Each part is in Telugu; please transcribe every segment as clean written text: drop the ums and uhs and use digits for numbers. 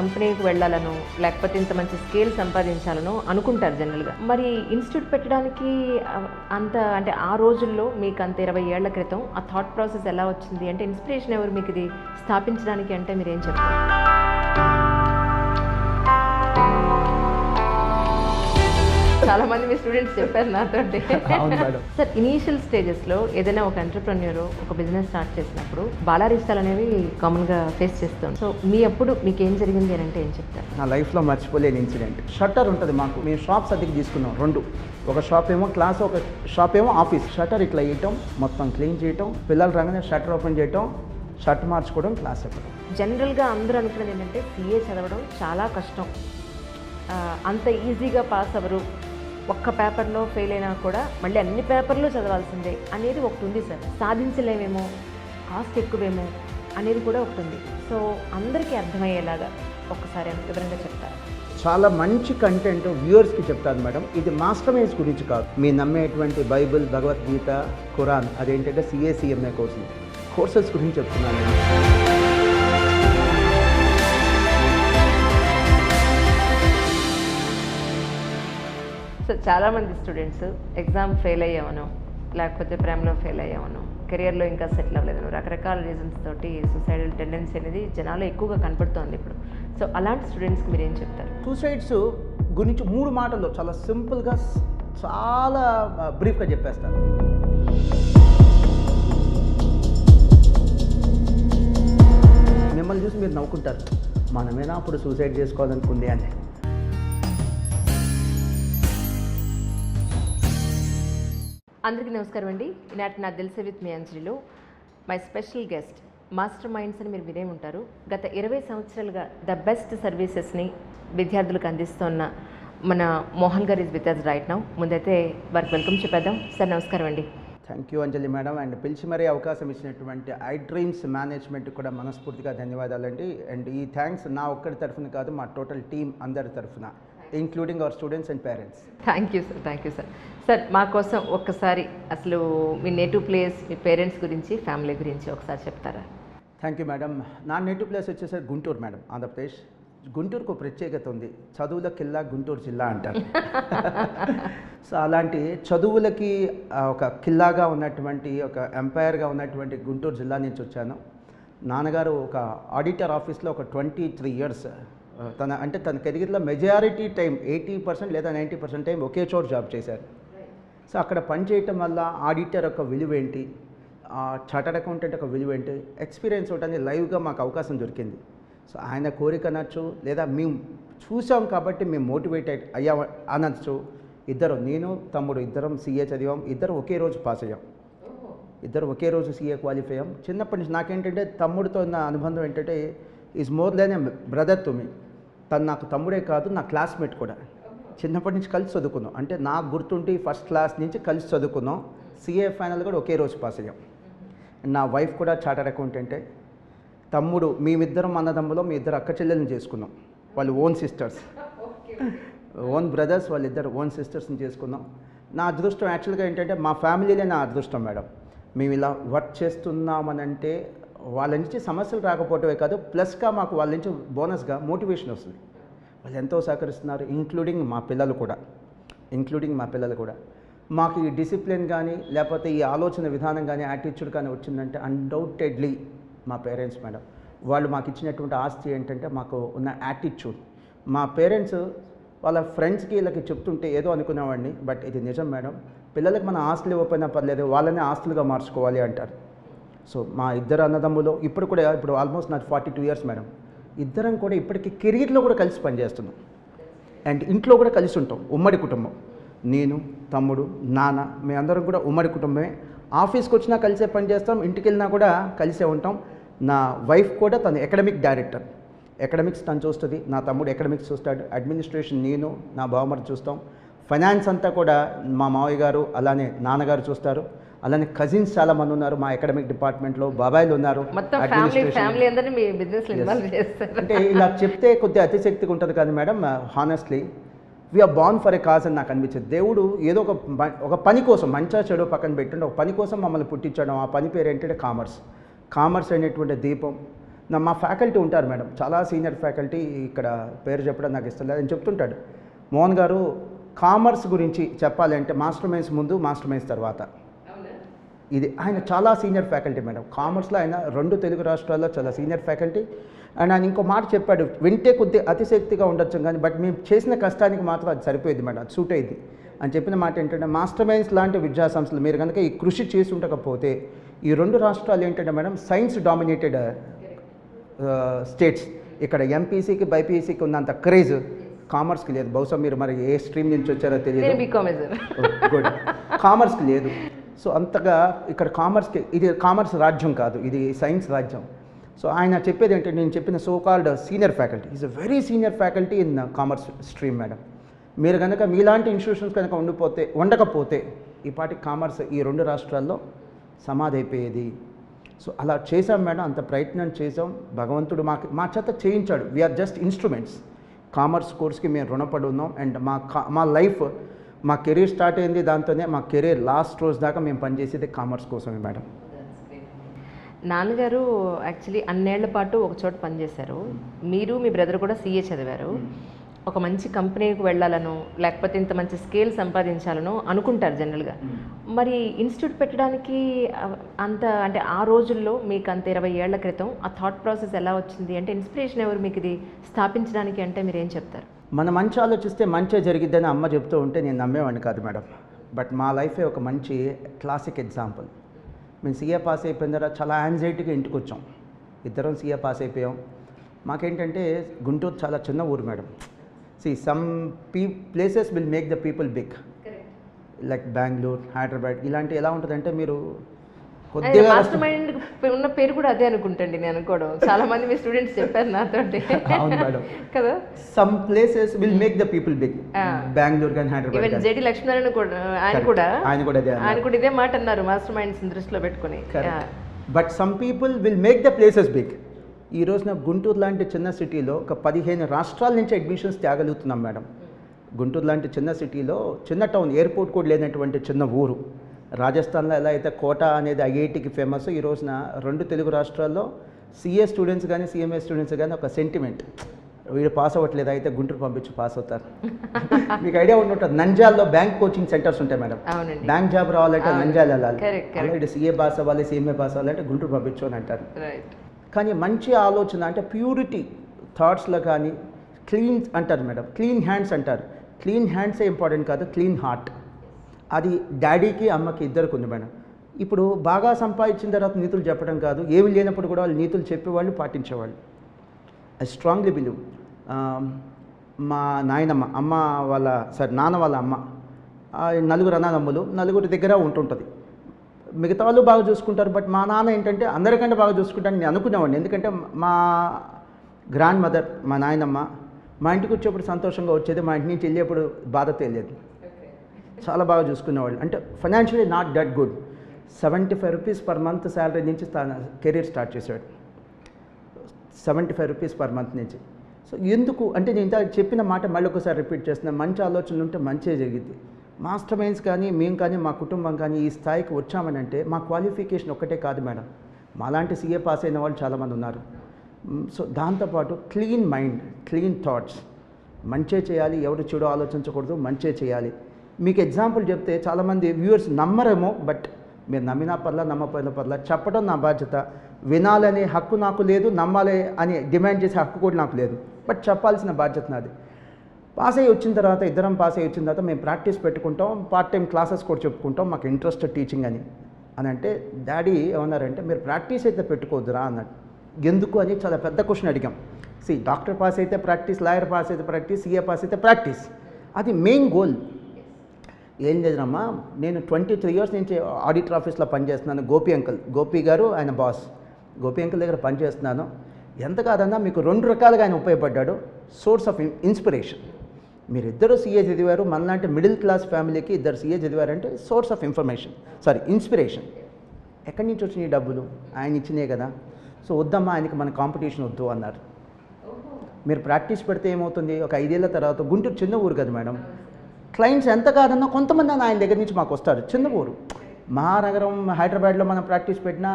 కంపెనీకి వెళ్ళాలను లేకపోతే ఇంత మంచి స్కేల్ సంపాదించాలను అనుకుంటారు జనరల్గా. మరి ఇన్స్టిట్యూట్ పెట్టడానికి అంత అంటే ఆ రోజుల్లో మీకు అంత 20 ఏళ్ల క్రితం ఆ థాట్ ప్రాసెస్ ఎలా వచ్చింది? అంటే ఇన్స్పిరేషన్ ఎవరు మీకు ఇది స్థాపించడానికి అంటే మీరు ఏం చెప్తారు? చాలా మంది మీ స్టూడెంట్స్ చెప్పారు నాతో. సార్, ఇనీషియల్ స్టేజెస్లో ఏదైనా ఒక ఎంటర్ప్రెన్యూర్ ఒక బిజినెస్ స్టార్ట్ చేసినప్పుడు బాలారిష్టాలు అనేవి కామన్గా ఫేస్ చేస్తాం. సో అప్పుడు మీకు ఏం జరిగింది అని అంటే ఏం చెప్తారు? నా లైఫ్లో మర్చిపోలేని ఇన్సిడెంట్. షట్టర్ ఉంటుంది మాకు, మేము షాప్స్ అద్దెకి తీసుకున్నాం 2. ఒక షాప్ ఏమో క్లాస్, ఒక షాప్ ఏమో ఆఫీస్. షట్టర్ ఇట్లా వేయటం, మొత్తం క్లీన్ చేయటం, పిల్లలు రాగానే షట్టర్ ఓపెన్ చేయటం, షర్ట్ మార్చుకోవడం, క్లాస్ చెప్పడం. జనరల్గా అందరూ అనుకున్నది ఏంటంటే సిఏ చదవడం చాలా కష్టం, అంత ఈజీగా పాస్ అవ్వరు, ఒక్క పేపర్లో ఫెయిల్ అయినా కూడా మళ్ళీ అన్ని పేపర్లు చదవాల్సిందే అనేది ఒకటి ఉంది సార్. సాధించలేమేమో, కాస్ట్ ఎక్కువేమో అనేది కూడా ఒకటి ఉంది. సో అందరికీ అర్థమయ్యేలాగా ఒక్కసారి వివరంగా చెప్తారు. చాలా మంచి కంటెంట్ వ్యూవర్స్కి చెప్తాను మేడం. ఇది మాస్టర్ మైండ్స్ గురించి కాదు, మీ నమ్మేటువంటి బైబిల్, భగవద్గీత, ఖురాన్, అదేంటంటే సిఏ కోర్సెస్ గురించి చెప్తున్నాను నేను. సో చాలామంది స్టూడెంట్స్ ఎగ్జామ్ ఫెయిల్ అయ్యామనో, లేకపోతే ప్రేమలో ఫెయిల్ అయ్యామనో, కెరియర్లో ఇంకా సెటిల్ అవ్వలేదనో, రకరకాల రీజన్స్ తోటి సూసైడల్ టెండెన్సీ అనేది జనాలు ఎక్కువగా కనపడుతోంది ఇప్పుడు. సో అలాంటి స్టూడెంట్స్కి మీరు ఏం చెప్తారు? సూసైడ్స్ గురించి 3 మాటల్లో చాలా సింపుల్గా, చాలా బ్రీఫ్గా చెప్పేస్తాను. మిమ్మల్ని చూసి మీరు నవ్వుకుంటారు, మనమేనా అప్పుడు సూసైడ్ చేసుకోవాలనుకుంది అని. అందరికీ నమస్కారం అండి. ఈనాటి నా తెలిసే విత్ మీ అంజలిలో my special guest, master minds అని మీరు వినే ఉంటారు. గత 20 సంవత్సరాలుగా ద బెస్ట్ సర్వీసెస్ని విద్యార్థులకు అందిస్తున్న మన Mohan garu is with us right now. ముందైతే వారికి వెల్కమ్ చెప్పేద్దాం. సార్ నమస్కారం అండి. Thank you Anjali madam. And పిలిచి మరీ అవకాశం ఇచ్చినటువంటి ఐ డ్రీమ్స్ మేనేజ్మెంట్ కూడా మనస్ఫూర్తిగా ధన్యవాదాలండి. అండ్ ఈ థ్యాంక్స్ నా ఒక్కడి తరఫున కాదు, మా టోటల్ టీమ్ అందరి తరఫున, including our students and parents. Thank you sir, thank you sir. Sir, మా కోసం ఒక్కసారి అసలు మీ నేటివ్ ప్లేస్, మీ పేరెంట్స్ గురించి, ఫ్యామిలీ గురించి ఒకసారి చెప్తారా? Thank you madam. నా నేటివ్ ప్లేస్ వచ్చేసరికి గుంటూరు మేడం, ఆంధ్రప్రదేశ్. గుంటూరుకు ప్రత్యేకత ఉంది, చదువుల కిల్లా గుంటూరు జిల్లా అంటారు. సో అలాంటి చదువులకి ఒక కిల్లాగా ఉన్నటువంటి, ఒక ఎంపైర్గా ఉన్నటువంటి గుంటూరు జిల్లా నుంచి వచ్చాను. నాన్నగారు ఒక ఆడిటర్ ఆఫీస్లో ఒక 23 years తన కెరీర్లో మెజారిటీ టైం 80% లేదా 90% టైం ఒకే చోట జాబ్ చేశారు. సో అక్కడ పనిచేయటం వల్ల ఆడిటర్ యొక్క విలువ ఏంటి, చార్టర్డ్ అకౌంటెంట్ యొక్క విలువ ఏంటి, ఎక్స్పీరియన్స్ ఒకటి లైవ్గా మాకు అవకాశం దొరికింది. సో ఆయన కోరిక అనొచ్చు, లేదా మేము చూసాం కాబట్టి మేము మోటివేట్ అయ్యా అనొచ్చు. నేను తమ్ముడు ఇద్దరం సిఏ చదివాం, ఇద్దరు ఒకే రోజు పాస్ అయ్యాం, ఇద్దరు ఒకే రోజు సిఏ క్వాలిఫై అయ్యాం. చిన్నప్పటి నుంచి నాకేంటంటే తమ్ముడితో ఉన్న అనుబంధం ఏంటంటే is more than a brother to me. తను నాకు తమ్ముడే కాదు, నా క్లాస్మేట్ కూడా. చిన్నప్పటి నుంచి కలిసి చదువుకున్నాం, అంటే నాకు గుర్తుండి ఫస్ట్ క్లాస్ నుంచి కలిసి చదువుకున్నాం. సిఏ ఫైనల్ కూడా ఒకే రోజు పాస్ అయ్యాం. నా వైఫ్ కూడా చార్టర్డ్ అకౌంటెంటే. తమ్ముడు, మేమిద్దరం అన్నదమ్ములో మీ ఇద్దరు అక్క చెల్లెల్ని చేసుకున్నాం. వాళ్ళు ఓన్ సిస్టర్స్, ఓన్ బ్రదర్స్, వాళ్ళిద్దరు ఓన్ సిస్టర్స్ని చేసుకున్నాం. నా అదృష్టం యాక్చువల్గా ఏంటంటే మా ఫ్యామిలీలే నా అదృష్టం మేడం. మేము ఇలా వర్క్ చేస్తున్నామనంటే వాళ్ళ నుంచి సమస్యలు రాకపోవటమే కాదు, ప్లస్గా మాకు వాళ్ళ నుంచి బోనస్గా మోటివేషన్ వస్తుంది. వాళ్ళు ఎంతో సహకరిస్తున్నారు, ఇంక్లూడింగ్ మా పిల్లలు కూడా. మాకు ఈ డిసిప్లిన్ కానీ, లేకపోతే ఈ ఆలోచన విధానం కానీ, యాటిట్యూడ్ కానీ వచ్చిందంటే అన్డౌటెడ్లీ మా పేరెంట్స్ మేడం. వాళ్ళు మాకు ఇచ్చినటువంటి ఆస్తి ఏంటంటే మాకు ఉన్న యాటిట్యూడ్. మా పేరెంట్స్ వాళ్ళ ఫ్రెండ్స్కి వీళ్ళకి చెప్తుంటే ఏదో అనుకునేవాడిని, బట్ ఇది నిజం మేడం. పిల్లలకు మన ఆస్తులు ఇవ్వకపోయినా పర్లేదు, వాళ్ళనే ఆస్తులుగా మార్చుకోవాలి అంటారు. సో మా ఇద్దరు అన్నదమ్ములు ఇప్పుడు ఆల్మోస్ట్ నాకు 42 years మేడం. ఇద్దరం కూడా ఇప్పటికీ కెరీర్లో కూడా కలిసి పనిచేస్తున్నాం, అండ్ ఇంట్లో కూడా కలిసి ఉంటాం. ఉమ్మడి కుటుంబం, నేను, తమ్ముడు, నాన్న, మేమందరం కూడా ఉమ్మడి కుటుంబమే. ఆఫీస్కి వచ్చినా కలిసే పనిచేస్తాం, ఇంటికి వెళ్ళినా కూడా కలిసే ఉంటాం. నా వైఫ్ కూడా తను ఎకడమిక్ డైరెక్టర్, ఎకడమిక్స్ తను చూస్తుంది, నా తమ్ముడు ఎకడమిక్స్ చూస్తాడు, అడ్మినిస్ట్రేషన్ నేను, నా బావమరి చూస్తాం. ఫైనాన్స్ అంతా కూడా మా మావయ్య గారు, అలానే నాన్నగారు చూస్తారు. అలానే కజిన్స్ చాలా మంది ఉన్నారు మా అకాడమిక్ డిపార్ట్మెంట్లో, బాబాయిలు ఉన్నారు. అంటే ఇలా చెప్తే కొద్దిగా అతిశక్తిగా ఉంటుంది కానీ madam, honestly we are born for a cause అని నాకు అనిపించింది. దేవుడు ఏదో ఒక పని కోసం, మంచా చెడు పక్కన పెట్టండి, ఒక పని కోసం మమ్మల్ని పుట్టించడం. ఆ పని పేరు ఏంటంటే కామర్స్ అనేటువంటి దీపం. మా ఫ్యాకల్టీ ఉంటారు మేడం, చాలా సీనియర్ ఫ్యాకల్టీ, ఇక్కడ పేరు చెప్పడం నాకు ఇష్టం లేదు, అని చెప్తుంటాడు, మోహన్ గారు కామర్స్ గురించి చెప్పాలంటే మాస్టర్ మైన్స్ ముందు, మాస్టర్ మైన్స్ తర్వాత. ఇది ఆయన చాలా సీనియర్ ఫ్యాకల్టీ మేడం, కామర్స్లో ఆయన 2 తెలుగు రాష్ట్రాల్లో చాలా సీనియర్ ఫ్యాకల్టీ. అండ్ ఆయన ఇంకో మాట చెప్పాడు, వింటే కొద్ది అతిశక్తిగా ఉండొచ్చు కానీ బట్ మేము చేసిన కష్టానికి మాత్రం అది సరిపోయింది మేడం, అది సూట్ అయింది అని చెప్పిన మాట ఏంటంటే, మాస్టర్ మైన్స్ లాంటి విద్యా సంస్థలు మీరు కనుక ఈ కృషి చేసి ఉండకపోతే ఈ 2 రాష్ట్రాలు ఏంటంటే మేడం సైన్స్ డామినేటెడ్ స్టేట్స్. ఇక్కడ ఎంపీసీకి బైపీసీకి ఉన్నంత క్రేజ్ కామర్స్కి లేదు. బహుశా మీరు మరి ఏ స్ట్రీమ్ నుంచి వచ్చారో తెలియదు, గుడ్, కామర్స్కి లేదు. సో అంతగా ఇక్కడ కామర్స్కి, ఇది కామర్స్ రాజ్యం కాదు, ఇది సైన్స్ రాజ్యం. సో ఆయన చెప్పేది ఏంటంటే, నేను చెప్పిన so called senior faculty is a very senior faculty in commerce stream madam. మీరు కనుక మీలాంటి ఇన్స్టిట్యూషన్స్ కనుక ఉండకపోతే ఈ పాటి కామర్స్ ఈ 2 రాష్ట్రాల్లో సమాధి అయిపోయేది. సో అలా చేసాం మేడం, అంత ప్రయత్నం చేసాం, భగవంతుడు మా చేత చేయించాడు. We are just instruments. కామర్స్ కోర్స్కి మేము రుణపడి ఉన్నాం. అండ్ మా లైఫ్, మా కెరీర్ స్టార్ట్ అయింది దాంతోనే, మా కెరీర్ లాస్ట్ రోజు దాకా మేము పనిచేసేది కామర్స్ కోసమే మేడం. నాన్నగారు యాక్చువల్లీ అన్నేళ్ల పాటు ఒక చోట పనిచేశారు, మీరు మీ బ్రదర్ కూడా సీఏ చదివారు. ఒక మంచి కంపెనీకి వెళ్ళాలనో లేకపోతే ఇంత మంచి స్కేల్ సంపాదించాలనో అనుకుంటారు జనరల్గా. మరి ఇన్స్టిట్యూట్ పెట్టడానికి అంత అంటే ఆ రోజుల్లో మీకు అంత 20 ఏళ్ల క్రితం ఆ థాట్ ప్రాసెస్ ఎలా వచ్చింది? అంటే ఇన్స్పిరేషన్ ఎవరు మీకు ఇది స్థాపించడానికి అంటే మీరు ఏం చెప్తారు? మన మంచి ఆలోచిస్తే మంచి జరిగిద్దని అమ్మ చెప్తూ ఉంటే నేను నమ్మేవాడిని కాదు మేడం. బట్ మా లైఫే ఒక మంచి క్లాసిక్ ఎగ్జాంపుల్. మేము సీఏ పాస్ అయిపోయిన తర్వాత చాలా యాంగ్జైటీగా ఇంటికి వచ్చాం. ఇద్దరం సీఏ పాస్ అయిపోయాం. మాకేంటంటే గుంటూరు చాలా చిన్న ఊరు madam. some places will make the people big. Like Bengaluru, Hyderabad ఇలాంటి ఎలా ఉంటుందంటే మీరు కొద్దిగా మాస్టర్ మైండ్ ఉన్న పేరు కూడా అదే అనుకుంటండి నేను అనుకోవడం. చాలా మంది మీ స్టూడెంట్స్ చెప్పారు నాతో. అవును మేడం కదా, some places will make the people big. Bengaluru కానీ హైదరాబాద్. ఈవెన్ జేడి లక్ష్మీనారాయణ కూడా ఆయన కూడా ఇదే మాట అన్నారు, మాస్టర్ మైండ్స్ దృష్టిలో పెట్టుకుని. But some people will make the places big. ఈ రోజున గుంటూరు లాంటి చిన్న సిటీలో ఒక 15 రాష్ట్రాల నుంచి అడ్మిషన్స్ తేగలుగుతున్నాం మేడం. గుంటూరు లాంటి చిన్న సిటీలో, చిన్న టౌన్, ఎయిర్పోర్ట్ కూడా లేనటువంటి చిన్న ఊరు. రాజస్థాన్లో ఎలా అయితే కోట అనేది ఐఐటికి ఫేమస్, ఈ రోజున 2 తెలుగు రాష్ట్రాల్లో సిఏ స్టూడెంట్స్ కానీ సిఎంఏ స్టూడెంట్స్ కానీ ఒక సెంటిమెంట్, వీడు పాస్ అవ్వట్లేదు అయితే గుంటూరు పంపించి పాస్ అవుతారు. మీకు ఐడియా ఉంటుంది, నంజాల్లో బ్యాంక్ కోచింగ్ సెంటర్స్ ఉంటాయి మేడం. బ్యాంక్ జాబ్ రావాలంటే నంజాల్ వెళ్ళాలి, అలాంటి సిఏ పాస్ అవ్వాలి, సిఎంఏ పాస్ అవ్వాలంటే గుంటూరు పంపించు అని అంటారు. కానీ మంచి ఆలోచన అంటే ప్యూరిటీ థాట్స్లో కానీ, క్లీన్ అంటారు మేడం, క్లీన్ హ్యాండ్స్ అంటారు. క్లీన్ హ్యాండ్సే ఇంపార్టెంట్ కాదు, క్లీన్ హార్ట్. అది డాడీకి అమ్మకి ఇద్దరికి ఉంది మేడం. ఇప్పుడు బాగా సంపాదించిన తర్వాత నీతులు చెప్పడం కాదు, ఏమి లేనప్పుడు కూడా వాళ్ళు నీతులు చెప్పేవాళ్ళు, పాటించేవాళ్ళు. I strongly believe. మా నాయనమ్మ, నాన్న వాళ్ళ అమ్మ, 4 అన్నదమ్ములు, 4 దగ్గర ఉంటుంటుంది. మిగతా వాళ్ళు బాగా చూసుకుంటారు. బట్ మా నాన్న ఏంటంటే అందరికంటే బాగా చూసుకుంటాను నేను అనుకునేవాడిని. ఎందుకంటే మా గ్రాండ్ మదర్, మా నాయనమ్మ మా ఇంటికి వచ్చేప్పుడు సంతోషంగా వచ్చేది, మా ఇంటి నుంచి వెళ్ళేప్పుడు బాధ తెలియదు. చాలా బాగా చూసుకునేవాళ్ళు. అంటే financially not that good. 75 rupees per month salary నుంచి కెరీర్ స్టార్ట్ చేశాడు. 75 రూపీస్ పర్ మంత్ నుంచి. సో ఎందుకు అంటే నేను ఇంత చెప్పిన మాట మళ్ళీ ఒకసారి రిపీట్ చేస్తున్నాను, మంచి ఆలోచనలు ఉంటే మంచిగా జరిగింది. మాస్టర్ మైండ్స్ కానీ, మేము కానీ, మా కుటుంబం కానీ ఈ స్థాయికి వచ్చామని అంటే మా క్వాలిఫికేషన్ ఒక్కటే కాదు మేడం, మాలాంటి సీఏ పాస్ అయిన వాళ్ళు చాలామంది ఉన్నారు. సో దాంతోపాటు క్లీన్ మైండ్, క్లీన్ థాట్స్, మంచే చేయాలి, ఎవరు చెడు ఆలోచించకూడదు, మంచే చేయాలి. మీకు ఎగ్జాంపుల్ చెప్తే చాలామంది వ్యూవర్స్ నమ్మరేమో, బట్ మీరు నమ్మినా పర్లా, నమ్మపోయినా పర్లా, చెప్పడం నా బాధ్యత. వినాలనే హక్కు నాకు లేదు, నమ్మాలి అని డిమాండ్ చేసే హక్కు కూడా నాకు లేదు, బట్ చెప్పాల్సిన బాధ్యత నాది. పాస్ అయ్యి వచ్చిన తర్వాత, ఇద్దరం పాస్ అయ్యి వచ్చిన తర్వాత మేము ప్రాక్టీస్ పెట్టుకుంటాం, పార్ట్ టైం క్లాసెస్ కూడా చెప్పుకుంటాం, మాకు ఇంట్రెస్ట్ టీచింగ్ అని అంటే డాడీ ఏమన్నారంటే, మీరు ప్రాక్టీస్ అయితే పెట్టుకోవద్దురా అన్నాడు. ఎందుకు అని చాలా పెద్ద క్వశ్చన్ అడిగాం. డాక్టర్ పాస్ అయితే ప్రాక్టీస్, లాయర్ పాస్ అయితే ప్రాక్టీస్, సీఏ పాస్ అయితే ప్రాక్టీస్, అది మెయిన్ గోల్. ఏం చేద్దామా, నేను 23 ఇయర్స్ నుంచి ఆడిటర్ ఆఫీస్లో పనిచేస్తున్నాను. గోపి గారు ఆయన బాస్, గోపి అంకుల్ దగ్గర పనిచేస్తున్నాను. ఎంత కాదన్నా మీకు 2 రకాలుగా ఆయన ఉపయోగపడ్డాడు. Source of inspiration. మీరిద్దరూ సీఏ చదివారు, మనలాంటి మిడిల్ క్లాస్ ఫ్యామిలీకి ఇద్దరు సీఏ చదివారంటే సోర్స్ ఆఫ్ ఇన్స్పిరేషన్. ఎక్కడి నుంచి వచ్చినాయి డబ్బులు? ఆయన ఇచ్చినాయి కదా. సో వద్దమ్మా, ఆయనకి మన కాంపిటీషన్ వద్దు అన్నారు. మీరు ప్రాక్టీస్ పెడితే ఏమవుతుంది, ఒక 5 ఏళ్ల తర్వాత, గుంటూరు చిన్న ఊరు కదా మేడం, క్లయింట్స్ ఎంత కాదన్నా కొంతమంది ఆయన దగ్గర నుంచి మాకు వస్తారు. చిన్న ఊరు, మహానగరం హైదరాబాద్లో మనం ప్రాక్టీస్ పెట్టినా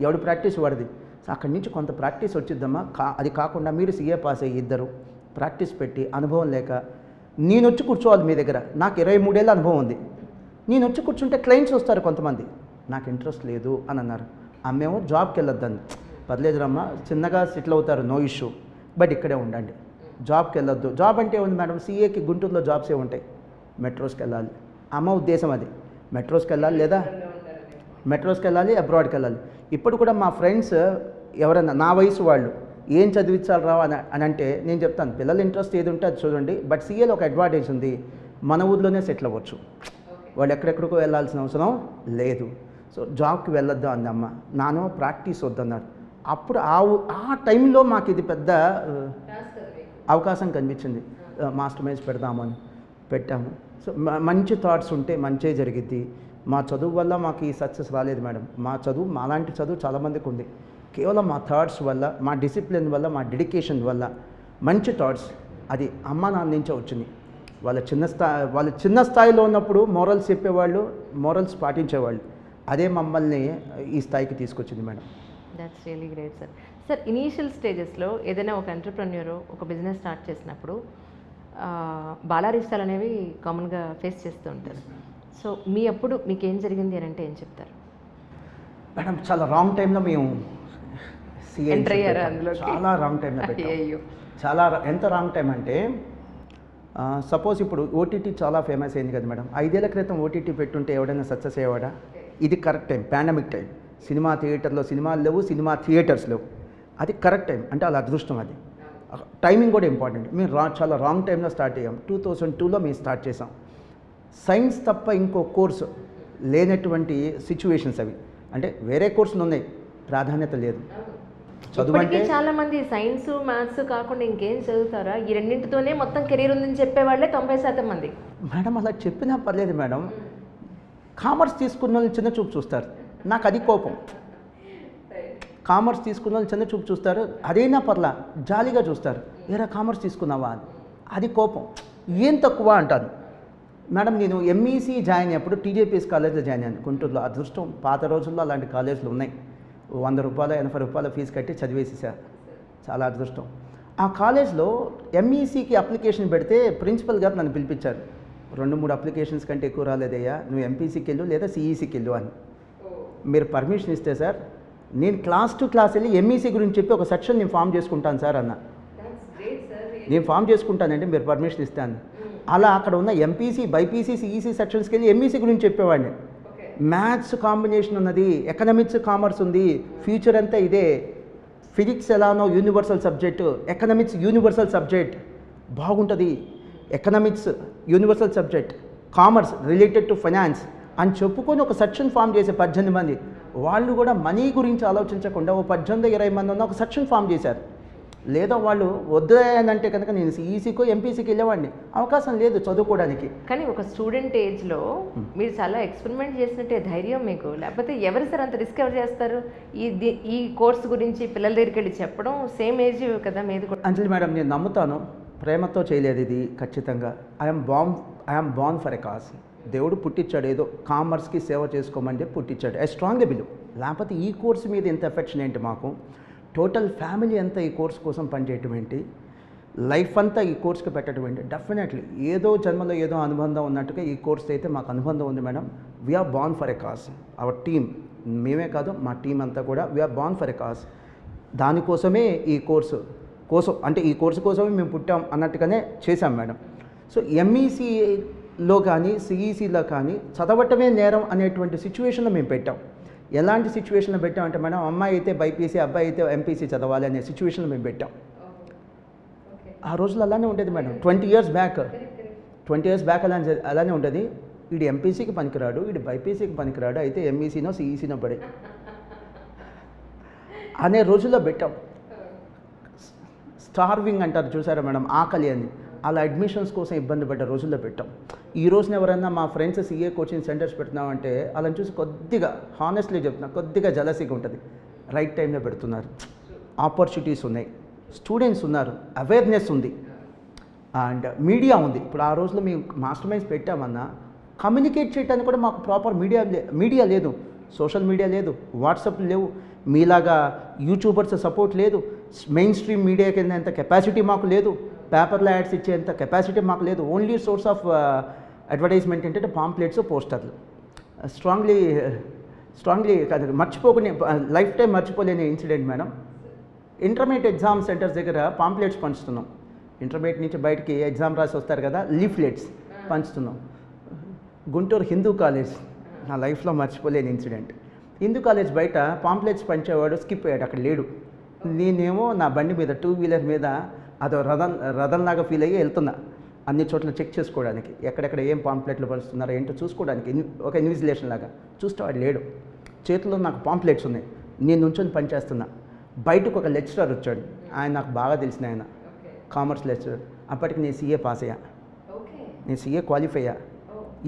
ఎవడు ప్రాక్టీస్ పడది. సో అక్కడి నుంచి కొంత ప్రాక్టీస్ వచ్చిద్దామా అది కాకుండా మీరు సీఏ పాస్ అయ్యి ఇద్దరు ప్రాక్టీస్ పెట్టి అనుభవం లేక నేను వచ్చి కూర్చోవాలి మీ దగ్గర, నాకు 23 ఏళ్ళ అనుభవం ఉంది, నేను వచ్చి కూర్చుంటే క్లయింట్స్ వస్తారు కొంతమంది, నాకు ఇంట్రెస్ట్ లేదు అని అన్నారు. అమ్మేమో జాబ్కి వెళ్ళొద్దని, పర్లేదు రమ్మా చిన్నగా సెటిల్ అవుతారు, నో ఇష్యూ, బట్ ఇక్కడే ఉండండి, జాబ్కి వెళ్ళొద్దు. జాబ్ అంటే ఉంది మేడం, సీఏకి గుంటూరులో జాబ్సే ఉంటాయి, మెట్రోస్కి వెళ్ళాలి. అమ్మ ఉద్దేశం అది, మెట్రోస్కి వెళ్ళాలి లేదా మెట్రోస్కి వెళ్ళాలి, అబ్రాడ్కి వెళ్ళాలి. ఇప్పుడు కూడా మా ఫ్రెండ్స్ ఎవరన్నా నా వయసు వాళ్ళు ఏం చదివించాలి రావు అని అంటే నేను చెప్తాను, పిల్లల ఇంట్రెస్ట్ ఏది ఉంటే అది చూడండి, బట్ సీఏలో ఒక అడ్వాంటేజ్ ఉంది, మన ఊర్లోనే సెటిల్ అవ్వచ్చు, వాళ్ళు ఎక్కడెక్కడికో వెళ్ళాల్సిన అవసరం లేదు. సో జాబ్కి వెళ్ళొద్దు అంది అమ్మ, నానో ప్రాక్టీస్ వద్దన్నారు. అప్పుడు ఆ టైంలో మాకు ఇది పెద్ద అవకాశం కనిపించింది, మాస్టర్ మైండ్స్ పెడదామని పెట్టాము. సో మంచి థాట్స్ ఉంటే మంచే జరిగిద్ది. మా చదువు వల్ల మాకు ఈ సక్సెస్ రాలేదు మేడం, మా చదువు మాలాంటి చదువు చాలామందికి ఉంది, కేవలం మా థాట్స్ వల్ల, మా డిసిప్లిన్ వల్ల, మా డెడికేషన్ వల్ల, మంచి థాట్స్ అది అమ్మ నాన్న నుంచే వచ్చింది. వాళ్ళ చిన్న స్థాయిలో ఉన్నప్పుడు మోరల్స్ చెప్పేవాళ్ళు, మోరల్స్ పాటించేవాళ్ళు, అదే మమ్మల్ని ఈ స్థాయికి తీసుకొచ్చింది madam. That's really great sir. Sir initial స్టేజెస్లో ఏదైనా ఒక ఎంటర్ప్రెన్యూర్ ఒక బిజినెస్ స్టార్ట్ చేసినప్పుడు బాలారిష్టాలు అనేవి కామన్గా ఫేస్ చేస్తూ ఉంటారు. సో అప్పుడు మీకు ఏం జరిగింది అని అంటే ఏం చెప్తారు మేడం? చాలా రాంగ్ టైంలో మేము ఎంటర్ అయ్యారు అందులో, చాలా రాంగ్ టైంలో పెట్టాము. చాలా ఎంత రాంగ్ టైం అంటే, సపోజ్ ఇప్పుడు ఓటీటీ చాలా ఫేమస్ అయింది కదా మేడం, 5 ఏళ్ల క్రితం ఓటీటీ పెట్టుంటే ఎవడైనా సక్సెస్ అయ్యేవాడా? ఇది correct time, pandemic time, cinema థియేటర్లో సినిమాలు లేవు, సినిమా థియేటర్స్ లేవు, అది కరెక్ట్ టైం. అంటే అలా అదృష్టం, అది టైమింగ్ కూడా ఇంపార్టెంట్. మేము చాలా రాంగ్ టైంలో స్టార్ట్ అయ్యాం. 2002లో మేము స్టార్ట్ చేసాం. సైన్స్ తప్ప ఇంకో కోర్సు లేనటువంటి సిచ్యువేషన్స్ అవి, అంటే వేరే కోర్సులు ఉన్నాయి, ప్రాధాన్యత లేదు. చదువు అంటే చాలా మంది సైన్స్ మ్యాథ్స్ కాకుండా ఇంకేం చదువుతారా, ఈ రెండింటితోనే మొత్తం కెరీర్ ఉందని చెప్పేవాళ్ళే 90% మంది. మేడం అలా చెప్పినా పర్లేదు మేడం, కామర్స్ తీసుకున్న వాళ్ళు చిన్న చూపు చూస్తారు, నాకు అది కోపం. కామర్స్ తీసుకున్న వాళ్ళు చిన్న చూపు చూస్తారు, అదైనా పర్లా జాలీగా చూస్తారు, ఏరా కామర్స్ తీసుకున్నావా అని, అది కోపం. ఏం తక్కువ అంటాను మేడం. నేను ఎంఈసీ జాయిన్ అయ్యేప్పుడు టీజేపీఎస్ కాలేజ్లో జాయిన్ అయ్యాను గుంటూరులో. అదృష్టం, పాత రోజుల్లో అలాంటి కాలేజీలు ఉన్నాయి. 100 రూపాయలు 80 రూపాయల ఫీజు కట్టి చదివేసేసారు, చాలా అదృష్టం. ఆ కాలేజ్లో ఎంఈసీకి అప్లికేషన్ పెడితే ప్రిన్సిపల్ గారు నన్ను పిలిపించారు, 2-3 అప్లికేషన్స్ కంటే ఎక్కువ రాలేదయ్యా, నువ్వు ఎంపీసీకి వెళ్ళు లేదా సిఈసీకి వెళ్ళు అని. మీరు పర్మిషన్ ఇస్తే సార్ నేను క్లాస్ టు క్లాస్ వెళ్ళి ఎంఈసీ గురించి చెప్పి ఒక సెక్షన్ నేను ఫామ్ చేసుకుంటాను సార్ అన్న. నేను ఫామ్ చేసుకుంటానంటే మీరు పర్మిషన్ ఇస్తాను. అలా అక్కడ ఉన్న ఎంపీసీ, బైపీసీ, సిఈసీ సెక్షన్స్కి వెళ్ళి ఎంఈసీ గురించి చెప్పేవాడిని. మ్యాథ్స్ కాంబినేషన్ ఉన్నది, ఎకనామిక్స్ కామర్స్ ఉంది, ఫ్యూచర్ అంతా ఇదే. ఫిజిక్స్ ఎలానో universal subject, economics universal subject బాగుంటుంది, economics universal subject, commerce related to finance అని చెప్పుకొని ఒక సెక్షన్ ఫామ్ చేసే 18 మంది. వాళ్ళు కూడా మనీ గురించి ఆలోచించకుండా ఓ 18-20 మంది ఉన్న ఒక సెక్షన్ ఫామ్ చేశారు. లేదా వాళ్ళు వద్దంటే కనుక నేను సిఈసీకో ఎంపీసీకి వెళ్ళేవాడిని, అవకాశం లేదు చదువుకోవడానికి. కానీ ఒక స్టూడెంట్ ఏజ్లో మీరు చాలా ఎక్స్పెరిమెంట్ చేసినట్టే ధైర్యం మీకు, లేకపోతే ఎవరు సార్ అంత రిస్క్ ఎవరు చేస్తారు? ఈ కోర్స్ గురించి పిల్లల దగ్గరికి వెళ్ళి చెప్పడం, సేమ్ ఏజ్ కదా మీది కూడా. అంజలి మేడం, నేను నమ్ముతాను, ప్రేమతో చేయలేదు ఇది ఖచ్చితంగా. I'm born for a cause. దేవుడు పుట్టించాడు, ఏదో కామర్స్కి సేవ చేసుకోమని చెప్పి పుట్టించాడు. I strongly believe. లేకపోతే ఈ కోర్సు మీద ఎంత ఎఫెక్షన్ ఏంటి మాకు, టోటల్ ఫ్యామిలీ అంతా ఈ కోర్స్ కోసం పనిచేయటం ఏంటి, లైఫ్ అంతా ఈ కోర్స్కి పెట్టడం ఏంటి. డెఫినెట్లీ ఏదో జన్మలో ఏదో అనుబంధం ఉన్నట్టుగా ఈ కోర్స్ అయితే మాకు అనుబంధం ఉంది madam. We are born for a cause. Our team, మేమే కాదు మా టీం అంతా కూడా we are born for a cause. దానికోసమే ఈ కోర్సు కోసం, అంటే ఈ కోర్సు కోసమే మేము పుట్టాం అన్నట్టుగానే చేశాం మేడం. సో ఎంఈసీలో కానీ సిఈసీలో కానీ చదవటమే నేరం అనేటువంటి సిచ్యువేషన్లో మేము పెట్టాం. ఎలాంటి సిచ్యువేషన్లో పెట్టామంటే మేడం, అమ్మాయి అయితే బైపీసీ, అబ్బాయి అయితే ఎంపీసీ చదవాలి అనే సిచ్యువేషన్లో మేము పెట్టాం. ఆ రోజులు అలానే ఉండేది మేడం. 20 years బ్యాక్ అలానే ఉంటుంది. వీడు ఎంపీసీకి పనికిరాడు, వీడు బైపీసీకి పనికిరాడు, అయితే ఎంఈసీనో సిఈసీనో పడి అనే రోజుల్లో పెట్టాం. స్టార్వింగ్ అంటారు చూసారా మేడం, ఆకలి అని, అలా అడ్మిషన్స్ కోసం ఇబ్బంది పడ్డ రోజుల్లో పెట్టాం. ఈ రోజున ఎవరైనా మా ఫ్రెండ్స్ సీఏ కోచింగ్ సెంటర్స్ పెడుతున్నామంటే అలా చూసి కొద్దిగా హానెస్ట్లీ చెప్తున్నా, కొద్దిగా జలసీగా ఉంటుంది. రైట్ టైంలో పెడుతున్నారు, ఆపర్చునిటీస్ ఉన్నాయి, స్టూడెంట్స్ ఉన్నారు, అవేర్నెస్ ఉంది, అండ్ మీడియా ఉంది. ఇప్పుడు ఆ రోజులో మేము మాస్టర్ మైండ్స్ పెట్టామన్నా కమ్యూనికేట్ చేయడానికి కూడా మాకు ప్రాపర్ మీడియా లేదు, సోషల్ మీడియా లేదు, వాట్సాప్ లేవు. మీలాగా యూట్యూబర్స్ సపోర్ట్ లేదు, మెయిన్ స్ట్రీమ్ మీడియాకి వెళ్ళినంత కెపాసిటీ మాకు లేదు, పేపర్లో యాడ్స్ ఇచ్చేంత కెపాసిటీ మాకు లేదు. ఓన్లీ సోర్స్ ఆఫ్ అడ్వర్టైజ్మెంట్ ఏంటంటే పాంప్లెట్స్, పోస్టర్లు. స్ట్రాంగ్లీ మర్చిపోకునే లైఫ్ టైం మర్చిపోలేని incident madam. Intermediate exam centres దగ్గర పాంప్లెట్స్ పంచుతున్నాం. ఇంటర్మీడియట్ నుంచి బయటికి ఎగ్జామ్ రాసి వస్తారు కదా, లీఫ్లెట్స్ పంచుతున్నాం. గుంటూరు హిందూ కాలేజ్, నా లైఫ్లో మర్చిపోలేని ఇన్సిడెంట్. హిందూ కాలేజ్ బయట పాంప్లెట్స్ పంచేవాడు స్కిప్ అయ్యాడు, అక్కడ లేడు. నేనేమో నా బండి మీద 2 వీలర్ మీద అదో రథంలాగా ఫీల్ అయ్యి వెళ్తున్నా అన్ని చోట్ల చెక్ చేసుకోవడానికి, ఎక్కడెక్కడ ఏం పాంప్లెట్లు పంచుతున్నారో ఏంటో చూసుకోవడానికి, ఒక ఇన్విజిలేషన్ లాగా. చూస్తే వాడు లేడు. చేతిలో నాకు పాంప్లెట్స్ ఉన్నాయి, నేను నుంచొని పనిచేస్తున్నా. బయటకు ఒక లెక్చరర్ వచ్చాడు, ఆయన నాకు బాగా తెలిసిన ఆయన, కామర్స్ లెక్చరర్. అప్పటికి నేను సీఏ పాస్ అయ్యా, నేను సీఏ క్వాలిఫై అయ్యా.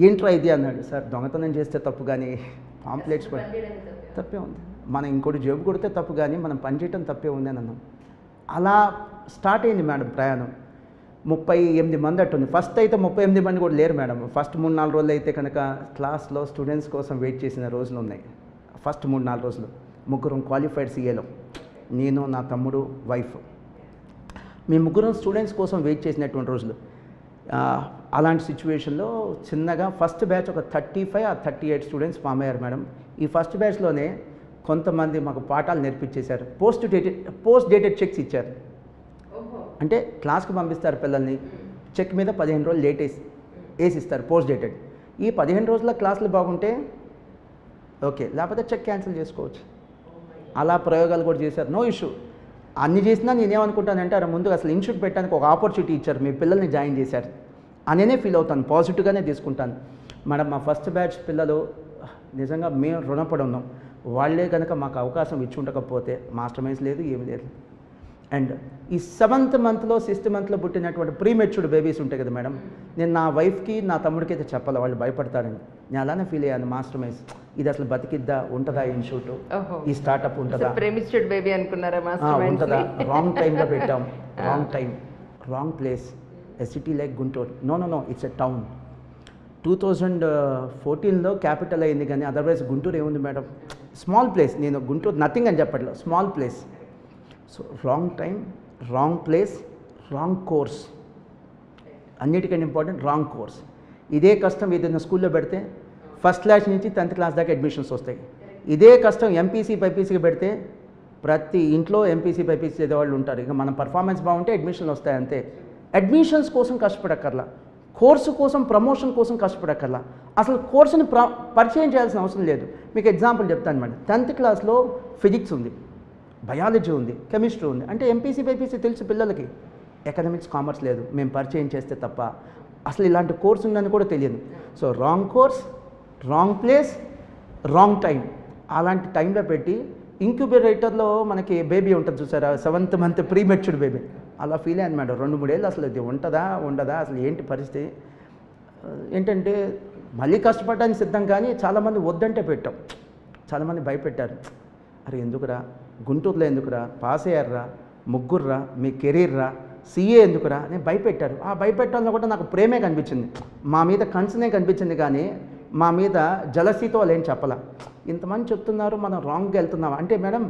ఏంట్రా ఇది అన్నాడు. సార్ దొంగతనం చేస్తే తప్పు కానీ పాంప్లెట్స్ తప్పే ఉంది, మనం ఇంకోటి జేబు కొడితే తప్పు కానీ మనం పనిచేయటం తప్పే ఉంది అని అన్నాం. అలా స్టార్ట్ అయింది మేడం ప్రయాణం. 38 మంది అట్టుంది. ఫస్ట్ అయితే 38 మంది కూడా లేరు మేడం. ఫస్ట్ 3-4 రోజులు అయితే కనుక క్లాస్లో స్టూడెంట్స్ కోసం వెయిట్ చేసిన రోజులు ఉన్నాయి. ఫస్ట్ 3-4 రోజులు 3 క్వాలిఫైడ్ సీఏలో, నేను, నా తమ్ముడు, వైఫ్, మేము 3 స్టూడెంట్స్ కోసం వెయిట్ చేసినటువంటి రోజులు. అలాంటి సిచ్యువేషన్లో చిన్నగా ఫస్ట్ బ్యాచ్ ఒక 35-38 స్టూడెంట్స్ ఫామ్ అయ్యారు మేడం. ఈ ఫస్ట్ బ్యాచ్లోనే కొంతమంది మాకు పాఠాలు నేర్పించేశారు. పోస్ట్ డేటెడ్ చెక్స్ ఇచ్చారు. అంటే క్లాస్కి పంపిస్తారు పిల్లల్ని, చెక్ మీద 15 రోజులు లేట్ వేసిస్తారు పోస్ట్ డేటెడ్. ఈ 15 రోజుల క్లాసులు బాగుంటే ఓకే, లేకపోతే చెక్ క్యాన్సిల్ చేసుకోవచ్చు. అలా ప్రయోగాలు కూడా చేశారు, నో ఇష్యూ. అన్ని చేసినా నేనేమనుకుంటానంటే అరే ముందు అసలు ఇన్స్టిట్యూట్ పెట్టడానికి ఒక ఆపర్చునిటీ ఇచ్చారు, మీ పిల్లల్ని జాయిన్ చేశారు అనేనే ఫీల్ అవుతాను, పాజిటివ్గానే తీసుకుంటాను. మేడం మా ఫస్ట్ బ్యాచ్ పిల్లలు నిజంగా మేము రుణపడి ఉన్నాం. వాళ్ళే కనుక మాకు అవకాశం ఇచ్చి ఉండకపోతే మాస్టర్ మైండ్స్ లేదు, ఏమి లేదు. అండ్ ఈ 7th మంత్లో 6th మంత్లో పుట్టినటువంటి ప్రీమెచ్యూర్డ్ బేబీస్ ఉంటాయి కదా మేడం, నేను నా వైఫ్కి నా తమ్ముడికి అయితే చెప్పాలి, వాళ్ళు భయపడతారని. నేను అలానే ఫీల్ అయ్యాను. మాస్టర్ మైండ్స్ ఇది అసలు బతికిద్దా, ఉంటుందా ఇన్స్టిట్యూట్, ఈ స్టార్టప్ ఉంటుందా, ప్రీమెచ్యూర్డ్ బేబీ అనుకున్నారా ఉంటుందా? రాంగ్ టైంలో పెట్టాం, wrong time, wrong place. A city like Guntur, no it's a town. 2014లో క్యాపిటల్ అయింది, కానీ అదర్వైజ్ గుంటూరు ఏముంది మేడం, స్మాల్ ప్లేస్. నేను గుంటూరు నథింగ్ అని చెప్పట్లేదు, small place. So wrong time, wrong place, wrong course, అన్నిటికంటే ఇంపార్టెంట్ రాంగ్ కోర్స్. ఇదే కష్టం ఏదైనా స్కూల్లో పెడితే ఫస్ట్ క్లాస్ నుంచి 10th క్లాస్ దాకా అడ్మిషన్స్ వస్తాయి. ఇదే కష్టం ఎంపీసీ బైపీసీకి పెడితే ప్రతి ఇంట్లో ఎంపీసీ బైపీసీ చదివేవాళ్ళు ఉంటారు. ఇక మన పర్ఫార్మెన్స్ బాగుంటే అడ్మిషన్లు వస్తాయి అంతే. అడ్మిషన్స్ కోసం కష్టపడక్కర్లా, కోర్సు కోసం, ప్రమోషన్ కోసం కష్టపడక్కర్లా, అసలు కోర్సుని పరిచయం చేయాల్సిన అవసరం లేదు. మీకు ఎగ్జాంపుల్ చెప్తాను మేడం. 10th క్లాస్లో ఫిజిక్స్ ఉంది, బయాలజీ ఉంది, కెమిస్ట్రీ ఉంది. అంటే ఎంపీసీ బైపీసీ తెలుసు పిల్లలకి. ఎకనామిక్స్, కామర్స్ లేదు, మేము పరిచయం చేస్తే తప్ప అసలు ఇలాంటి కోర్సు ఉందని కూడా తెలియదు. So wrong course, wrong place, wrong time. అలాంటి టైంలో పెట్టి ఇంక్యుబేటర్లో మనకి బేబీ ఉంటుంది చూసారా, 7th మంత్ ప్రీమెచ్యూర్డ్ బేబీ, అలా ఫీల్ అయ్యాను మేడం. 2-3 ఏళ్ళు అసలు ఇది ఉంటుందా ఉండదా, అసలు ఏంటి పరిస్థితి ఏంటంటే మళ్ళీ కష్టపడడానికి సిద్ధం, కానీ చాలామంది వద్దంటే పెట్టాం, చాలామంది భయపెట్టారు. అరే ఎందుకురా, గుంటూరులో ఎందుకురా, పాస్ అయ్యారా, ముగ్గురురా, మీ కెరీర్రా, సీఏ ఎందుకురా అని భయపెట్టారు. ఆ భయపెట్టాలని కూడా నాకు ప్రేమే కనిపించింది, మా మీద కన్సర్నే కనిపించింది, కానీ మా మీద జలసీతో వాళ్ళు ఏం చెప్పాల. ఇంతమంది చెప్తున్నారు, మనం రాంగ్గా వెళ్తున్నాం అంటే మేడం,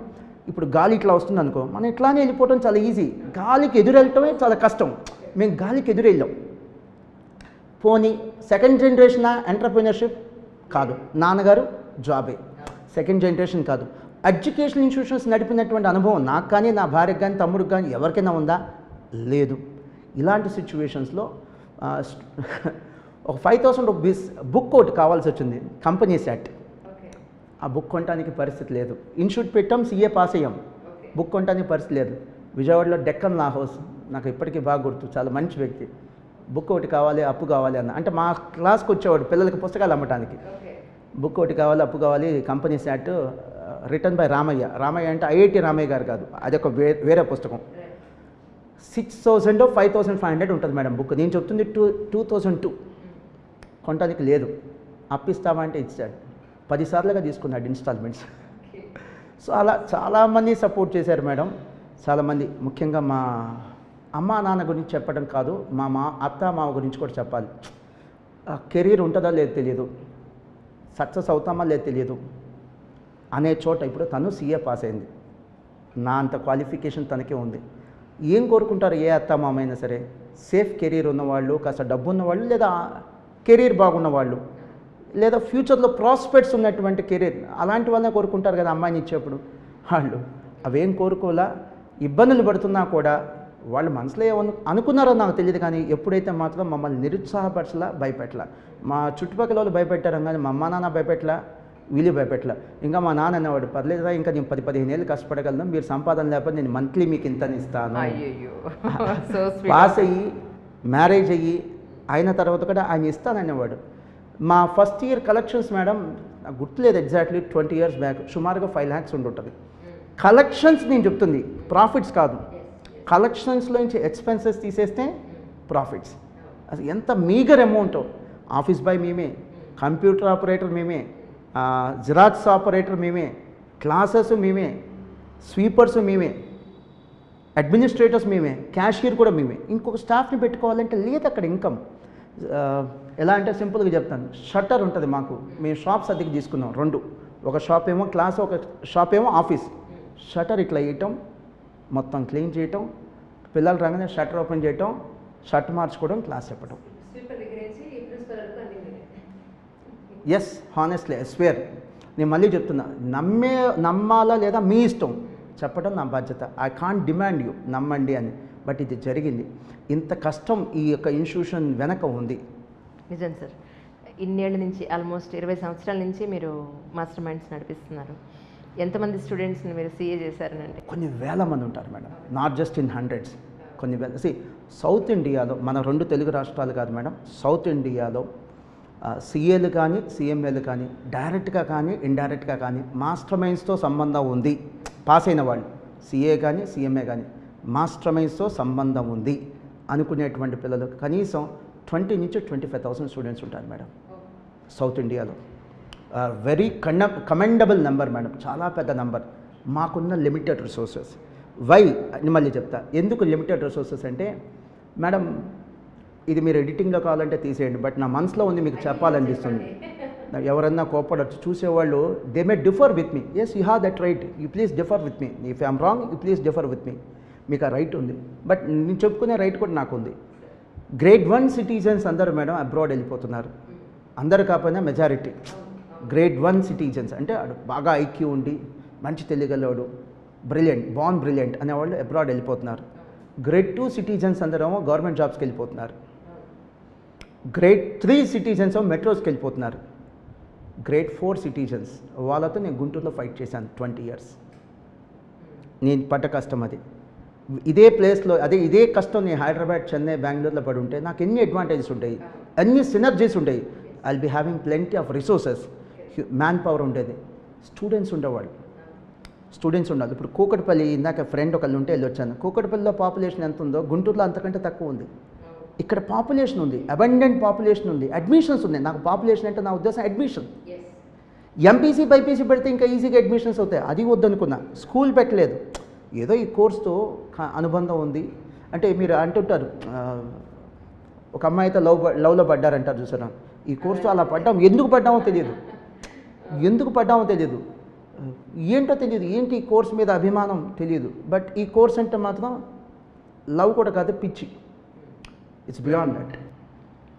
ఇప్పుడు గాలి ఇట్లా వస్తుంది అనుకో, మనం ఇట్లానే వెళ్ళిపోవడం చాలా ఈజీ, గాలికి ఎదురెళ్ళటమే చాలా కష్టం. మేము గాలికి ఎదురెళ్ళాం. పోనీ సెకండ్ జనరేషన్ ఎంటర్‌ప్రెన్యూర్‌షిప్ కాదు, నాన్నగారు జాబే, సెకండ్ జనరేషన్ కాదు. ఎడ్యుకేషన్ ఇన్స్టిట్యూషన్స్ నడిపినటువంటి అనుభవం నాకు కానీ, నా భార్యకు కానీ, తమ్ముడికి కానీ ఎవరికైనా ఉందా? లేదు. ఇలాంటి సిచ్యువేషన్స్లో ఒక 5,000 రూపీస్ బుక్ ఒకటి కావాల్సి వచ్చింది, కంపెనీ సెట్. ఆ బుక్ కొనడానికి పరిస్థితి లేదు. ఇన్స్టిట్యూట్ పెట్టాం, సీఏ పాస్ అయ్యాం, బుక్ కొనడానికి పరిస్థితి లేదు. విజయవాడలో డెక్కన్ లా హౌస్, నాకు ఇప్పటికీ బాగా గుర్తు, చాలా మంచి వ్యక్తి. బుక్ ఒకటి కావాలి, అప్పు కావాలి అన్న, అంటే మా క్లాస్కి వచ్చేవాడు పిల్లలకి పుస్తకాలు అమ్మటానికి. బుక్ ఒకటి కావాలి, అప్పు కావాలి, company set, return by Ramaiah. Ramaiah అంటే ఐఐటి రామయ్య గారు కాదు, అదొక వేరే పుస్తకం. 6,000 5,500 ఉంటుంది మేడం బుక్. నేను చెప్తుంది 2002. కొనడానికి లేదు. అప్పిస్తావా అంటే ఇచ్చాడు. 10 సార్లుగా తీసుకున్నాడు ఇన్స్టాల్మెంట్స్. సో అలా చాలామంది సపోర్ట్ చేశారు మేడం, చాలామంది. ముఖ్యంగా మా అమ్మా నాన్న గురించి చెప్పడం కాదు, మా అత్త మామ గురించి కూడా చెప్పాలి. కెరీర్ ఉంటుందా లేదు తెలియదు, సక్సెస్ అవుతామా లేదు తెలియదు. అనే చోట ఇప్పుడు తను సీఏ పాస్ అయింది. నా అంత క్వాలిఫికేషన్ తనకే ఉంది. ఏం కోరుకుంటారు ఏ అత్త మామ అయినా సరే? సేఫ్ కెరీర్ ఉన్నవాళ్ళు, కాస్త డబ్బు ఉన్నవాళ్ళు, లేదా కెరీర్ బాగున్న వాళ్ళు, లేదా ఫ్యూచర్లో ప్రాస్పెక్ట్స్ ఉన్నటువంటి కెరీర్, అలాంటి వాళ్ళనే కోరుకుంటారు కదా అమ్మాయిని ఇచ్చేప్పుడు. వాళ్ళు అవేం కోరుకోలా. ఇబ్బందులు పడుతున్నా కూడా వాళ్ళు మనసులో అనుకున్నారో నాకు తెలియదు, కానీ ఎప్పుడైతే మాత్రం మమ్మల్ని నిరుత్సాహపరచలా, భయపెట్టలా. మా చుట్టుపక్కల వాళ్ళు భయపెట్టారు, కానీ మా అమ్మ నాన్న భయపెట్టలా, వీళ్ళు భయపెట్టలా. ఇంకా మా నాన్న అనేవాడు, పర్లేదురా ఇంకా నేను 10-15 ఏళ్ళు కష్టపడగలను, మీరు సంపాదన లేకపోతే నేను మంత్లీ మీకు ఇంతని ఇస్తాను. పాస్ అయ్యి మ్యారేజ్ అయ్యి అయిన తర్వాత కూడా ఆయన ఇస్తాననేవాడు. మా ఫస్ట్ ఇయర్ కలెక్షన్స్ మేడం నాకు గుర్తులేదు ఎగ్జాక్ట్లీ, 20 years బ్యాక్ సుమారుగా 5 lakhs ఉంటుంటుంది. కలెక్షన్స్ నేను చెప్తుంది, ప్రాఫిట్స్ కాదు. కలెక్షన్స్లో నుంచి ఎక్స్పెన్సెస్ తీసేస్తే ప్రాఫిట్స్. అసలు ఎంత మీగర్ అమౌంటో. ఆఫీస్ బాయ్ మేమే, కంప్యూటర్ ఆపరేటర్ మేమే, జిరాక్స్ ఆపరేటర్ మేమే, క్లాసెస్ మేమే, స్వీపర్స్ మేమే, అడ్మినిస్ట్రేటర్స్ మేమే, క్యాషియర్ కూడా మేమే. ఇంకొక స్టాఫ్ని పెట్టుకోవాలంటే లేదు అక్కడ ఇన్కమ్. ఎలా అంటే సింపుల్గా చెప్తాను, షట్టర్ ఉంటుంది మాకు. మేము షాప్స్ అద్దెకి తీసుకున్నాం 2. ఒక షాప్ ఏమో క్లాస్, ఒక షాప్ ఏమో ఆఫీస్. షట్టర్ ఇట్లా వేయటం, మొత్తం క్లీన్ చేయటం, పిల్లలు రాగానే షట్టర్ ఓపెన్ చేయటం, షర్ట్ మార్చుకోవడం, క్లాస్ చెప్పడం. Yes, honestly I swear. నేను మళ్ళీ చెప్తున్నా, నమ్మాలా లేదా మీ ఇష్టం, చెప్పడం నా బాధ్యత. ఐ కాంట్ డిమాండ్ యూ నమ్మండి అని. బట్ ఇది జరిగింది. ఇంత కష్టం ఈ యొక్క ఇన్స్టిట్యూషన్ వెనక ఉంది. నిజం సార్. ఇన్నేళ్ల నుంచి ఆల్మోస్ట్ 20 సంవత్సరాల నుంచి మీరు మాస్టర్ మైండ్స్ నడిపిస్తున్నారు. ఎంతమంది స్టూడెంట్స్ని మీరు సీఏ చేశారనంటే? కొన్ని వేల మంది ఉంటారు madam, not just in hundreds, కొన్ని వేల. సౌత్ ఇండియాలో, మన 2 తెలుగు రాష్ట్రాలు కాదు మేడం, సౌత్ ఇండియాలో సీఏలు కానీ సీఎంఏలు కానీ డైరెక్ట్గా కానీ ఇండైరెక్ట్గా కానీ మాస్టర్ మైండ్స్తో సంబంధం ఉంది. పాస్ అయిన వాళ్ళు సీఏ కానీ సీఎంఏ కానీ మాస్టర్ మైండ్స్తో సంబంధం ఉంది అనుకునేటువంటి పిల్లలు కనీసం 20 నుంచి 25,000 స్టూడెంట్స్ ఉంటారు మేడం సౌత్ ఇండియాలో. వెరీ కమెండబుల్ నెంబర్ మేడం, చాలా పెద్ద నెంబర్. మాకున్న లిమిటెడ్ రిసోర్సెస్. వై అని మళ్ళీ చెప్తా, ఎందుకు లిమిటెడ్ రిసోర్సెస్ అంటే మేడం, ఇది మీరు ఎడిటింగ్లో కావాలంటే తీసేయండి, బట్ నా మనసులో ఉంది మీకు చెప్పాలనిపిస్తుంది. ఎవరన్నా కోపడచ్చు చూసేవాళ్ళు, they may differ with me. Yes, you have that right, you please differ with me. If I'm wrong, you please differ with me. మీకు ఆ రైట్ ఉంది, బట్ నేను చెప్పుకునే రైట్ కూడా నాకు ఉంది. గ్రేడ్ 1 సిటిజన్స్ అందరూ మేడం అబ్రాడ్ వెళ్ళిపోతున్నారు. అందరు కాకపోయినా మెజారిటీ గ్రేడ్ 1 సిటిజన్స్ అంటే బాగా ఐక్యూ ఉండి మంచి తెలియగలవాడు, బ్రిలియంట్, బ్రిలియంట్ అనేవాళ్ళు అబ్రాడ్ వెళ్ళిపోతున్నారు. గ్రేడ్ 2 సిటిజన్స్ అందరేమో గవర్నమెంట్ జాబ్స్కి వెళ్ళిపోతున్నారు. గ్రేడ్ 3 సిటిజన్స్ మెట్రోస్కి వెళ్ళిపోతున్నారు. గ్రేడ్ 4 సిటిజన్స్ వాళ్ళతో నేను గుంటూరులో ఫైట్ చేశాను 20 years. నేను పడ్డ కష్టం అది. ఇదే ప్లేస్లో ఇదే కష్టం నేను హైదరాబాద్, చెన్నై, బెంగళూరులో పడి ఉంటే నాకు ఎన్ని అడ్వాంటేజెస్ ఉంటాయి, అన్ని సినర్జీస్ ఉంటాయి. I will be having plenty of resources, man power ఉండేది, స్టూడెంట్స్ ఉండేవాళ్ళు, స్టూడెంట్స్ ఉండాలి. ఇప్పుడు కూకట్పల్లి, ఇందాక ఫ్రెండ్ ఒకళ్ళు ఉంటే వెళ్ళొచ్చాను. కూకట్పల్లిలో పాపులేషన్ ఎంత ఉందో గుంటూరులో అంతకంటే తక్కువ ఉంది. ఇక్కడ పాపులేషన్ ఉంది, అబండెంట్ పాపులేషన్ ఉంది, అడ్మిషన్స్ ఉన్నాయి. నాకు పాపులేషన్ అంటే నా ఉద్దేశం అడ్మిషన్. ఎంపీసీ బైపీసీ పెడితే ఇంకా ఈజీగా అడ్మిషన్స్ అవుతాయి, అది వద్దనుకున్నా. స్కూల్ పెట్టలేదు, ఏదో ఈ కోర్సుతో అనుబంధం ఉంది అంటే. మీరు అంటుంటారు ఒక అమ్మాయితో లవ్లో పడ్డారంటారు చూసారా, ఈ కోర్సుతో అలా పడ్డాం. ఎందుకు పడ్డామో తెలియదు, ఏంటో తెలియదు, ఏంటి ఈ కోర్స్ మీద అభిమానం తెలియదు. బట్ ఈ కోర్స్ అంటే మాత్రం లవ్ కూడా కాదు, పిచ్చి. It's beyond that.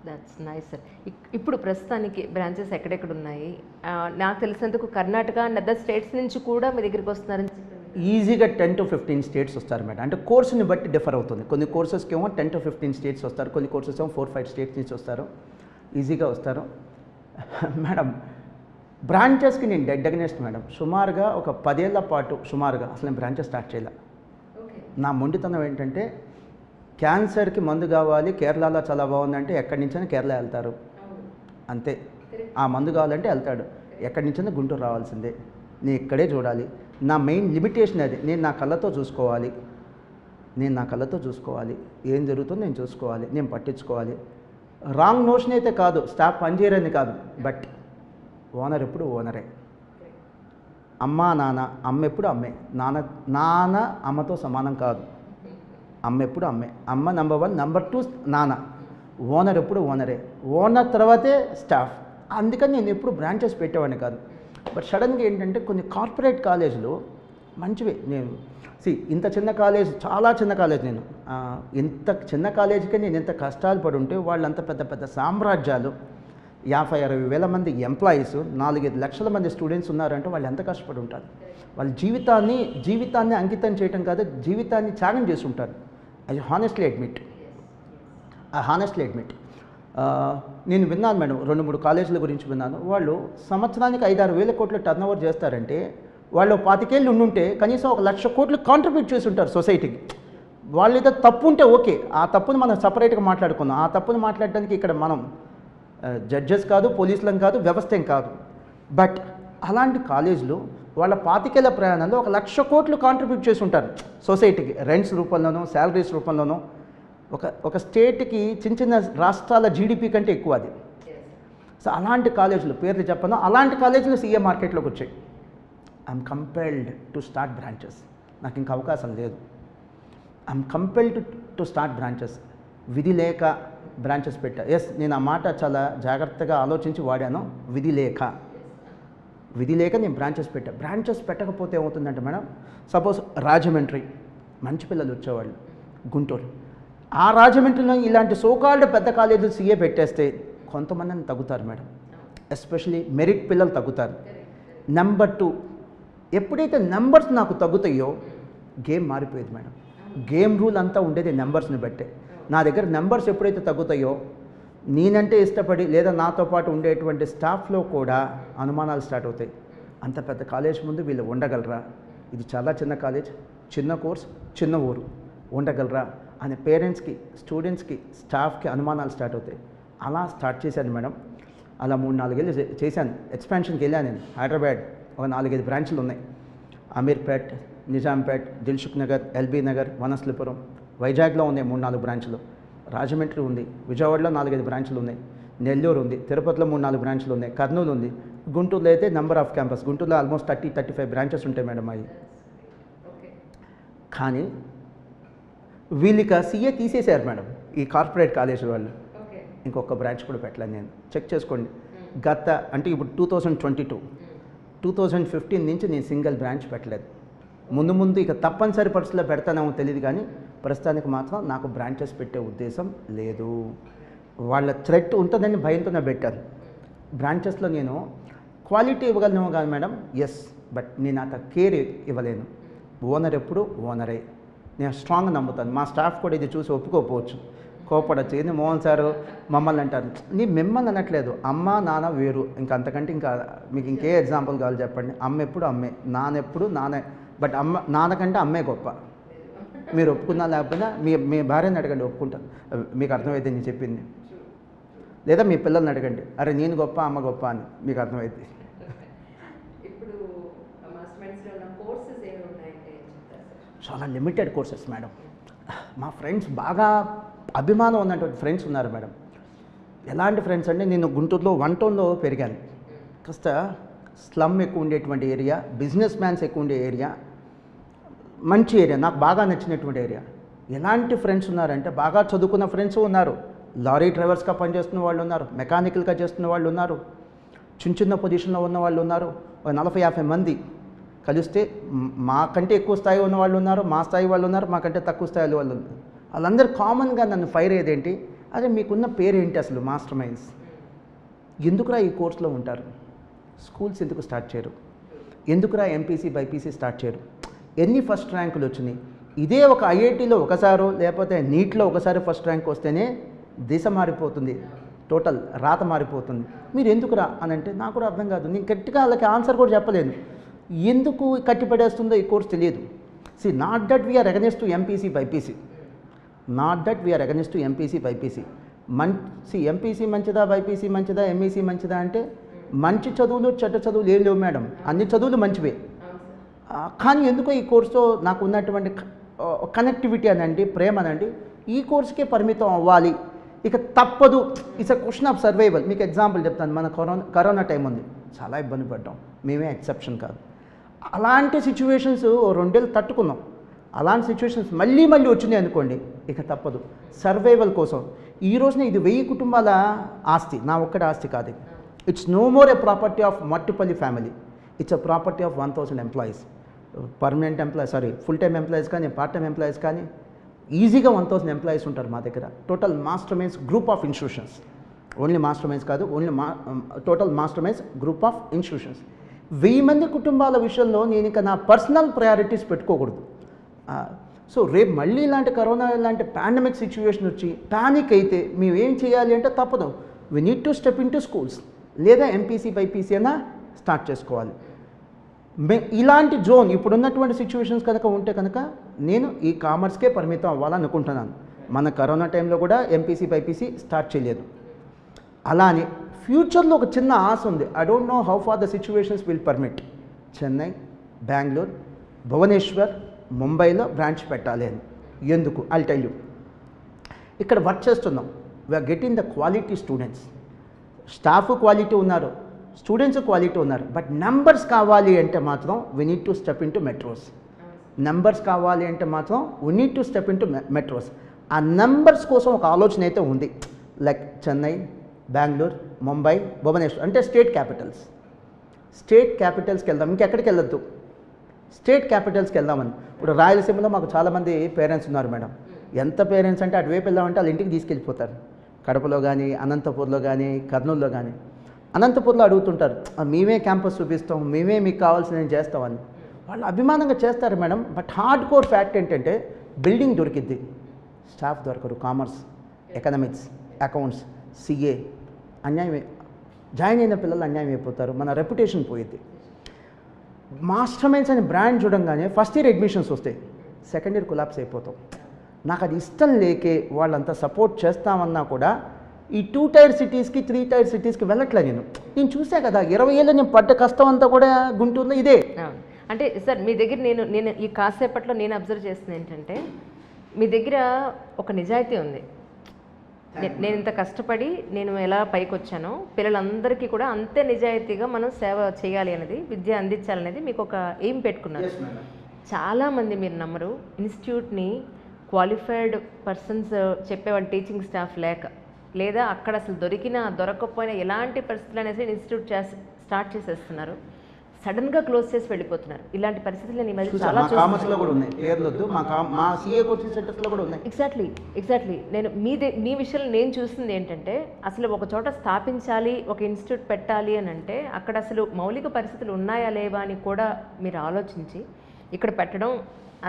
That's nice sir. ఇప్పుడు ప్రస్తుతానికి బ్రాంచెస్ ఎక్కడెక్కడ ఉన్నాయి? నాకు తెలిసినందుకు కర్ణాటక అండ్ అదర్ స్టేట్స్ నుంచి కూడా మీ దగ్గరికి వస్తున్నారని ఈజీగా 10 to 15 స్టేట్స్ వస్తారు మేడం. అంటే కోర్సుని బట్టి డిఫర్ అవుతుంది. కొన్ని కోర్సెస్కి ఏమో 10 to 15 స్టేట్స్ వస్తారు, కొన్ని కోర్సెస్ ఏమో 4-5 స్టేట్స్ నుంచి వస్తారు, ఈజీగా వస్తారు మేడం. బ్రాంచెస్కి నేను డెడ్ అగెనెస్ట్ మేడం. సుమారుగా ఒక 10 ఏళ్ల పాటు సుమారుగా అసలు నేను బ్రాంచెస్ స్టార్ట్ చేయలే. నా మొండితనం ఏంటంటే, క్యాన్సర్కి మందు కావాలి, కేరళలో చాలా బాగుందంటే ఎక్కడి నుంచైనా కేరళ వెళ్తారు, అంతే. ఆ మందు కావాలంటే వెళ్తాడు, ఎక్కడి నుంచైనా గుంటూరు రావాల్సిందే, నేను ఇక్కడే చూడాలి. నా మెయిన్ లిమిటేషన్ అది. నేను నా కళ్ళతో చూసుకోవాలి, ఏం జరుగుతుందో నేను చూసుకోవాలి, నేను పట్టించుకోవాలి. రాంగ్ నోషన్ అయితే కాదు, స్టాఫ్ పనిచేయరని కాదు, బట్ ఓనర్ ఎప్పుడు ఓనరే. అమ్మ నాన్న, అమ్మ ఎప్పుడు అమ్మే, నాన్న అమ్మతో సమానం కాదు. అమ్మ ఎప్పుడు అమ్మే, అమ్మ నెంబర్ 1, నెంబర్ 2 నాన్న. ఓనర్ ఎప్పుడు ఓనరే, ఓనర్ తర్వాతే స్టాఫ్. అందుకని నేను ఎప్పుడు బ్రాంచెస్ పెట్టేవాడిని కాదు. బట్ సడన్గా ఏంటంటే కొన్ని కార్పొరేట్ కాలేజీలు మంచివి. నేను ఇంత చిన్న కాలేజ్, చాలా చిన్న కాలేజ్, నేను ఇంత చిన్న కాలేజీకే నేను ఎంత కష్టాలు పడి ఉంటే వాళ్ళంత పెద్ద పెద్ద సామ్రాజ్యాలు, 50-60 వేల మంది ఎంప్లాయీస్, 4-5 లక్షల మంది స్టూడెంట్స్ ఉన్నారంటే వాళ్ళు ఎంత కష్టపడి ఉంటారు. వాళ్ళ జీవితాన్ని అంకితం చేయటం కాదు, జీవితాన్ని త్యాగం చేసి ఉంటారు. I honestly admit. నేను విన్నాను మేడం, 2-3 కాలేజీల గురించి విన్నాను. వాళ్ళు సంవత్సరానికి 5-6 వేల కోట్ల టర్న్ ఓవర్ చేస్తారంటే వాళ్ళు 25 ఏళ్ళు ఉండుంటే కనీసం 1 లక్ష కోట్లు కాంట్రిబ్యూట్ చేసి ఉంటారు సొసైటీకి. వాళ్ళ ఏదో తప్పు ఉంటే ఓకే, ఆ తప్పుని మనం సపరేట్గా మాట్లాడుకుందాం. ఆ తప్పుని మాట్లాడడానికి ఇక్కడ మనం జడ్జెస్ కాదు, పోలీసులం కాదు, వ్యవస్థ కాదు. బట్ అలాంటి కాలేజీలు వాళ్ళ 25 ఏళ్ల ప్రయాణంలో 1 లక్ష కోట్లు కాంట్రిబ్యూట్ చేసి ఉంటారు సొసైటీకి, రెంట్స్ రూపంలోనో, శాలరీస్ రూపంలోనో. ఒక స్టేట్కి చిన్న రాష్ట్రాల జీడిపి కంటే ఎక్కువ అది. సో అలాంటి కాలేజీలు పేర్లు చెప్పను, అలాంటి కాలేజీలు సీఏ మార్కెట్లోకి వచ్చాయి. I'm compelled to start branches. నాకు ఇంకా అవకాశం లేదు. I'm compelled to start branches. విధి లేక బ్రాంచెస్ పెట్టా. ఎస్, నేను ఆ మాట చాలా జాగ్రత్తగా ఆలోచించి వాడాను. విధి లేక నేను బ్రాంచెస్ పెట్టా. బ్రాంచెస్ పెట్టకపోతే ఏమవుతుందంటే మేడం, సపోజ్ రాజమండ్రి మంచి పిల్లలు వచ్చేవాళ్ళు, గుంటూరు, ఆ రాజమండ్రిలో ఇలాంటి సోకాల్డ్ పెద్ద కాలేజీలు సీఏ పెట్టేస్తే కొంతమందిని తగ్గుతారు మేడం. ఎస్పెషలీ మెరిట్ పిల్లలు తగ్గుతారు. నెంబర్ 2, ఎప్పుడైతే నెంబర్స్ నాకు తగ్గుతాయో గేమ్ మారిపోయేది మేడం. గేమ్ రూల్ అంతా ఉండేది నెంబర్స్ని బట్టే. నా దగ్గర నెంబర్స్ ఎప్పుడైతే తగ్గుతాయో నేనంటే ఇష్టపడి లేదా నాతో పాటు ఉండేటువంటి స్టాఫ్లో కూడా అనుమానాలు స్టార్ట్ అవుతాయి. అంత పెద్ద కాలేజ్ ముందు వీళ్ళు ఉండగలరా, ఇది చాలా చిన్న కాలేజ్, చిన్న కోర్స్, చిన్న ఊరు, ఉండగలరా అనే పేరెంట్స్కి, స్టూడెంట్స్కి, స్టాఫ్కి అనుమానాలు స్టార్ట్ అవుతాయి. అలా స్టార్ట్ చేశాను మేడం. అలా 3-4 ఏళ్ళు చేశాను. ఎక్స్పాన్షన్కి వెళ్ళాను నేను. హైదరాబాద్ ఒక 4-5 బ్రాంచ్లు ఉన్నాయి. అమీర్పేట్, నిజాంపేట్, దిల్సుఖ్ నగర్, ఎల్బీ నగర్, వనస్థలిపురం. వైజాగ్లో ఉన్నాయి 3-4 బ్రాంచ్లు. రాజమండ్రి ఉంది, విజయవాడలో 4-5 బ్రాంచ్లు ఉన్నాయి, నెల్లూరు ఉంది, తిరుపతిలో 3-4 బ్రాంచ్లు ఉన్నాయి, కర్నూలు ఉంది, గుంటూరులో అయితే నెంబర్ ఆఫ్ క్యాంపస్, గుంటూరులో ఆల్మోస్ట్ 30-35 బ్రాంచెస్ ఉంటాయి మేడం. అవి కానీ వీళ్ళకి సీఏ తీసేశారు మేడం ఈ కార్పొరేట్ కాలేజీ వాళ్ళు. ఇంకొక బ్రాంచ్ కూడా పెట్టలేదు నేను. చెక్ చేసుకోండి. అంటే ఇప్పుడు 2015 నుంచి నేను సింగిల్ బ్రాంచ్ పెట్టలేదు. ముందు ఇక తప్పనిసరి పరిస్థితుల్లో పెడతానేమో తెలియదు, కానీ ప్రస్తుతానికి మాత్రం నాకు బ్రాంచెస్ పెట్టే ఉద్దేశం లేదు. వాళ్ళ థ్రెట్ ఉంటుందని భయంతోనే పెట్టాను. బ్రాంచెస్లో నేను క్వాలిటీ ఇవ్వగలను కాదు మేడం, ఎస్, బట్ నేను అంత కేర్ ఇవ్వలేను. ఓనర్ ఎప్పుడు ఓనరే. నేను స్ట్రాంగ్ నమ్ముతాను. మా స్టాఫ్ కూడా ఇది చూసి ఒప్పుకోకపోవచ్చు, కోపడచ్చు. ఏంది మోహన్ సార్ మమ్మల్ని అంటారు. మిమ్మల్ని అనట్లేదు, అమ్మ నాన్న వేరు, ఇంకా అంతకంటే ఇంకా మీకు ఇంకే ఎగ్జాంపుల్ కావాలి చెప్పండి. అమ్మ ఎప్పుడు అమ్మే, నాన్నెప్పుడు నాన్నే, బట్ నాన్నకంటే అమ్మే గొప్ప. మీరు ఒప్పుకున్నా లేకపోయినా మీ భార్యని అడగండి, ఒప్పుకుంటాను. మీకు అర్థమైతే నేను చెప్పింది. లేదా మీ పిల్లల్ని అడగండి, అరే నేను గొప్ప అమ్మ గొప్ప అని, మీకు అర్థమైంది. చాలా లిమిటెడ్ కోర్సెస్ మేడం. మా ఫ్రెండ్స్, బాగా అభిమానం ఉన్నటువంటి ఫ్రెండ్స్ ఉన్నారు మేడం. ఎలాంటి ఫ్రెండ్స్ అంటే, నేను గుంటూరులో 1 టౌన్లో పెరిగాను. కాస్త స్లమ్ ఎక్కువ ఉండేటువంటి ఏరియా, బిజినెస్ మ్యాన్స్ ఎక్కువ ఉండే ఏరియా, మంచి ఏరియా, నాకు బాగా నచ్చినటువంటి ఏరియా. ఎలాంటి ఫ్రెండ్స్ ఉన్నారంటే, బాగా చదువుకున్న ఫ్రెండ్స్ ఉన్నారు, లారీ డ్రైవర్స్గా పనిచేస్తున్న వాళ్ళు ఉన్నారు, మెకానికల్గా చేస్తున్న వాళ్ళు ఉన్నారు, చిన్న పొజిషన్లో ఉన్న వాళ్ళు ఉన్నారు. 40-50 మంది కలిస్తే మాకంటే ఎక్కువ స్థాయి ఉన్న వాళ్ళు ఉన్నారు, మా స్థాయి వాళ్ళు ఉన్నారు, మాకంటే తక్కువ స్థాయి వాళ్ళు ఉన్నారు. వాళ్ళందరూ కామన్గా నన్ను ఫైర్ అయ్యేదేంటి, అదే మీకున్న పేరేంటి అసలు, మాస్టర్ మైండ్స్, ఎందుకురా ఈ కోర్సులో ఉంటారు, స్కూల్స్ ఎందుకు స్టార్ట్ చేయరు, ఎందుకురా ఎంపీసీ బైపీసీ స్టార్ట్ చేయరు, ఎన్ని ఫస్ట్ ర్యాంకులు వచ్చినాయి, ఇదే ఒక ఐఐటీలో ఒకసారో లేకపోతే నీట్లో ఒకసారి ఫస్ట్ ర్యాంక్ వస్తేనే దిశ మారిపోతుంది, టోటల్ రాత మారిపోతుంది. మీరు ఎందుకురా అని అంటే నాకు కూడా అర్థం కాదు. నేను గట్టిగా వాళ్ళకి ఆన్సర్ కూడా చెప్పలేను. ఎందుకు కట్టిపడేస్తుందో ఈ కోర్స్ తెలియదు. Not that we are against to MPC BiPC, MPC మంచిదా, బైపీసీ మంచిదా, ఎంఈసీ మంచిదా అంటే మంచి చదువులు చెడ్డ చదువులు ఏం లేవు మేడం, అన్ని చదువులు మంచివే. కానీ ఎందుకో ఈ కోర్సుతో నాకు ఉన్నటువంటి కనెక్టివిటీ అనండి, ప్రేమ అనండి, ఈ కోర్సుకే పరిమితం అవ్వాలి, ఇక తప్పదు. It's a question of survival. మీకు ఎగ్జాంపుల్ చెప్తాను. మన కరోనా టైం ఉంది, చాలా ఇబ్బంది పడ్డాం, మేమే ఎక్సెప్షన్ కాదు. అలాంటి సిచ్యువేషన్స్ 2 ఏళ్ళు తట్టుకున్నాం. అలాంటి సిచ్యువేషన్స్ మళ్ళీ వచ్చినాయి అనుకోండి, ఇక తప్పదు. సర్వైవల్ కోసం ఈ రోజున ఇది 1000 కుటుంబాల ఆస్తి, నా ఒక్కడి ఆస్తి కాదు. It's no more a property of Mattupalli family. It's a property of 1000 employees. Permanent employees, full time employees కానీ, పార్ట్ టైమ్ ఎంప్లాయీస్ కానీ ఈజీగా 1000 ఎంప్లాయీస్ ఉంటారు మా దగ్గర. Total master minds group of institutions, only master minds కాదు, total master minds group of institutions. 1000 మంది కుటుంబాల విషయంలో నేను ఇక నా పర్సనల్ ప్రయారిటీస్ పెట్టుకోకూడదు. సో రేపు మళ్ళీ ఇలాంటి కరోనా ఇలాంటి పాండమిక్ సిచ్యువేషన్ వచ్చి ప్యానిక్ అయితే మేము ఏం చేయాలి అంటే తప్పదు, we need to step in to schools, లేదా ఎంపీసీ బైపీసీ అయినా స్టార్ట్ చేసుకోవాలి. ఇలాంటి జోన్ ఇప్పుడున్నటువంటి సిచ్యువేషన్స్ కనుక ఉంటే కనుక నేను ఈ కామర్స్కే పరిమితం అవ్వాలనుకుంటున్నాను. మన కరోనా టైంలో కూడా ఎంపీసీ బైపీసీ స్టార్ట్ చేయలేదు. అలానే ఫ్యూచర్లో ఒక చిన్న ఆశ ఉంది. I don't know how far the situations will permit. Chennai, Bengaluru, Bhubaneswar, ముంబైలో బ్రాంచ్ పెట్టాలి అని. ఎందుకు? I'll tell you. ఇక్కడ వర్క్ చేస్తున్నాం, we are getting the quality students. Staff quality ఉన్నారు, స్టూడెంట్స్ క్వాలిటీ ఉన్నారు. బట్ నెంబర్స్ కావాలి అంటే మాత్రం we need to step in to metros. Numbers కావాలి అంటే మాత్రం we need to step in to metros. ఆ నెంబర్స్ కోసం ఒక ఆలోచన అయితే ఉంది. లైక్ చెన్నై, బెంగళూరు, ముంబై, భువనేశ్వర్ అంటే స్టేట్ క్యాపిటల్స్. స్టేట్ క్యాపిటల్స్కి వెళ్దాం, ఇంకెక్కడికి వెళ్ళొద్దు, స్టేట్ క్యాపిటల్స్కి వెళ్దామని. ఇప్పుడు రాయలసీమలో మాకు చాలామంది పేరెంట్స్ ఉన్నారు మేడం. ఎంత పేరెంట్స్ అంటే అటువైపు వెళ్దామంటే వాళ్ళ ఇంటికి తీసుకెళ్ళిపోతారు. కడపలో కానీ, అనంతపూర్లో కానీ, కర్నూలులో కానీ. అనంతపూర్లో అడుగుతుంటారు, మేమే క్యాంపస్ చూపిస్తాం, మేమే మీకు కావాల్సినవి చేస్తామని. వాళ్ళు అభిమానంగా చేస్తారు madam. But hard core fact ఏంటంటే బిల్డింగ్ దొరికిద్ది, స్టాఫ్ దొరకరు. కామర్స్, ఎకనామిక్స్, అకౌంట్స్, సిఏ అన్యాయం. జాయిన్ అయిన పిల్లలు అన్యాయం అయిపోతారు, మన రెప్యుటేషన్ పోయింది. మాస్టర్ మైండ్స్ అనే బ్రాండ్ చూడంగానే ఫస్ట్ ఇయర్ అడ్మిషన్స్ వస్తాయి, సెకండ్ ఇయర్ కొలాప్స్ అయిపోతాం. నాకు అది ఇష్టం లేకే వాళ్ళంతా సపోర్ట్ చేస్తామన్నా కూడా ఈ 2 టైర్ సిటీస్కి 3 టైర్ సిటీస్కి వెళ్ళట్లే. నేను చూసా కదా 20 ఏళ్ళు నేను పడ్డ కష్టం అంతా కూడా గుంటూరులో ఇదే. అంటే సార్ మీ దగ్గర నేను ఈ కాసేపట్లో నేను అబ్జర్వ్ చేస్తుంది ఏంటంటే మీ దగ్గర ఒక నిజాయితీ ఉంది. నేను ఇంత కష్టపడి నేను ఎలా పైకి వచ్చానో పిల్లలందరికీ కూడా అంతే నిజాయితీగా మనం సేవ చేయాలి అనేది, విద్య అందించాలనేది మీకు ఒక ఎయిమ్ పెట్టుకున్నారు. చాలామంది మీరు నమ్మరు, ఇన్స్టిట్యూట్ని క్వాలిఫైడ్ పర్సన్స్ చెప్పేవాళ్ళు టీచింగ్ స్టాఫ్ లేక, లేదా అక్కడ అసలు దొరకకపోయినా ఎలాంటి పరిస్థితులు అనేసి ఇన్స్టిట్యూట్ స్టార్ట్ చేసేస్తున్నారు, సడన్గా క్లోజ్ చేసి వెళ్ళిపోతున్నారు. ఇలాంటి పరిస్థితులు ఈ మధ్య చాలా ఎగ్జాక్ట్లీ నేను మీ విషయంలో నేను చూస్తుంది ఏంటంటే అసలు ఒక చోట స్థాపించాలి, ఒక ఇన్స్టిట్యూట్ పెట్టాలి అని అంటే అక్కడ అసలు మౌలిక పరిస్థితులు ఉన్నాయా లేవా అని కూడా మీరు ఆలోచించి ఇక్కడ పెట్టడం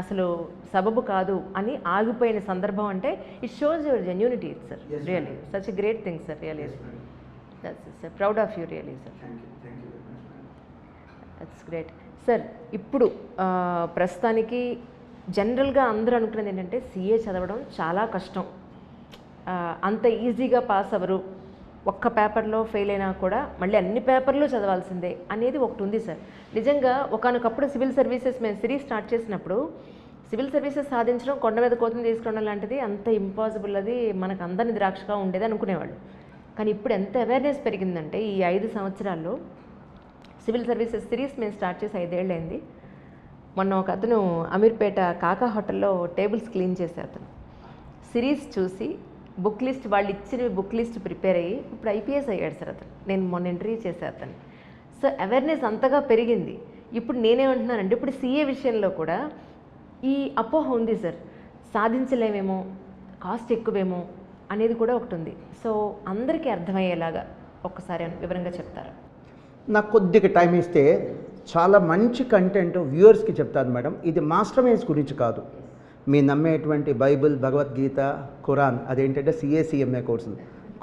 అసలు సబబు కాదు అని ఆగిపోయిన సందర్భం అంటే it shows your genuinity sir. Really such a great thing sir. Really that's sir, proud of you really sir. That's great sir. ఇప్పుడు ప్రస్తుతానికి జనరల్గా అందరూ అనుకునేది ఏంటంటే సిఏ చదవడం చాలా కష్టం, అంత ఈజీగా పాస్ అవ్వరు, ఒక్క పేపర్లో ఫెయిల్ అయినా కూడా మళ్ళీ అన్ని పేపర్లు చదవాల్సిందే అనేది ఒకటి ఉంది సార్. నిజంగా ఒకానొకప్పుడు సివిల్ సర్వీసెస్ మేము సిరీస్ స్టార్ట్ చేసినప్పుడు సివిల్ సర్వీసెస్ సాధించడం కొండ మీద కోతిని తీసుకోవడం లాంటిది అంత ఇంపాసిబుల్, అది మనకు అందరిని ద్రాక్షగా ఉండేది అనుకునేవాళ్ళు. కానీ ఇప్పుడు ఎంత అవేర్నెస్ పెరిగిందంటే ఈ 5 సంవత్సరాల్లో సివిల్ సర్వీసెస్ సిరీస్ మేము స్టార్ట్ చేసి 5 ఏళ్ళు అయింది. మొన్న ఒక అతను అమీర్పేట కాకా హోటల్లో టేబుల్స్ క్లీన్ చేసే అతను సిరీస్ చూసి బుక్ లిస్ట్, వాళ్ళు ఇచ్చిన బుక్ లిస్ట్ ప్రిపేర్ అయ్యి ఇప్పుడు ఐపీఎస్ అయ్యాడు సార్ అతను. నేను మొన్న ఇంటర్వ్యూ చేసే అతను. సో అవేర్నెస్ అంతగా పెరిగింది. ఇప్పుడు నేనేమంటున్నానంటే ఇప్పుడు సిఏ విషయంలో కూడా ఈ అపోహ ఉంది సార్, సాధించలేమేమో, కాస్ట్ ఎక్కువేమో అనేది కూడా ఒకటి ఉంది. సో అందరికీ అర్థమయ్యేలాగా ఒక్కసారి వివరంగా చెప్తారా? నాకు కొద్దిగా టైం ఇస్తే చాలా మంచి కంటెంట్ వ్యూవర్స్కి చెప్తాను మేడం. ఇది మాస్టర్ మైండ్స్ గురించి కాదు, మీ నమ్మేటువంటి బైబిల్, భగవద్గీత, ఖురాన్, అదేంటంటే సిఏ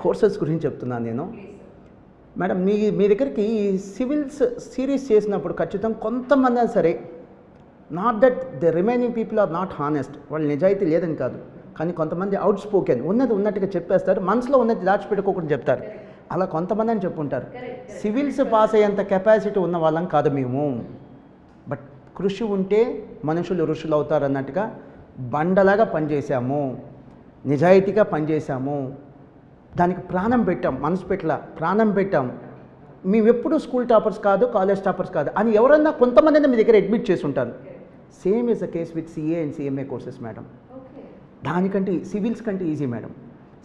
కోర్సెస్ గురించి చెప్తున్నాను నేను మేడం. మీ దగ్గరికి ఈ సివిల్స్ సిరీస్ చేసినప్పుడు ఖచ్చితంగా కొంతమంది సరే, not that the remaining people are not honest, వాళ్ళు నిజాయితీ లేదని కాదు, కానీ కొంతమంది అవుట్ స్పోకెన్, ఉన్నది ఉన్నట్టుగా చెప్పేస్తారు, మనసులో ఉన్నది దాచిపెట్టుకోకుండా చెప్తారు. అలా కొంతమంది అని చెప్పుంటారు. సివిల్స్ పాస్ అయ్యేంత కెపాసిటీ ఉన్న వాళ్ళం కాదు మేము. బట్ కృషి ఉంటే మనుషులు ఋషులు అవుతారు అన్నట్టుగా బండలాగా పనిచేసాము, నిజాయితీగా పనిచేసాము, దానికి ప్రాణం పెట్టాం, మనసు పెట్టలా ప్రాణం పెట్టాం. మేము ఎప్పుడు స్కూల్ టాపర్స్ కాదు, కాలేజ్ టాపర్స్ కాదు అని ఎవరన్నా కొంతమంది మీ దగ్గర అడ్మిట్ చేసి ఉంటారు. Same is the case with CA and CMA courses madam. దానికంటే సివిల్స్ కంటే ఈజీ మేడం.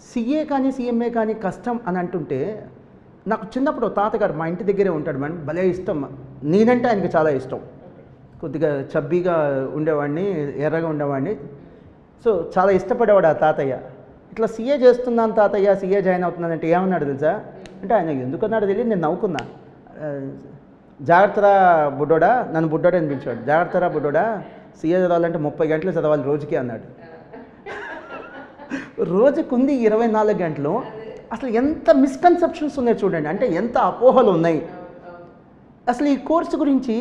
సిఏ కానీ సిఎంఏ కానీ కష్టం అని అంటుంటే, నాకు చిన్నప్పుడు తాతగారు మా ఇంటి దగ్గరే ఉంటాడు మేడం, భలే ఇష్టం నేనంటే ఆయనకి చాలా ఇష్టం. కొద్దిగా చబ్బీగా ఉండేవాడిని, ఎర్రగా ఉండేవాడిని. సో చాలా ఇష్టపడేవాడు ఆ తాతయ్య. ఇట్లా సీఏ చేస్తున్నాను తాతయ్య, సీఏ జాయిన్ అవుతున్నానంటే ఏమన్నాడు తెలుసా? అంటే ఆయన ఎందుకన్నాడు తెలియదు, నేను నవ్వుకున్నా. జాగ్రత్తరా బుడ్డోడా, నన్ను బుడ్డోడా అని పిలిచాడు. జాగ్రత్తరా బుడ్డోడా, సీఏ చదవాలంటే 30 గంటలు చదవాలి రోజుకి అన్నాడు. రోజుకుంది 24 గంటలు. అసలు ఎంత మిస్కన్సెప్షన్స్ ఉన్నాయి చూడండి, అంటే ఎంత అపోహలు ఉన్నాయి. అసలు ఈ కోర్సు గురించి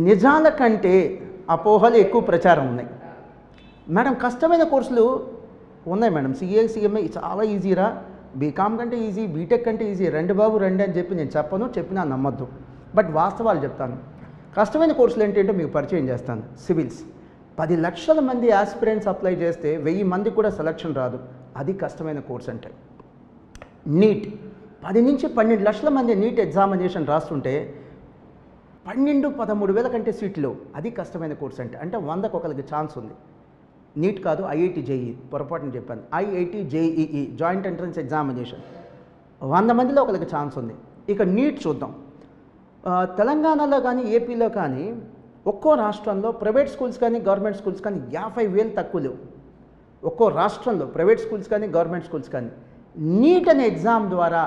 నిజాల కంటే అపోహలు ఎక్కువ ప్రచారం ఉన్నాయి మేడం. కష్టమైన కోర్సులు ఉన్నాయి మేడం. సిఏ సిఎంఏ చాలా ఈజీరా, బీకామ్ కంటే ఈజీ, బీటెక్ కంటే ఈజీ, రండి బాబు రండి అని చెప్పి నేను చెప్పినా నమ్మద్దు. బట్ వాస్తవాలు చెప్తాను. కష్టమైన కోర్సులు ఏంటంటే మీకు పరిచయం చేస్తాను. సివిల్స్ 10 లక్షల మంది ఆస్పిరెంట్స్ అప్లై చేస్తే 1000 మంది కూడా సెలక్షన్ రాదు. అది కష్టమైన కోర్స్ అంటే. నీట్ 10 నుంచి 12 లక్షల మంది నీట్ ఎగ్జామినేషన్ రాస్తుంటే 12-13 వేల కంటే సీట్లు. అది కష్టమైన కోర్స్ అంటే. అంటే 100కి ఒకరికి ఛాన్స్ ఉంది. నీట్ కాదు, ఐఐటి జేఈ, పొరపాటుని చెప్పాను. IIT JEE, joint entrance examination, 100 మందిలో ఒకరికి ఛాన్స్ ఉంది. ఇక నీట్ చూద్దాం. తెలంగాణలో కానీ ఏపీలో కానీ ఒక్కో రాష్ట్రంలో ప్రైవేట్ స్కూల్స్ కానీ గవర్నమెంట్ స్కూల్స్ కానీ 50,000 తక్కువ లేవు. ఒక్కో రాష్ట్రంలో ప్రైవేట్ స్కూల్స్ కానీ గవర్నమెంట్ స్కూల్స్ కానీ. నీట్ అనే ఎగ్జామ్ ద్వారా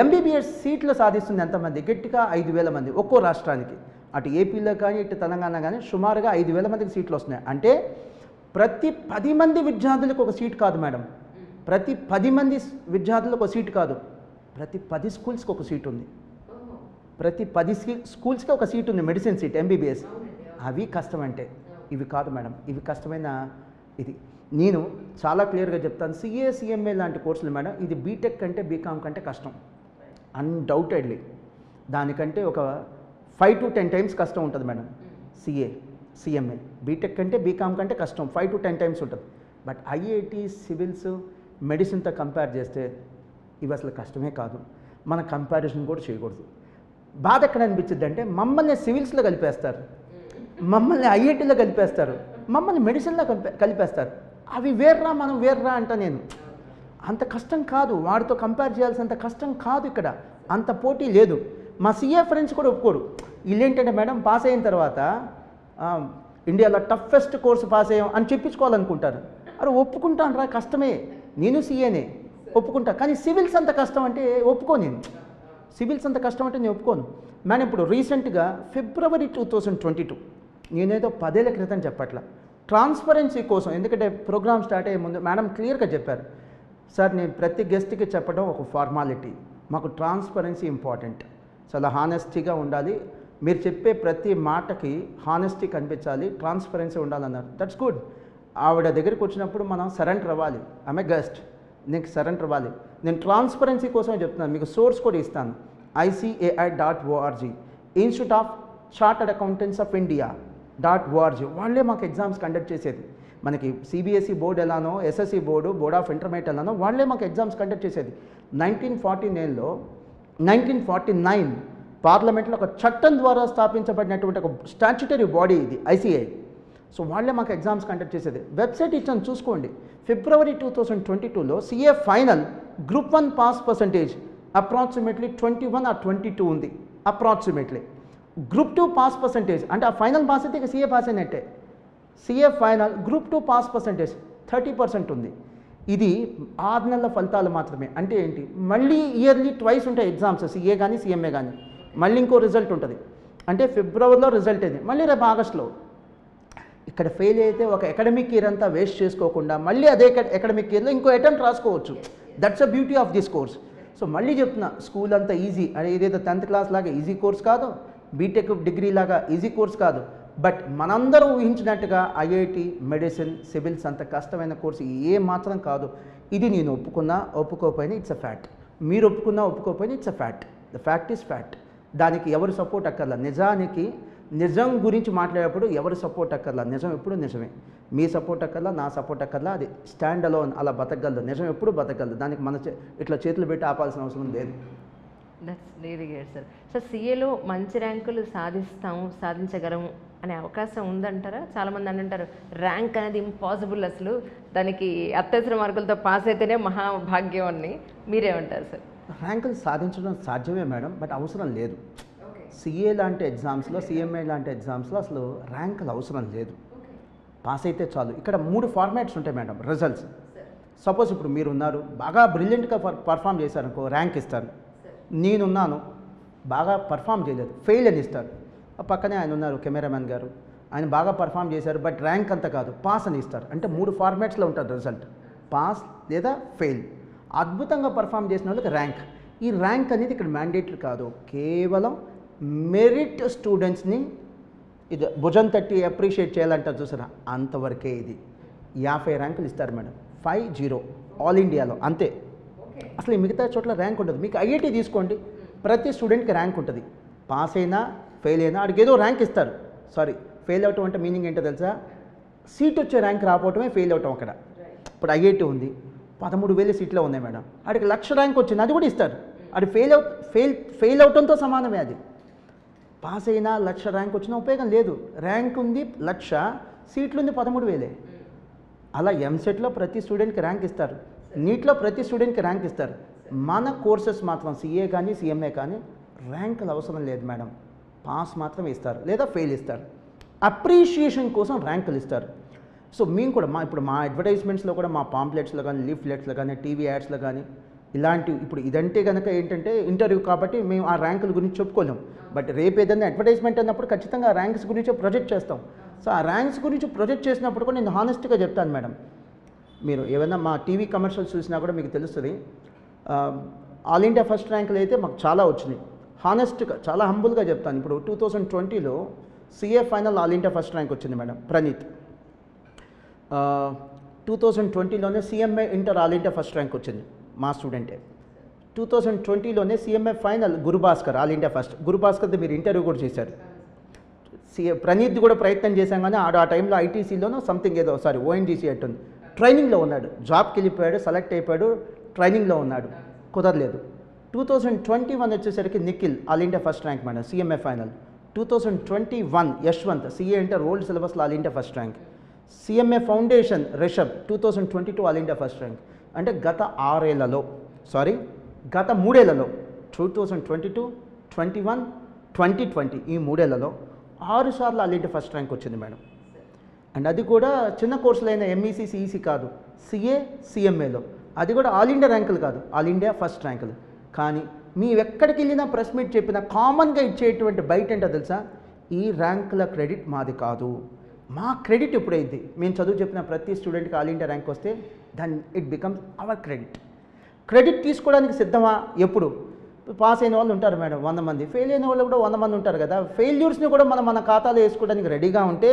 ఎంబీబీఎస్ సీట్లు సాధిస్తుంది ఎంతమంది? గట్టిగా 5,000 మంది ఒక్కో రాష్ట్రానికి. అటు ఏపీలో కానీ ఇటు తెలంగాణ కానీ సుమారుగా 5,000 మందికి సీట్లు వస్తున్నాయి. అంటే ప్రతి 10 మంది విద్యార్థులకు ఒక సీట్ కాదు మేడం, ప్రతి 10 మంది విద్యార్థులకు ఒక సీట్ కాదు, ప్రతి 10 స్కూల్స్కి ఒక సీట్ ఉంది. ప్రతి 10 స్కూల్స్కి ఒక సీట్ ఉంది, మెడిసిన్ సీట్, ఎంబీబీఎస్. అవి కష్టం అంటే. ఇవి కాదు మేడం, ఇవి కష్టమైన ఇది. నేను చాలా క్లియర్గా చెప్తాను. సిఏ సిఎంఏ లాంటి కోర్సులు మేడం, ఇది బీటెక్ కంటే బీకామ్ కంటే కష్టం అన్డౌటెడ్లీ. దానికంటే ఒక 5 to 10 టైమ్స్ కష్టం ఉంటుంది మేడం. సిఏ సిఎంఏ బీటెక్ కంటే బీకామ్ కంటే కష్టం 5 to 10 టైమ్స్ ఉంటుంది. బట్ ఐఐటి సివిల్స్ మెడిసిన్తో కంపేర్ చేస్తే ఇవి అసలు కష్టమే కాదు. మన కంపారిజన్ కూడా చేయకూడదు. బాధ ఎక్కడ అనిపించింది అంటే మమ్మల్ని సివిల్స్లో కలిపేస్తారు, మమ్మల్ని ఐఐటీలో కలిపేస్తారు, మమ్మల్ని మెడిసిన్లో కలిపేస్తారు. అవి వేర్రా మనం వేర్రా అంట. నేను అంత కష్టం కాదు, వాడితో కంపేర్ చేయాల్సినంత కష్టం కాదు. ఇక్కడ అంత పోటీ లేదు. మా సిఏ ఫ్రెండ్స్ కూడా ఒప్పుకోరు. వీళ్ళేంటంటే మేడం పాస్ అయిన తర్వాత ఇండియాలో టఫెస్ట్ కోర్సు పాస్ అయ్యాం అని చెప్పించుకోవాలనుకుంటారు. అరే ఒప్పుకుంటాను రా, కష్టమే, నేను సిఏనే ఒప్పుకుంటా. కానీ సివిల్స్ అంత కష్టం అంటే ఒప్పుకోను నేను. సివిల్స్ అంత కష్టం అంటే నేను ఒప్పుకోను మేడం. ఇప్పుడు రీసెంట్గా February 2022, నేనేదో 10 ఏళ్ల క్రితం చెప్పట్లా, ట్రాన్స్పరెన్సీ కోసం, ఎందుకంటే ప్రోగ్రామ్ స్టార్ట్ అయ్యే ముందు మేడం క్లియర్గా చెప్పారు, సార్ నేను ప్రతి గెస్ట్కి చెప్పడం ఒక ఫార్మాలిటీ, మాకు ట్రాన్స్పరెన్సీ ఇంపార్టెంట్, చాలా హానెస్టీగా ఉండాలి, మీరు చెప్పే ప్రతి మాటకి హానెస్టీ కనిపించాలి, ట్రాన్స్పరెన్సీ ఉండాలన్నారు. That's good. ఆవిడ దగ్గరికి వచ్చినప్పుడు మనం సరెండర్ అవ్వాలి. ఆమె గెస్ట్, నీకు సరెండర్ అవ్వాలి. నేను ట్రాన్స్పరెన్సీ కోసమే చెప్తున్నాను. మీకు సోర్స్ కూడా ఇస్తాను, ICAI.org, institute of chartered accountants of India. వాళ్ళే మాకు ఎగ్జామ్స్ కండక్ట్ చేసేది. మనకి సిబిఎస్ఈ బోర్డు ఎలానో, SSC board, board of intermediate ఎలానో వాళ్ళే మాకు ఎగ్జామ్స్ కండక్ట్ చేసేది. 1949 పార్లమెంట్లో ఒక చట్టం ద్వారా స్థాపించబడినటువంటి ఒక స్టాచ్యుటరీ బాడీ ఇది ICAI. సో వాళ్ళే మాకు ఎగ్జామ్స్ కండక్ట్ చేసేది. వెబ్సైట్ ఇచ్చాను చూసుకోండి. February 2022లో CA final group 1 pass percentage approximately 21 or 22 ఉంది అప్రాక్సిమేట్లీ. గ్రూప్ 2 పాస్ పర్సంటేజ్ అంటే ఆ ఫైనల్ పాస్ అయితే ఇక సిఏ పాస్ అయినట్టే. CA final group 2 pass percentage 30% ఉంది. ఇది 6 నెలల ఫలితాలు మాత్రమే. అంటే ఏంటి, మళ్ళీ ఇయర్లీ ట్వైస్ ఉంటాయి ఎగ్జామ్స్, సిఏ కానీ సిఎంఏ కానీ. మళ్ళీ ఇంకో రిజల్ట్ ఉంటుంది. అంటే ఫిబ్రవరిలో రిజల్ట్ అయింది, మళ్ళీ రేపు ఆగస్టులో. ఇక్కడ ఫెయిల్ అయితే ఒక అకాడమిక్ ఇయర్ అంతా వేస్ట్ చేసుకోకుండా మళ్ళీ అదే అకాడమిక్ ఇయర్లో ఇంకో అటెంప్ట్ రాసుకోవచ్చు. That's a beauty of this course. So మళ్ళీ చెప్తున్నా, స్కూల్ అంతా ఈజీ అని ఏదైతే 10th క్లాస్ లాగా ఈజీ కోర్స్ కాదు, బీటెక్ డిగ్రీ లాగా ఈజీ కోర్స్ కాదు. బట్ మనందరం ఊహించినట్టుగా ఐఐటి, మెడిసిన్, సివిల్స్ అంత కష్టమైన కోర్సు ఏ మాత్రం కాదు. ఇది నేను ఒప్పుకున్నా ఒప్పుకోకపోయినా ఇట్స్ అ ఫ్యాక్ట్. మీరు ఒప్పుకున్నా ఒప్పుకోకపోయినా it's a fact. The fact is fact. దానికి ఎవరు సపోర్ట్ అక్కర్లా. నిజానికి నిజం గురించి మాట్లాడేటప్పుడు ఎవరు సపోర్ట్ అక్కర్లా. నిజం ఎప్పుడు నిజమే. మీ సపోర్ట్ అక్కర్లా, నా సపోర్ట్ అక్కర్లా. అది స్టాండ్ అలోన్ అలా బతకగలదు. నిజం ఎప్పుడు బతకగలదు. దానికి మన ఇట్లా చేతులు పెట్టి ఆపాల్సిన అవసరం లేదు. That's really great sir. So సిఏలో మంచి ర్యాంకులు సాధించగలము అనే అవకాశం ఉందంటారా? చాలామంది అంటారు ర్యాంక్ అనేది ఇంపాసిబుల్, అసలు దానికి అత్యవసర మార్కులతో పాస్ అయితేనే మహాభాగ్యం అని. మీరేమంటారు సార్? ర్యాంకులు సాధించడం సాధ్యమే మేడం, బట్ అవసరం లేదు. సిఏ లాంటి ఎగ్జామ్స్లో, సిఎంఏ లాంటి ఎగ్జామ్స్లో అసలు ర్యాంకులు అవసరం లేదు, పాస్ అయితే చాలు. ఇక్కడ 3 ఫార్మాట్స్ ఉంటాయి మేడం రిజల్ట్స్. సపోజ్ ఇప్పుడు మీరు ఉన్నారు, బాగా బ్రిలియంట్గా పర్ఫామ్ చేశారనుకో ర్యాంక్ ఇస్తారు. నేనున్నాను, బాగా పర్ఫామ్ చేయలేదు, ఫెయిల్ అని ఇస్తారు. ఆ పక్కనే ఆయన ఉన్నారు కెమెరామెన్ గారు, ఆయన బాగా పర్ఫామ్ చేశారు బట్ ర్యాంక్ అంత కాదు, పాస్ అని ఇస్తారు. అంటే 3 ఫార్మాట్స్లో ఉంటుంది రిజల్ట్, పాస్ లేదా ఫెయిల్. అద్భుతంగా పర్ఫామ్ చేసిన వాళ్ళకి ర్యాంక్. ఈ ర్యాంక్ అనేది ఇక్కడ మ్యాండేటరీ కాదు, కేవలం మెరిట్ స్టూడెంట్స్ని ఇది భుజం తట్టి అప్రిషియేట్ చేయాలంటారు చూసారా, అంతవరకే. ఇది 50 ర్యాంకులు ఇస్తారు మేడం, 50 ఆల్ ఇండియాలో, అంతే. అసలు ఈ మిగతా చోట్ల ర్యాంక్ ఉంటుంది. మీకు ఐఐటి తీసుకోండి, ప్రతి స్టూడెంట్కి ర్యాంక్ ఉంటుంది. పాస్ అయినా ఫెయిల్ అయినా అడిగి ఏదో ర్యాంక్ ఇస్తారు. సారీ, ఫెయిల్ అవటం అంటే మీనింగ్ ఏంటో తెలుసా, సీట్ వచ్చే ర్యాంక్ రాకపోవటమే ఫెయిల్ అవటం. అక్కడ ఇప్పుడు ఐఐటి ఉంది, 13,000 సీట్లో ఉన్నాయి మేడం, ఆడికి 1,00,000 ర్యాంక్ వచ్చింది, అది కూడా ఇస్తారు. అది ఫెయిల్ అవటంతో సమానమే. అది పాస్ అయినా 1,00,000 ర్యాంక్ వచ్చినా ఉపయోగం లేదు. ర్యాంక్ ఉంది 1,00,000, సీట్లు ఉంది 13,000. అలా ఎంసెట్లో ప్రతి స్టూడెంట్కి ర్యాంక్ ఇస్తారు, నీట్లో ప్రతి స్టూడెంట్కి ర్యాంక్ ఇస్తారు. మన కోర్సెస్ మాత్రం సిఏ కానీ సిఎంఏ కానీ ర్యాంకులు అవసరం లేదు మేడం, పాస్ మాత్రమే ఇస్తారు లేదా ఫెయిల్ ఇస్తారు. అప్రిషియేషన్ కోసం ర్యాంకులు ఇస్తారు. సో మేము కూడా ఇప్పుడు మా అడ్వర్టైజ్మెంట్స్లో కూడా, మా పాంప్లెట్స్లో కానీ, లీఫ్లెట్స్లో కానీ, టీవీ యాడ్స్లో కానీ ఇలాంటి, ఇప్పుడు ఇదంటే కనుక ఏంటంటే ఇంటర్వ్యూ కాబట్టి మేము ఆ ర్యాంకుల గురించి చెప్పుకోలేం. బట్ రేపు ఏదైనా అడ్వర్టైజ్మెంట్ అన్నప్పుడు ఖచ్చితంగా ఆ ర్యాంక్స్ గురించి ప్రొజెక్ట్ చేస్తాం. సో ఆ ర్యాంక్స్ గురించి ప్రొజెక్ట్ చేసినప్పుడు కూడా నేను హానెస్ట్గా చెప్తాను మేడం. మీరు ఏమైనా మా టీవీ కమర్షియల్స్ చూసినా కూడా మీకు తెలుస్తుంది, ఆల్ ఇండియా ఫస్ట్ ర్యాంకులు అయితే మాకు చాలా వచ్చినాయి. హానెస్ట్గా, చాలా హంబుల్గా చెప్తాను. ఇప్పుడు 2020లో CA final all India first rank వచ్చింది మేడం, ప్రణీత్. 2020లోనే CMA inter all India first rank వచ్చింది, మా స్టూడెంటే. 2020లోనే CMA final Gurubhaskar all India first. గురుభాస్కర్ది మీరు ఇంటర్వ్యూ కూడా చేశారు. ప్రణీత్ కూడా ప్రయత్నం చేశాం కానీ ఆ టైంలో ఐటీసీలోనూ సంథింగ్ ఏదో, సారీ ఓఎన్జీసీ అట్టుంది, ట్రైనింగ్లో ఉన్నాడు. జాబ్కి వెళ్ళిపోయాడు, సెలెక్ట్ అయిపోయాడు, ట్రైనింగ్లో ఉన్నాడు, కుదరలేదు. 2021 వచ్చేసరికి Nikhil all India first rank madam, CMA final. 2021 Yashwant CA inter old సిలబస్లో all India first rank. CMA foundation Rishabh 2022 all India first rank. అంటే గత 3 ఏళ్లలో 2022, 21, 2020 ఈ 3 ఏళ్లలో 6 సార్లు ఆల్ ఇండియా ఫస్ట్ ర్యాంక్ వచ్చింది మేడం. అండ్ అది కూడా చిన్న కోర్సులైన ఎంఈసీ సిఈసీ కాదు, సిఏ సిఎంఏలో, అది కూడా ఆల్ ఇండియా ర్యాంకులు కాదు, ఆల్ ఇండియా ఫస్ట్ ర్యాంకులు. కానీ మీరు ఎక్కడికి వెళ్ళినా ప్రెస్ మీట్ చెప్పినా కామన్గా ఇచ్చేటువంటి బయట ఏంటో తెలుసా, ఈ ర్యాంకుల క్రెడిట్ మాది కాదు, మా క్రెడిట్ ఎప్పుడైంది, మేము చదువు చెప్పిన ప్రతి స్టూడెంట్కి ఆల్ ఇండియా ర్యాంక్ వస్తే then it becomes our credit. Credit తీసుకోవడానికి సిద్ధమా? ఎప్పుడు? పాస్ అయిన వాళ్ళు ఉంటారు మేడం 100 మంది, ఫెయిల్ అయిన వాళ్ళు కూడా 100 మంది ఉంటారు కదా. ఫెయిల్యూర్స్ని కూడా మన ఖాతాలో వేసుకోవడానికి రెడీగా ఉంటే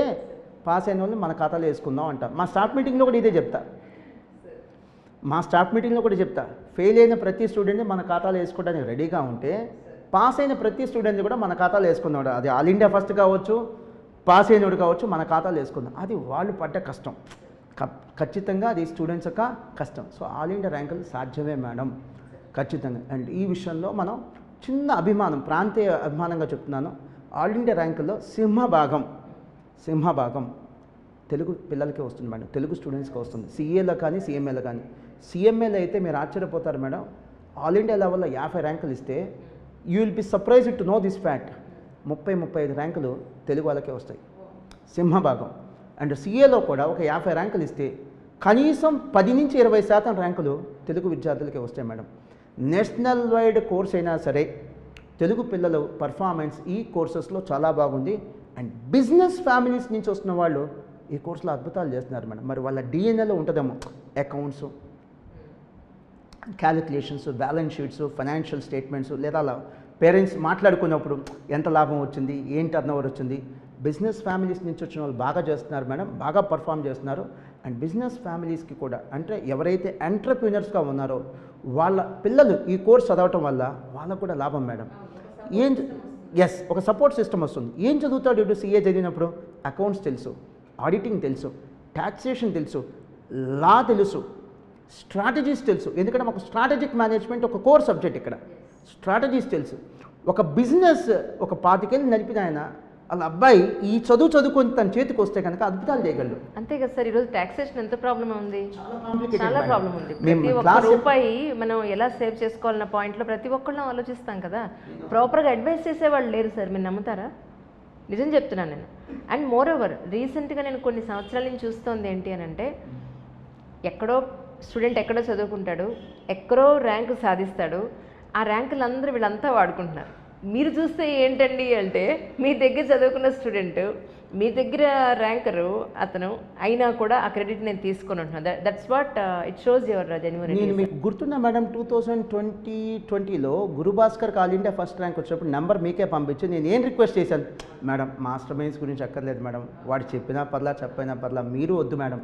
పాస్ అయిన వాళ్ళు మన ఖాతాలో వేసుకుందాం అంటాం. మా స్టాఫ్ మీటింగ్లో కూడా ఇదే చెప్తా, ఫెయిల్ అయిన ప్రతి స్టూడెంట్ని మన ఖాతాలో వేసుకోవడానికి రెడీగా ఉంటే పాస్ అయిన ప్రతి స్టూడెంట్ని కూడా మన ఖాతాలో వేసుకుందాం. అది ఆల్ ఇండియా ఫస్ట్ కావచ్చు, పాస్ అయినోడు కావచ్చు, మన ఖాతాలో వేసుకుందాం. అది వాళ్ళు పడ్డ కష్టం, ఖచ్చితంగా అది స్టూడెంట్స్ యొక్క కష్టం. సో ఆల్ ఇండియా ర్యాంకులు సాధ్యమే మేడం, ఖచ్చితంగా. అండ్ ఈ విషయంలో మనం చిన్న అభిమానం, ప్రాంతీయ అభిమానంగా చెప్తున్నాను, ఆల్ ఇండియా ర్యాంకుల్లో సింహభాగం తెలుగు పిల్లలకే వస్తుంది మేడం, తెలుగు స్టూడెంట్స్కి వస్తుంది. సిఏలో కానీ సిఎంఏలో కానీ. సిఎంఏలో అయితే మీరు ఆశ్చర్యపోతారు మేడం, ఆల్ ఇండియా లెవెల్లో 50 ర్యాంకులు ఇస్తే you will be surprised to know this fact, 30-35 ర్యాంకులు తెలుగు వాళ్ళకే వస్తాయి, సింహభాగం. అండ్ సిఏలో కూడా ఒక 50 ర్యాంకులు ఇస్తే కనీసం 10-20% ర్యాంకులు తెలుగు విద్యార్థులకే వస్తాయి మేడం. నేషనల్ వైడ్ కోర్స్ అయినా సరే తెలుగు పిల్లలు పర్ఫార్మెన్స్ ఈ కోర్సెస్లో చాలా బాగుంది. అండ్ బిజినెస్ ఫ్యామిలీస్ నుంచి వస్తున్న వాళ్ళు ఈ కోర్సులో అద్భుతాలు చేస్తున్నారు మేడం. మరి వాళ్ళ డిఎన్ఏలో ఉంటుందేమో accounts, calculations, balance sheets, financial statements, లేదా అలా పేరెంట్స్ మాట్లాడుకున్నప్పుడు ఎంత లాభం వచ్చింది, ఏం టర్నోవర్ వచ్చింది. బిజినెస్ ఫ్యామిలీస్ నుంచి వచ్చిన వాళ్ళు బాగా చేస్తున్నారు మేడం, బాగా పర్ఫామ్ చేస్తున్నారు. అండ్ బిజినెస్ ఫ్యామిలీస్కి కూడా, అంటే ఎవరైతే ఎంటర్ప్రీనర్స్గా ఉన్నారో వాళ్ళ పిల్లలు ఈ కోర్స్ చదవటం వల్ల వాళ్ళకు కూడా లాభం మేడం. ఒక సపోర్ట్ సిస్టమ్ వస్తుంది. ఏం చదువుతాడు ఇప్పుడు సిఏ చదివినప్పుడు? అకౌంట్స్ తెలుసు, ఆడిటింగ్ తెలుసు, ట్యాక్సేషన్ తెలుసు, లా తెలుసు, స్ట్రాటజీస్ తెలుసు. ఎందుకంటే మాకు స్ట్రాటజిక్ మేనేజ్మెంట్ ఒక కోర్ సబ్జెక్ట్. ఇక్కడ స్ట్రాటజీస్ తెలుసు. ఒక బిజినెస్ ఒక 25 ఏళ్ళు నడిపిన ఆయన వాళ్ళ అబ్బాయి ఈ చదువు చదువుకొని తన చేతికి వస్తే కనుక అద్భుతాలు చేయగలడు. అంతే కదా సార్, ఈరోజు టాక్సేషన్ ఎంత ప్రాబ్లం ఉంది, చాలా complicated చాలా మేడం. ప్రాబ్లం ఉంది. మేము ప్రతి ఒక్క class- రూపాయి మనం ఎలా సేవ్ చేసుకోవాలన్న పాయింట్లో ప్రతి ఒక్కళ్ళం ఆలోచిస్తాం కదా. ప్రాపర్గా అడ్వైస్ చేసేవాళ్ళు లేరు సార్, మీరు నమ్ముతారా? నిజం చెప్తున్నాను నేను. అండ్ మోర్ ఓవర్ రీసెంట్గా నేను కొన్ని సంవత్సరాల నుంచి చూస్తోంది ఏంటి అని అంటే, ఎక్కడో స్టూడెంట్ ఎక్కడో చదువుకుంటాడు, ఎక్కడో ర్యాంకు సాధిస్తాడు, ఆ ర్యాంకులు అందరూ వీళ్ళంతా వాడుకుంటున్నారు. మీరు చూస్తే ఏంటండి అంటే, మీ దగ్గర చదువుకున్న స్టూడెంట్, మీ దగ్గర ర్యాంకరు అతను అయినా కూడా ఆ క్రెడిట్ నేను తీసుకొని ఉంటున్నాను. That's what it shows your genuinity. నేను మీకు గుర్తున్నా మేడం, 2020లో Gurubhaskar all India first rank వచ్చినప్పుడు నెంబర్ మీకే పంపించి నేను ఏం రిక్వెస్ట్ చేశాను, మేడం మాస్టర్ మైండ్స్ గురించి అక్కర్లేదు మేడం, వాడు చెప్పినా పర్లా చెప్పైనా పర్లా, మీరు వద్దు మేడం,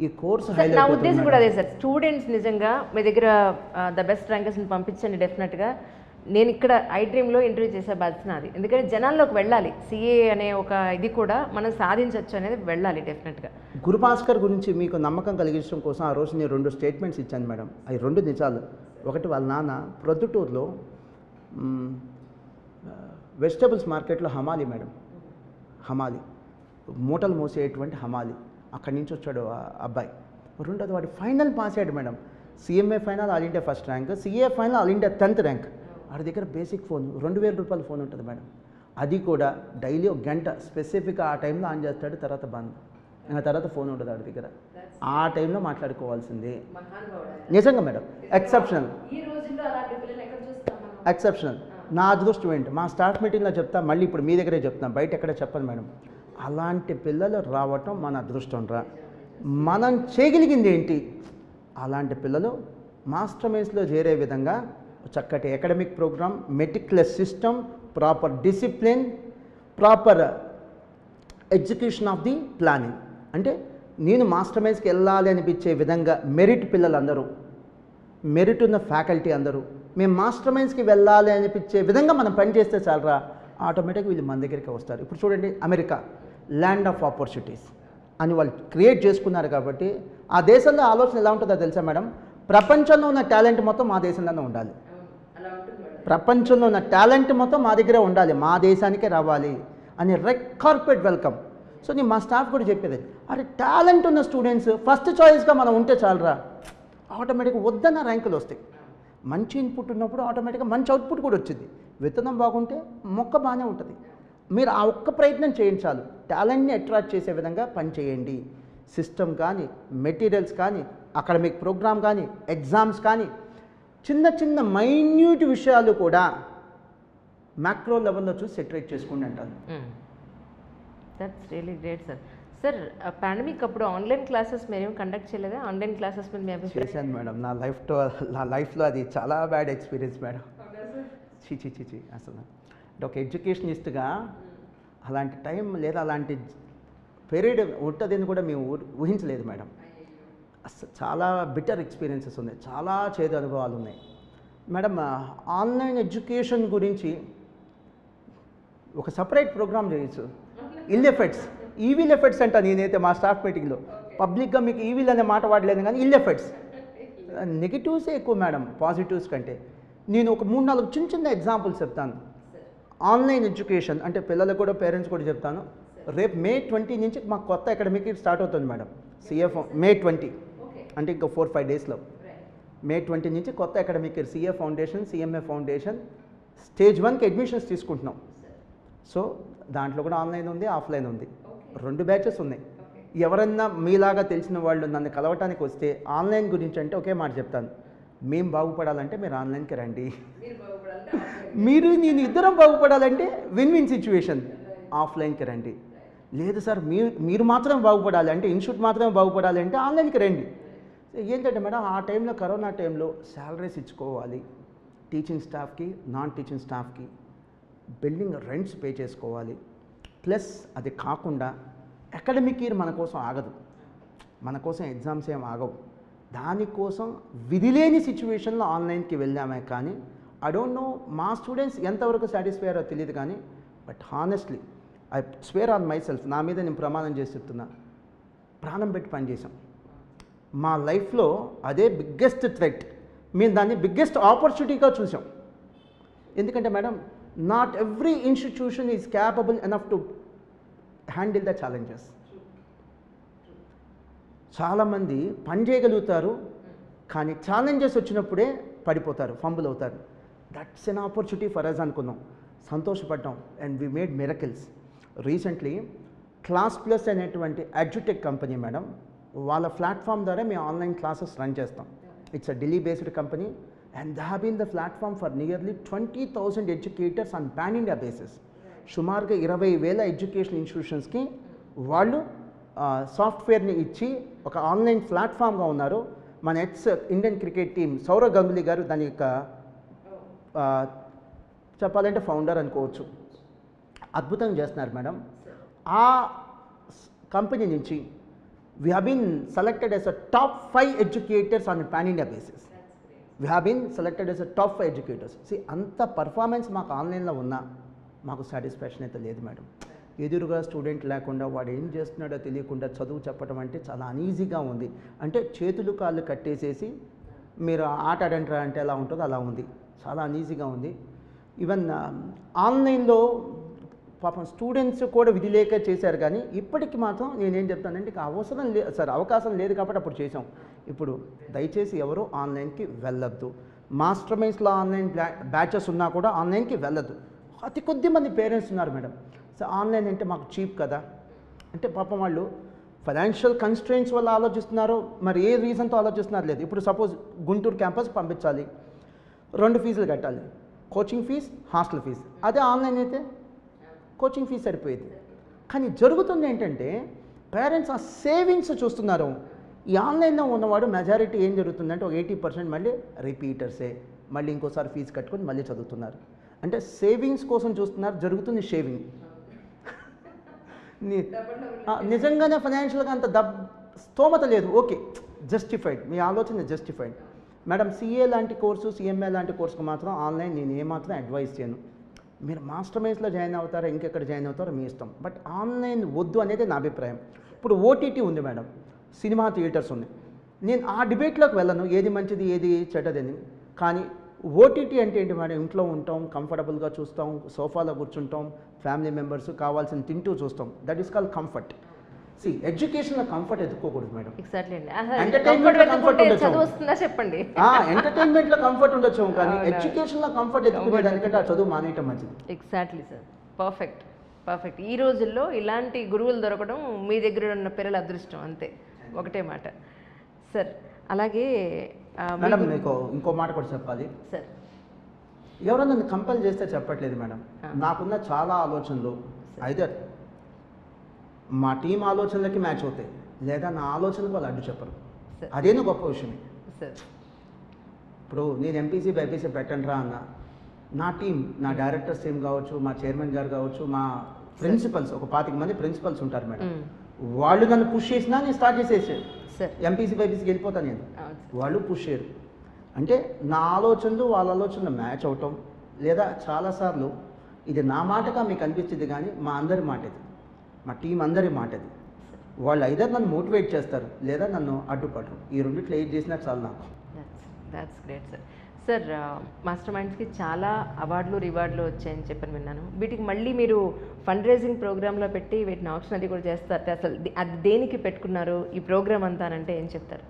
ఈ కోర్సు నా ఉద్దేశం కూడా అదే సార్. స్టూడెంట్స్ నిజంగా మీ దగ్గర ద బెస్ట్ ర్యాంకర్స్ని పంపించండి డెఫినెట్గా. నేను ఇక్కడ ఐ డ్రీమ్లో ఇంటర్వ్యూ చేసే బాధ్యత నాది. ఎందుకంటే జనాల్లోకి వెళ్ళాలి, సిఏ అనే ఒక ఇది కూడా మనం సాధించవచ్చు అనేది వెళ్ళాలి డెఫినెట్గా. గురుభాస్కర్ గురించి మీకు నమ్మకం కలిగించడం కోసం ఆ రోజు నేను 2 స్టేట్మెంట్స్ ఇచ్చాను మేడం. అవి 2 నిజాలు. ఒకటి, వాళ్ళ నాన్న ప్రొద్దుటూరులో వెజిటబుల్స్ మార్కెట్లో హమాలి మేడం, హమాలి మూటలు మోసేటువంటి హమాలి, అక్కడి నుంచి వచ్చాడు ఆ అబ్బాయి. రెండోది, వాడు ఫైనల్ పాస్ అయ్యాడు madam, CMA final all India first rank, CA final all India 10th rank. వాడి దగ్గర బేసిక్ ఫోన్ 2000 రూపాయల ఫోన్ ఉంటుంది మేడం. అది కూడా డైలీ 1 గంట స్పెసిఫిక్గా ఆ టైంలో ఆన్ చేస్తాడు, తర్వాత బంద్, ఇంకా తర్వాత ఫోన్ ఉంటుంది వాడి దగ్గర. ఆ టైంలో మాట్లాడుకోవాల్సిందే. నిజంగా మేడం, ఎక్సెప్షనల్, ఎక్సెప్షనల్. నా అదృష్టం ఏంటి, మా స్టాఫ్ మీటింగ్లో చెప్తా, మళ్ళీ ఇప్పుడు మీ దగ్గరే చెప్తాను, బయట ఎక్కడ చెప్పను మేడం. అలాంటి పిల్లలు రావటం మన అదృష్టం రా. మనం చేయగలిగింది ఏంటి, అలాంటి పిల్లలు మాస్టర్ మైండ్స్లో చేరే విధంగా చక్కటి academic program, meticulous system, proper discipline, proper execution of the planning. అంటే నేను మాస్టర్ మైండ్స్కి వెళ్ళాలి అనిపించే విధంగా మెరిట్ పిల్లలందరూ, మెరిట్ ఉన్న ఫ్యాకల్టీ అందరూ మేము మాస్టర్ మైండ్స్కి వెళ్ళాలి అనిపించే విధంగా మనం పనిచేస్తే చాలరా, ఆటోమేటిక్గా వీళ్ళు మన దగ్గరికి వస్తారు. ఇప్పుడు చూడండి, అమెరికా ల్యాండ్ ఆఫ్ ఆపర్చునిటీస్ అని వాళ్ళు క్రియేట్ చేసుకున్నారు. కాబట్టి ఆ దేశంలో ఆలోచన ఎలా ఉంటుందో తెలుసా మేడం, ప్రపంచంలో ఉన్న టాలెంట్ మొత్తం మా దేశంలోనే ఉండాలి, ప్రపంచంలో ఉన్న టాలెంట్ మొత్తం మా దగ్గరే ఉండాలి, మా దేశానికే రావాలి అని కార్పొరేట్ వెల్కమ్. సో నేను మా స్టాఫ్ కూడా చెప్పేది, అరే టాలెంట్ ఉన్న స్టూడెంట్స్ ఫస్ట్ చాయిస్గా మనం ఉంటే చాలరా, ఆటోమేటిక్గా వద్దన్న ర్యాంకులు వస్తాయి. మంచి ఇన్పుట్ ఉన్నప్పుడు ఆటోమేటిక్గా మంచి అవుట్పుట్ కూడా వచ్చింది. విత్తనం బాగుంటే మొక్క బాగానే ఉంటుంది. మీరు ఆ ఒక్క ప్రయత్నం చేయించాలి, టాలెంట్ని అట్రాక్ట్ చేసే విధంగా పని చేయండి. సిస్టమ్ కానీ, మెటీరియల్స్ కానీ, అకాడమిక్ ప్రోగ్రామ్ కానీ, ఎగ్జామ్స్ కానీ, చిన్న చిన్న మైన్యూట్ విషయాలు కూడా మ్యాక్రో లెవెల్లో చూసి సెటరేట్ చేసుకోండి అంటారు. That's really great sir. Sir pandemic అప్పుడు ఆన్లైన్ క్లాసెస్ మీరేం కండక్ట్ చేయలేదా? ఆన్లైన్ క్లాసెస్ మీద మీ అభిప్రాయం? చేశాను మేడం, నా లైఫ్లో అది చాలా బ్యాడ్ ఎక్స్పీరియన్స్ మేడం. చిచి అసలు అంటే ఒక ఎడ్యుకేషనిస్ట్గా అలాంటి టైం లేదా అలాంటి పీరియడ్ ఉంటుందని కూడా మేము ఊహించలేదు మేడం. అసలు చాలా బిటర్ ఎక్స్పీరియన్సెస్ ఉన్నాయి, చాలా చేదు అనుభవాలు ఉన్నాయి మేడం. ఆన్లైన్ ఎడ్యుకేషన్ గురించి ఒక సపరేట్ ప్రోగ్రామ్ చేయొచ్చు. ఇల్ ఎఫెక్ట్స్, ఈవిల్ ఎఫెక్ట్స్ అంట. నేనైతే మా స్టాఫ్ మీటింగ్లో పబ్లిక్గా మీకు ఈవిల్ అనే మాట వాడలేదు, కానీ ఇల్ ఎఫెక్ట్స్, నెగిటివ్సే ఎక్కువ మేడం పాజిటివ్స్ కంటే. నేను ఒక 3-4 చిన్న చిన్న ఎగ్జాంపుల్స్ చెప్తాను. ఆన్లైన్ ఎడ్యుకేషన్ అంటే పిల్లలకు కూడా, పేరెంట్స్ కూడా చెప్తాను. రేపు May 20 నుంచి మాకు కొత్త అకాడమిక్ ఇయర్ స్టార్ట్ అవుతుంది మేడం. సిఎఫ్ May 20 అంటే ఇంకా 4-5 డేస్లో May 20 నుంచి కొత్త academic year CA foundation, CMA foundation stage 1కి అడ్మిషన్స్ తీసుకుంటున్నాం. సో దాంట్లో కూడా ఆన్లైన్ ఉంది, ఆఫ్లైన్ ఉంది, 2 బ్యాచెస్ ఉన్నాయి. ఎవరన్నా మీలాగా తెలిసిన వాళ్ళు నన్ను కలవటానికి వస్తే ఆన్లైన్ గురించి అంటే ఒకే మాట చెప్తాను, మేము బాగుపడాలంటే మీరు ఆన్లైన్కి రండి, మీరు నేను ఇద్దరం బాగుపడాలంటే విన్ విన్ సిచ్యువేషన్, ఆఫ్లైన్కి రండి. లేదు సార్ మీరు మాత్రం బాగుపడాలి అంటే, ఇన్స్టిట్యూట్ మాత్రమే బాగుపడాలి అంటే ఆన్లైన్కి రండి. ఏంటంటే మేడం, ఆ టైంలో కరోనా టైంలో శాలరీస్ ఇచ్చుకోవాలి, టీచింగ్ స్టాఫ్కి, నాన్ టీచింగ్ స్టాఫ్కి బిల్డింగ్ రెంట్స్ పే చేసుకోవాలి. ప్లస్ అది కాకుండా అకాడమిక్ ఇయర్ మన కోసం ఆగదు, మన కోసం ఎగ్జామ్స్ ఏం ఆగవు. దానికోసం విధిలేని సిచ్యువేషన్లో ఆన్లైన్కి వెళ్ళామే. కానీ ఐ డోంట్ నో మా స్టూడెంట్స్ ఎంతవరకు సాటిస్ఫై అయ్యారో తెలియదు, కానీ but honestly I square on my self, నా మీద నేను ప్రమాణం చేసి చెప్తున్నా, ప్రాణం పెట్టి పనిచేసాం. మా లైఫ్లో అదే బిగ్గెస్ట్ థ్రెట్, మేము దాన్ని బిగ్గెస్ట్ ఆపర్చునిటీగా చూసాం. ఎందుకంటే madam, not every institution is capable enough to handle the challenges. చాలామంది పని చేయగలుగుతారు, కానీ ఛాలెంజెస్ వచ్చినప్పుడే పడిపోతారు, ఫంబుల్ అవుతారు. That's an opportunity for us అనుకున్నాం, సంతోషపడ్డాం, and we made miracles. Recently class plus అనేటువంటి ఎడ్యుటెక్ కంపెనీ మేడం, వాళ్ళ ప్లాట్ఫామ్ ద్వారా మేము ఆన్లైన్ క్లాసెస్ రన్ చేస్తాం. It's a Delhi based company and they have been the platform for nearly 20,000 educators on pan India basis. సుమారుగా 20,000 ఎడ్యుకేషన్ ఇన్స్టిట్యూషన్స్కి వాళ్ళు సాఫ్ట్వేర్ని ఇచ్చి ఒక ఆన్లైన్ ప్లాట్ఫామ్గా ఉన్నారు. మన Indian cricket team Sourav Ganguly garu దాని యొక్క చెప్పాలంటే ఫౌండర్ అనుకోవచ్చు. అద్భుతంగా చేస్తున్నారు మేడం. ఆ కంపెనీ నుంచి we have been selected as a top 5 educators on pan India basis. We have been selected as a top 5 educators. అంత పర్ఫార్మెన్స్ మాకు ఆన్లైన్లో ఉన్నా మాకు సాటిస్ఫాక్షన్ అయితే లేదు మేడం. ఎదురుగా స్టూడెంట్ లేకుండా వాడు ఏం చేస్తున్నాడో తెలియకుండా చదువు చెప్పడం అంటే చాలా అనీజీగా ఉంది. అంటే చేతులు కాళ్ళు కట్టేసేసి మీరు ఆట ఆడంటారా అంటే ఎలా ఉంటుందో అలా ఉంది, చాలా అనీజీగా ఉంది. ఈవెన్ ఆన్లైన్లో పాపం స్టూడెంట్స్ కూడా విధి లేక చేశారు, కానీ ఇప్పటికి మాత్రం నేనేం చెప్తానంటే ఇక అవసరం లేదు సార్, అవకాశం లేదు కాబట్టి అప్పుడు చేసాం. ఇప్పుడు దయచేసి ఎవరు ఆన్లైన్కి వెళ్ళొద్దు. మాస్టర్ మైండ్స్లో ఆన్లైన్ బ్యాచెస్ ఉన్నా కూడా ఆన్లైన్కి వెళ్ళొద్దు. అతి కొద్ది మంది పేరెంట్స్ ఉన్నారు మేడం. సో ఆన్లైన్ అంటే మాకు చీప్ కదా అంటే పాపం వాళ్ళు ఫైనాన్షియల్ కన్స్ట్రెయింట్స్ వల్ల ఆలోచిస్తున్నారు, మరి ఏ రీజన్తో ఆలోచిస్తున్నారు లేదు. ఇప్పుడు సపోజ్ గుంటూరు క్యాంపస్ పంపించాలి, 2 ఫీజులు కట్టాలి, కోచింగ్ ఫీజ్, హాస్టల్ ఫీజ్. అదే ఆన్లైన్ అయితే కోచింగ్ ఫీజ్ సరిపోయేది. కానీ జరుగుతుంది ఏంటంటే పేరెంట్స్ ఆ సేవింగ్స్ చూస్తున్నారు. ఈ ఆన్లైన్లో ఉన్నవాడు మెజారిటీ ఏం జరుగుతుందంటే ఒక 80% మళ్ళీ రిపీటర్సే, మళ్ళీ ఇంకోసారి ఫీజు కట్టుకొని మళ్ళీ చదువుతున్నారు. అంటే సేవింగ్స్ కోసం చూస్తున్నారు, జరుగుతుంది షేవింగ్. నిజంగానే ఫైనాన్షియల్గా అంత స్తోమత లేదు, ఓకే, జస్టిఫైడ్, మీ ఆలోచన జస్టిఫైడ్. మేడం సిఏ లాంటి కోర్సు, సిఎంఏ లాంటి కోర్సుకు మాత్రం ఆన్లైన్ నేను ఏమాత్రం అడ్వైస్ చేయను. మీరు మాస్టర్ మైండ్స్లో జాయిన్ అవుతారో ఇంకెక్కడ జాయిన్ అవుతారో మీ ఇష్టం, బట్ ఆన్లైన్ వద్దు అనేది నా అభిప్రాయం. ఇప్పుడు ఓటీటీ ఉంది మేడం, సినిమా థియేటర్స్ ఉంది. నేను ఆ డిబేట్లోకి వెళ్ళను ఏది మంచిది ఏది చెడ్డదని. కానీ ఓటీటీ అంటే ఏంటి మేడం, ఇంట్లో ఉంటాం, కంఫర్టబుల్గా చూస్తాం, సోఫాలో కూర్చుంటాం, ఫ్యామిలీ మెంబర్స్ కావాల్సిన తింటూ చూస్తాం. That is called comfort. సి ఎడ్యుకేషన్లో కంఫర్ట్ ఎత్తుకోకూడదు మేడం. ఎగ్జాక్ట్లీ అండి. ఎంటర్టైన్మెంట్లో కంఫర్ట్ చదువు వస్తుందా చెప్పండి. ఎంటర్టైన్మెంట్లో కంఫర్ట్ ఉండొచ్చు, కానీ ఎడ్యుకేషన్లో కంఫర్ట్ ఎత్తుకునే దానికంటే ఆ చదువు మానేయటం మంచిది. Exactly sir, perfect perfect. ఈ రోజుల్లో ఇలాంటి గురువులు దొరకడం మీ దగ్గర ఉన్న పిల్లల అదృష్టం, అంతే, ఒకటే మాట సార్. అలాగే మేడం మీకు ఇంకో మాట కూడా చెప్పాలి సార్. ఎవరో నన్ను కంపల్ చేస్తే చెప్పట్లేదు మేడం. నాకున్న చాలా ఆలోచనలు అయితే మా టీం ఆలోచనలకి మ్యాచ్ అవుతాయి, లేదా నా ఆలోచనలకు వాళ్ళు అడ్డు చెప్పరు. అదేనో గొప్ప విషయమే సార్. ఇప్పుడు నేను ఎంపీసీ బైపీసీ పెట్టండి రా అన్న, నా టీం, నా డైరెక్టర్స్ టీం కావచ్చు, మా చైర్మన్ గారు కావచ్చు, మా ప్రిన్సిపల్స్, ఒక 25 మంది ప్రిన్సిపల్స్ ఉంటారు మేడం, వాళ్ళు నన్ను పుష్ చేసినా నేను స్టార్ట్ చేసేసాను. ఎంపీసీ బైపీసీకి వెళ్ళిపోతాను నేను, వాళ్ళు పుష్ చేయరు. అంటే నా ఆలోచనలు వాళ్ళ ఆలోచనలు మ్యాచ్ అవటం, లేదా చాలాసార్లు ఇది నా మాటగా మీకు అనిపించింది, కానీ మా అందరి మాట ఇది, మా టీం అందరి మాట ఇది. వాళ్ళు ఐదర్ నన్ను మోటివేట్ చేస్తారు, లేదా నన్ను అడ్డుపడరు. ఈ రెండిట్లో ఏది చేసినా చాలు నాకు. That's great sir. Sir master మైండ్స్కి చాలా అవార్డులు రివార్డులు వచ్చాయని చెప్పని విన్నాను. వీటికి మళ్ళీ మీరు ఫండ్ రైజింగ్ ప్రోగ్రాంలో పెట్టి వీటిని ఆప్షన్ అది కూడా చేస్తారు. అసలు అది దేనికి పెట్టుకున్నారు ఈ ప్రోగ్రామ్ అంతా అంటే ఏం చెప్తారు?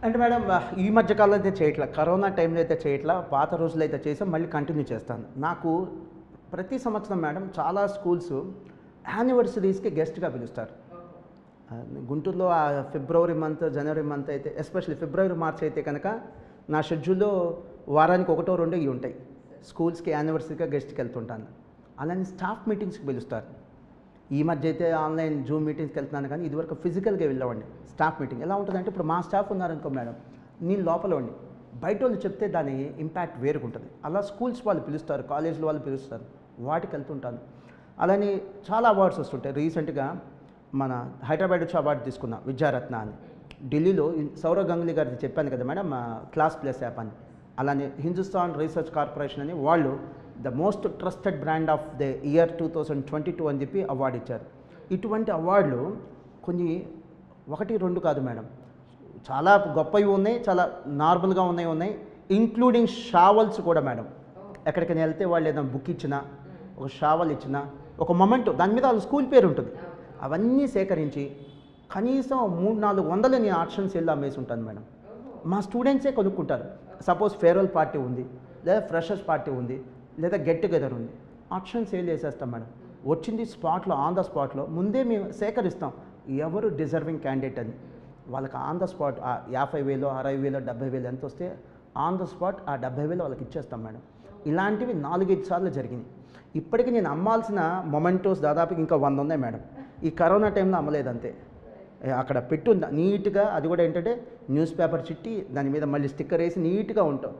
అంటే మేడం ఈ మధ్యకాలంలో అయితే చేయట్లా, కరోనా టైంలో అయితే చేయట్లా, పాత రోజులు అయితే చేసాం, మళ్ళీ కంటిన్యూ చేస్తాను. నాకు ప్రతి సంవత్సరం మేడం చాలా స్కూల్స్ యానివర్సరీస్కి గెస్ట్గా పిలుస్తారు. గుంటూరులో ఫిబ్రవరి మంత్, జనవరి మంత్ అయితే, ఎస్పెషల్లీ ఫిబ్రవరి, మార్చ్ అయితే కనుక నా షెడ్యూల్లో వారానికి 1, 2 ఇవి ఉంటాయి. స్కూల్స్కి యానివర్సరీగా గెస్ట్కి వెళ్తుంటాను. అలానే స్టాఫ్ మీటింగ్స్కి పిలుస్తారు. ఈ మధ్య అయితే ఆన్లైన్ జూమ్ మీటింగ్స్కి వెళ్తున్నాను, కానీ ఇదివరకు ఫిజికల్గా వెళ్ళేవాడిని. స్టాఫ్ మీటింగ్ ఎలా ఉంటుందంటే, ఇప్పుడు మా స్టాఫ్ ఉన్నారనుకో మేడం, నేను లోపల ఉండి బయట వాళ్ళు చెప్తే దాని ఇంపాక్ట్ వేరుకుంటుంది. అలా స్కూల్స్ వాళ్ళు పిలుస్తారు, కాలేజ్లో వాళ్ళు పిలుస్తారు, వాటికి వెళ్తుంటాను. అలానే చాలా అవార్డ్స్ వస్తుంటాయి. రీసెంట్గా మన హైదరాబాద్ వచ్చి అవార్డు తీసుకున్నా, విద్యారత్న అని. ఢిల్లీలో సౌరవ్ గంగూలీ గారిది చెప్పాను కదా మేడం, క్లాస్ ప్లస్ యాప్ అని. అలానే హిందుస్థాన్ రీసెర్చ్ కార్పొరేషన్ అని వాళ్ళు the most trusted brand of the year 2022 అని చెప్పి అవార్డు ఇచ్చారు. ఇటువంటి అవార్డులు కొన్ని 1, 2 కాదు మేడం, చాలా గొప్పవి ఉన్నాయి, చాలా నార్మల్గా ఉన్నాయి, ఇంక్లూడింగ్ షావల్స్ కూడా మేడం. ఎక్కడికైనా వెళ్తే వాళ్ళు ఏదైనా బుక్ ఇచ్చినా, ఒక షావల్ ఇచ్చినా, ఒక మొమెంట్ దాని మీద వాళ్ళ స్కూల్ పేరు ఉంటుంది. అవన్నీ సేకరించి కనీసం 300-400 నేను ఆప్షన్ సేల్లో అమ్మేసి ఉంటాను మేడం. మా స్టూడెంట్సే కొనుక్కుంటారు. సపోజ్ ఫేర్వెల్ పార్టీ ఉంది, లేదా ఫ్రెషర్స్ పార్టీ ఉంది, లేదా గెట్ టుగెదర్ ఉంది, ఆప్షన్ సేల్ చేసేస్తాం మేడం. వచ్చింది స్పాట్లో, ఆన్ ద స్పాట్లో ముందే మేము సేకరిస్తాం ఎవరు డిజర్వింగ్ క్యాండిడేట్ అని. వాళ్ళకి ఆన్ ద స్పాట్ 50,000, 60,000, 70,000 ఎంత వస్తే ఆన్ ద స్పాట్ ఆ 70,000 వాళ్ళకి ఇచ్చేస్తాం మేడం. ఇలాంటివి 4-5 సార్లు జరిగినాయి. ఇప్పటికీ నేను అమ్మాల్సిన మొమెంటోస్ దాదాపు ఇంకా 100 ఉన్నాయి మేడం. ఈ కరోనా టైంలో అమ్మలేదు అంతే. అక్కడ పెట్టు నీట్గా, అది కూడా ఏంటంటే న్యూస్ పేపర్ చిట్టి దాని మీద మళ్ళీ స్టిక్కర్ వేసి నీట్గా ఉంటాం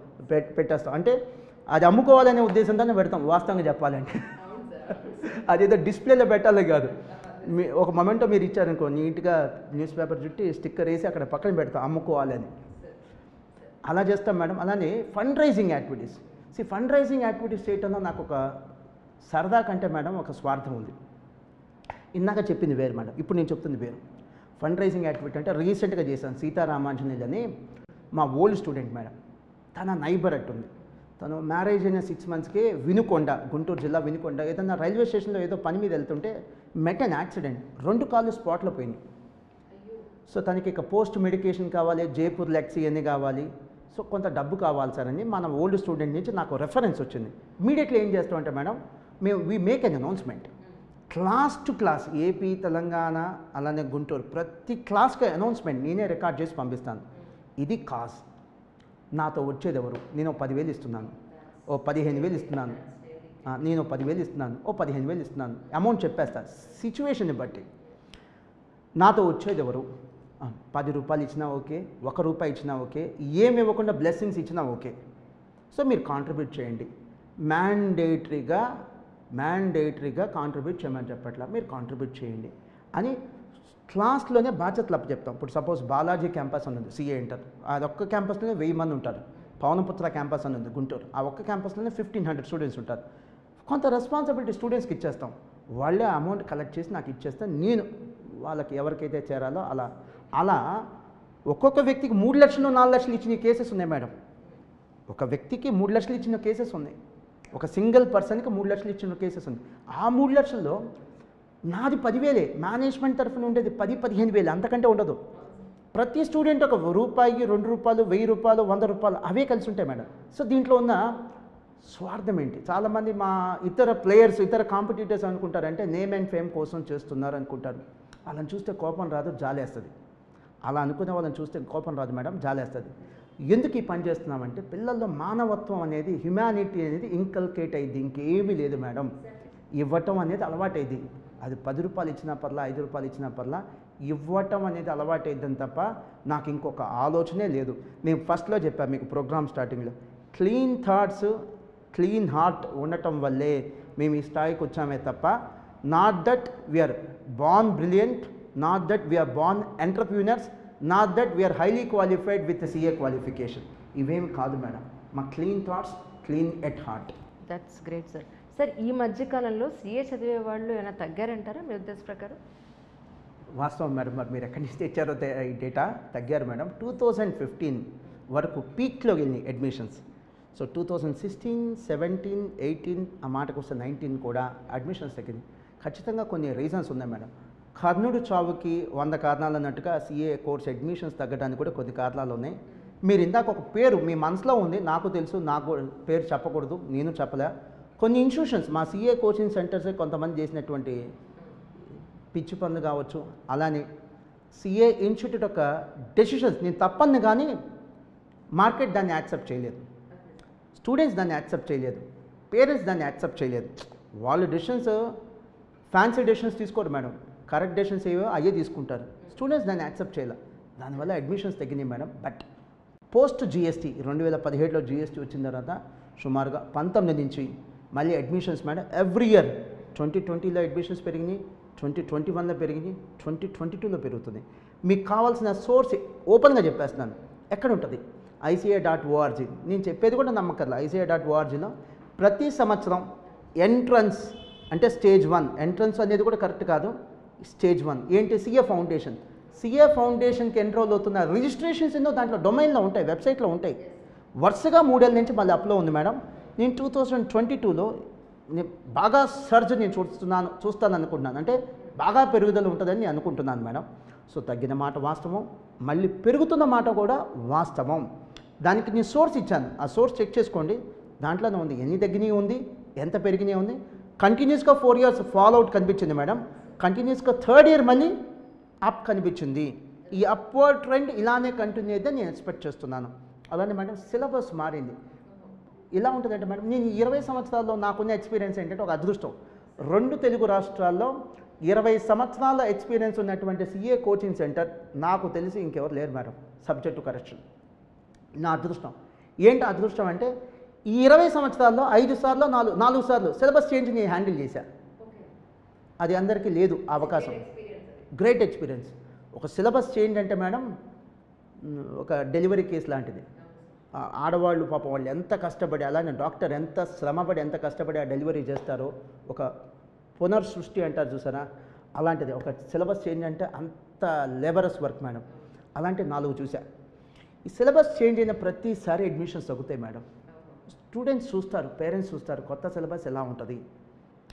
పెట్టేస్తాం. అంటే అది అమ్ముకోవాలనే ఉద్దేశంతోనే పెడతాం వాస్తవంగా చెప్పాలంటే. అదేదో డిస్ప్లేలో పెట్టాలి కాదు. ఒక మొమెంటో మీరు ఇచ్చారనుకో, నీట్గా న్యూస్ పేపర్ చుట్టి స్టిక్కర్ వేసి అక్కడ పక్కన పెడతాం అమ్ముకోవాలని. అలా చేస్తాం మేడం. అలానే fund raising activities. Fund raising activities చేయటంలో నాకు ఒక సరదా కంటే మేడం ఒక స్వార్థం ఉంది. ఇందాక చెప్పింది వేరు మేడం, ఇప్పుడు నేను చెప్తుంది వేరు. ఫండ్ రైజింగ్ యాక్టివిటీ అంటే రీసెంట్గా చేశాను. సీతారామాంజనేయులు అని మా ఓల్డ్ స్టూడెంట్ మేడం, తన నైబర్ అట్టుంది. తను మ్యారేజ్ అయిన 6 monthsకే వినుకొండ, గుంటూరు జిల్లా వినుకొండ, ఏదన్నా రైల్వే స్టేషన్లో ఏదో పని మీద వెళ్తుంటే మెట్ అన్ యాక్సిడెంట్, 2 కాళ్ళు స్పాట్లో పోయినాయి. సో తనకి ఇక పోస్ట్ మెడికేషన్ కావాలి, జైపూర్ లెక్సీ అన్నీ కావాలి. సో కొంత డబ్బు కావాలి సార్ అని మన ఓల్డ్ స్టూడెంట్ నుంచి నాకు రెఫరెన్స్ వచ్చింది. ఇమీడియట్లీ ఏం చేస్తామంటే madam, we make an announcement class to class, AP, Telangana, అలానే గుంటూరు, ప్రతి క్లాస్కి అనౌన్స్మెంట్ నేనే రికార్డ్ చేసి పంపిస్తాను. ఇది కాజ్. నాతో వచ్చేది ఎవరు? నేను 10,000 ఇస్తున్నాను, 15,000 ఇస్తున్నాను, నేను 10,000 ఇస్తున్నాను, 15,000 ఇస్తున్నాను, అమౌంట్ చెప్పేస్తాను సిచ్యువేషన్ని బట్టి. నాతో వచ్చేది ఎవరు? 10 రూపాయలు ఇచ్చినా ఓకే, 1 రూపాయి ఇచ్చినా ఓకే, ఏమి ఇవ్వకుండా బ్లెస్సింగ్స్ ఇచ్చినా ఓకే. సో మీరు కాంట్రిబ్యూట్ చేయండి. మ్యాండేటరీగా కాంట్రిబ్యూట్ చేయమని చెప్పట్లా, మీరు కాంట్రిబ్యూట్ చేయండి అని క్లాస్లోనే బాధ్యతలు అప్పు చెప్తాం. ఇప్పుడు సపోజ్ బాలాజీ క్యాంపస్ అని ఉంది, సిఏ ఇంటర్, అదొక్క క్యాంపస్లోనే 1000 మంది ఉంటారు. పవనపుత్ర క్యాంపస్ అని ఉంది గుంటూరు, ఆ ఒక్క క్యాంపస్లోనే 1,500 స్టూడెంట్స్ ఉంటారు. కొంత రెస్పాన్సిబిలిటీ స్టూడెంట్స్కి ఇచ్చేస్తాం. వాళ్ళే అమౌంట్ కలెక్ట్ చేసి నాకు ఇచ్చేస్తే నేను వాళ్ళకి ఎవరికైతే చేరాలో అలా ఒక్కొక్క వ్యక్తికి 3 లక్షలు 4 లక్షలు ఇచ్చిన కేసెస్ ఉన్నాయి మేడం. ఒక వ్యక్తికి 3 లక్షలు ఇచ్చిన కేసెస్ ఉన్నాయి. ఒక సింగిల్ పర్సన్కి 3 లక్షలు ఇచ్చిన కేసెస్ ఉంది. ఆ 3 లక్షల్లో నాది 10,000, మేనేజ్మెంట్ తరఫున ఉండేది 10-15,000, అంతకంటే ఉండదు. ప్రతి స్టూడెంట్ ఒక రూపాయికి 2 రూపాయలు, 1000 రూపాయలు, 100 రూపాయలు అవే కలిసి ఉంటాయి మేడం. సో దీంట్లో ఉన్న స్వార్థం ఏంటి? చాలామంది మా ఇతర ప్లేయర్స్, ఇతర కాంపిటీటర్స్ అనుకుంటారంటే నేమ్ అండ్ ఫేమ్ కోసం చేస్తున్నారు అనుకుంటారు. వాళ్ళని చూస్తే కోపం రాదు, జాలేస్తుంది. అలా అనుకునే వాళ్ళని చూస్తే కోపం రాదు మేడం, జాలేస్తుంది. ఎందుకు ఈ పని చేస్తున్నామంటే పిల్లల్లో మానవత్వం అనేది, హ్యుమానిటీ అనేది ఇంకల్కేట్ అయ్యింది. ఇంకేమీ లేదు మేడం. ఇవ్వటం అనేది అలవాటైంది. అది 10 రూపాయలు ఇచ్చినా పర్లా, 5 రూపాయలు ఇచ్చినా పర్లా, ఇవ్వటం అనేది అలవాటైద్దని తప్ప నాకు ఇంకొక ఆలోచనే లేదు. నేను ఫస్ట్లో చెప్పాను మీకు ప్రోగ్రామ్ స్టార్టింగ్లో, క్లీన్ థాట్స్, క్లీన్ హార్ట్ ఉండటం వల్లే మేము ఈ స్థాయికి వచ్చామే తప్ప, not that we are born brilliant, not that we are born entrepreneurs, not that we are highly qualified with CA qualification. ఇవేమి కాదు మేడం. మా clean thoughts, clean at heart. That's great sir. Sir ఈ మధ్యకాలంలో సిఏ చదివే వాళ్ళు ఏమైనా తగ్గారంటారా మీ ఉద్దేశ ప్రకారం? వాస్తవం మేడం. మరి మీరు ఎక్కడి నుంచి తెచ్చారో ఈ డేటా, తగ్గారు మేడం. 2015 వరకు పీక్లో వెళ్ళినాయి అడ్మిషన్స్. సో 2016, 17, 18, ఆ మాటకు వస్తే 19 కూడా అడ్మిషన్స్ తగ్గింది. ఖచ్చితంగా కొన్ని రీజన్స్ ఉన్నాయి మేడం. కర్ణుడు చావుకి 100 కారణాలు అన్నట్టుగా సిఏ కోర్స్ అడ్మిషన్స్ తగ్గడానికి కూడా కొన్ని కారణాలు ఉన్నాయి. మీరు ఇందాక ఒక పేరు మీ మనసులో ఉంది, నాకు తెలుసు, నాకు పేరు చెప్పకూడదు, నేను చెప్పలే. కొన్ని ఇన్స్టిట్యూషన్స్, మా సిఏ కోచింగ్ సెంటర్సే కొంతమంది చేసినటువంటి పిచ్చి పనులు కావచ్చు. అలానే సిఏ ఇన్స్టిట్యూట్ యొక్క డెసిషన్స్, నేను తప్పని కానీ మార్కెట్ దాన్ని యాక్సెప్ట్ చేయలేదు, స్టూడెంట్స్ దాన్ని యాక్సెప్ట్ చేయలేదు, పేరెంట్స్ దాన్ని యాక్సెప్ట్ చేయలేదు. వాళ్ళు డెసిషన్స్ ఫ్యాన్సీ డెసిషన్స్ తీసుకోరు మేడం, కరెక్ట్ డెసిషన్స్ ఏవో అయ్యే తీసుకుంటారు. స్టూడెంట్స్ దాన్ని యాక్సెప్ట్ చేయలేదు. దానివల్ల అడ్మిషన్స్ తగ్గినాయి మేడం. బట్ పోస్ట్ జిఎస్టీ 2017లో జిఎస్టీ వచ్చిన తర్వాత సుమారుగా 19 నుంచి మళ్ళీ అడ్మిషన్స్ మేడం ఎవ్రీ ఇయర్ 2020లో అడ్మిషన్స్ పెరిగినాయి, 2021లో పెరిగినాయి, 2022లో పెరుగుతుంది. మీకు కావాల్సిన సోర్స్ ఓపెన్గా చెప్పేస్తున్నాను, ఎక్కడ ఉంటుంది? ICA.org. నేను చెప్పేది కూడా నమ్మకర్లా. ICA.orgలో ప్రతి సంవత్సరం ఎంట్రన్స్ అంటే స్టేజ్ 1, ఎంట్రన్స్ అనేది కూడా కరెక్ట్ కాదు, స్టేజ్ 1 ఏంటి? CA foundation. సిఏ ఫౌండేషన్కి ఎన్రోల్ అవుతున్న రిజిస్ట్రేషన్స్ ఎన్నో దాంట్లో డొమైన్లో ఉంటాయి, వెబ్సైట్లో ఉంటాయి. వరుసగా 3 ఏళ్ళ నుంచి మళ్ళీ అప్లో ఉంది మేడం. నేను 2022లో బాగా సర్జ్ నేను చూస్తాను అనుకుంటున్నాను. అంటే బాగా పెరుగుదల ఉంటుందని నేను అనుకుంటున్నాను మేడం. సో తగ్గిన మాట వాస్తవం, మళ్ళీ పెరుగుతున్న మాట కూడా వాస్తవం. దానికి నేను సోర్స్ ఇచ్చాను, ఆ సోర్స్ చెక్ చేసుకోండి, దాంట్లోనే ఉంది ఎన్ని తగ్గినాయి ఉంది, ఎంత పెరిగినాయి ఉంది. కంటిన్యూస్గా 4 years ఫాల్ అవుట్ కనిపించింది మేడం, కంటిన్యూస్గా 3rd year మళ్ళీ అప్ కనిపించింది. ఈ అప్వర్డ్ ట్రెండ్ ఇలానే కంటిన్యూ అయితే నేను ఎక్స్పెక్ట్ చేస్తున్నాను. అలానే మేడం సిలబస్ మారింది. ఇలా ఉంటుందంటే మేడం, నేను 20 సంవత్సరాల్లో నాకున్న ఎక్స్పీరియన్స్ ఏంటంటే ఒక అదృష్టం. 2 తెలుగు రాష్ట్రాల్లో 20 సంవత్సరాల ఎక్స్పీరియన్స్ ఉన్నటువంటి సిఏ కోచింగ్ సెంటర్ నాకు తెలిసి ఇంకెవరు లేరు మేడం. సబ్జెక్టు కరెక్షన్ నా అదృష్టం. ఏంటి అదృష్టం అంటే ఈ 20 సంవత్సరాల్లో 5 సార్లు 4 సార్లు సిలబస్ చేంజ్ నేను హ్యాండిల్ చేశాను. అది అందరికీ లేదు ఆ అవకాశం. Great experience. ఒక సిలబస్ చేంజ్ అంటే మేడం ఒక డెలివరీ కేసు లాంటిది. ఆడవాళ్ళు పాపం వాళ్ళు ఎంత కష్టపడి, అలానే డాక్టర్ ఎంత శ్రమపడి ఎంత కష్టపడి ఆ డెలివరీ చేస్తారో, ఒక పునర్సృష్టి అంటారు చూసారా, అలాంటిది. ఒక సిలబస్ చేంజ్ అంటే అంత లేబరస్ వర్క్ మేడం. అలాంటి 4 చూసా. ఈ సిలబస్ చేంజ్ అయిన ప్రతిసారి అడ్మిషన్స్ తగ్గుతాయి మేడం. స్టూడెంట్స్ చూస్తారు, పేరెంట్స్ చూస్తారు కొత్త సిలబస్ ఎలా ఉంటుంది,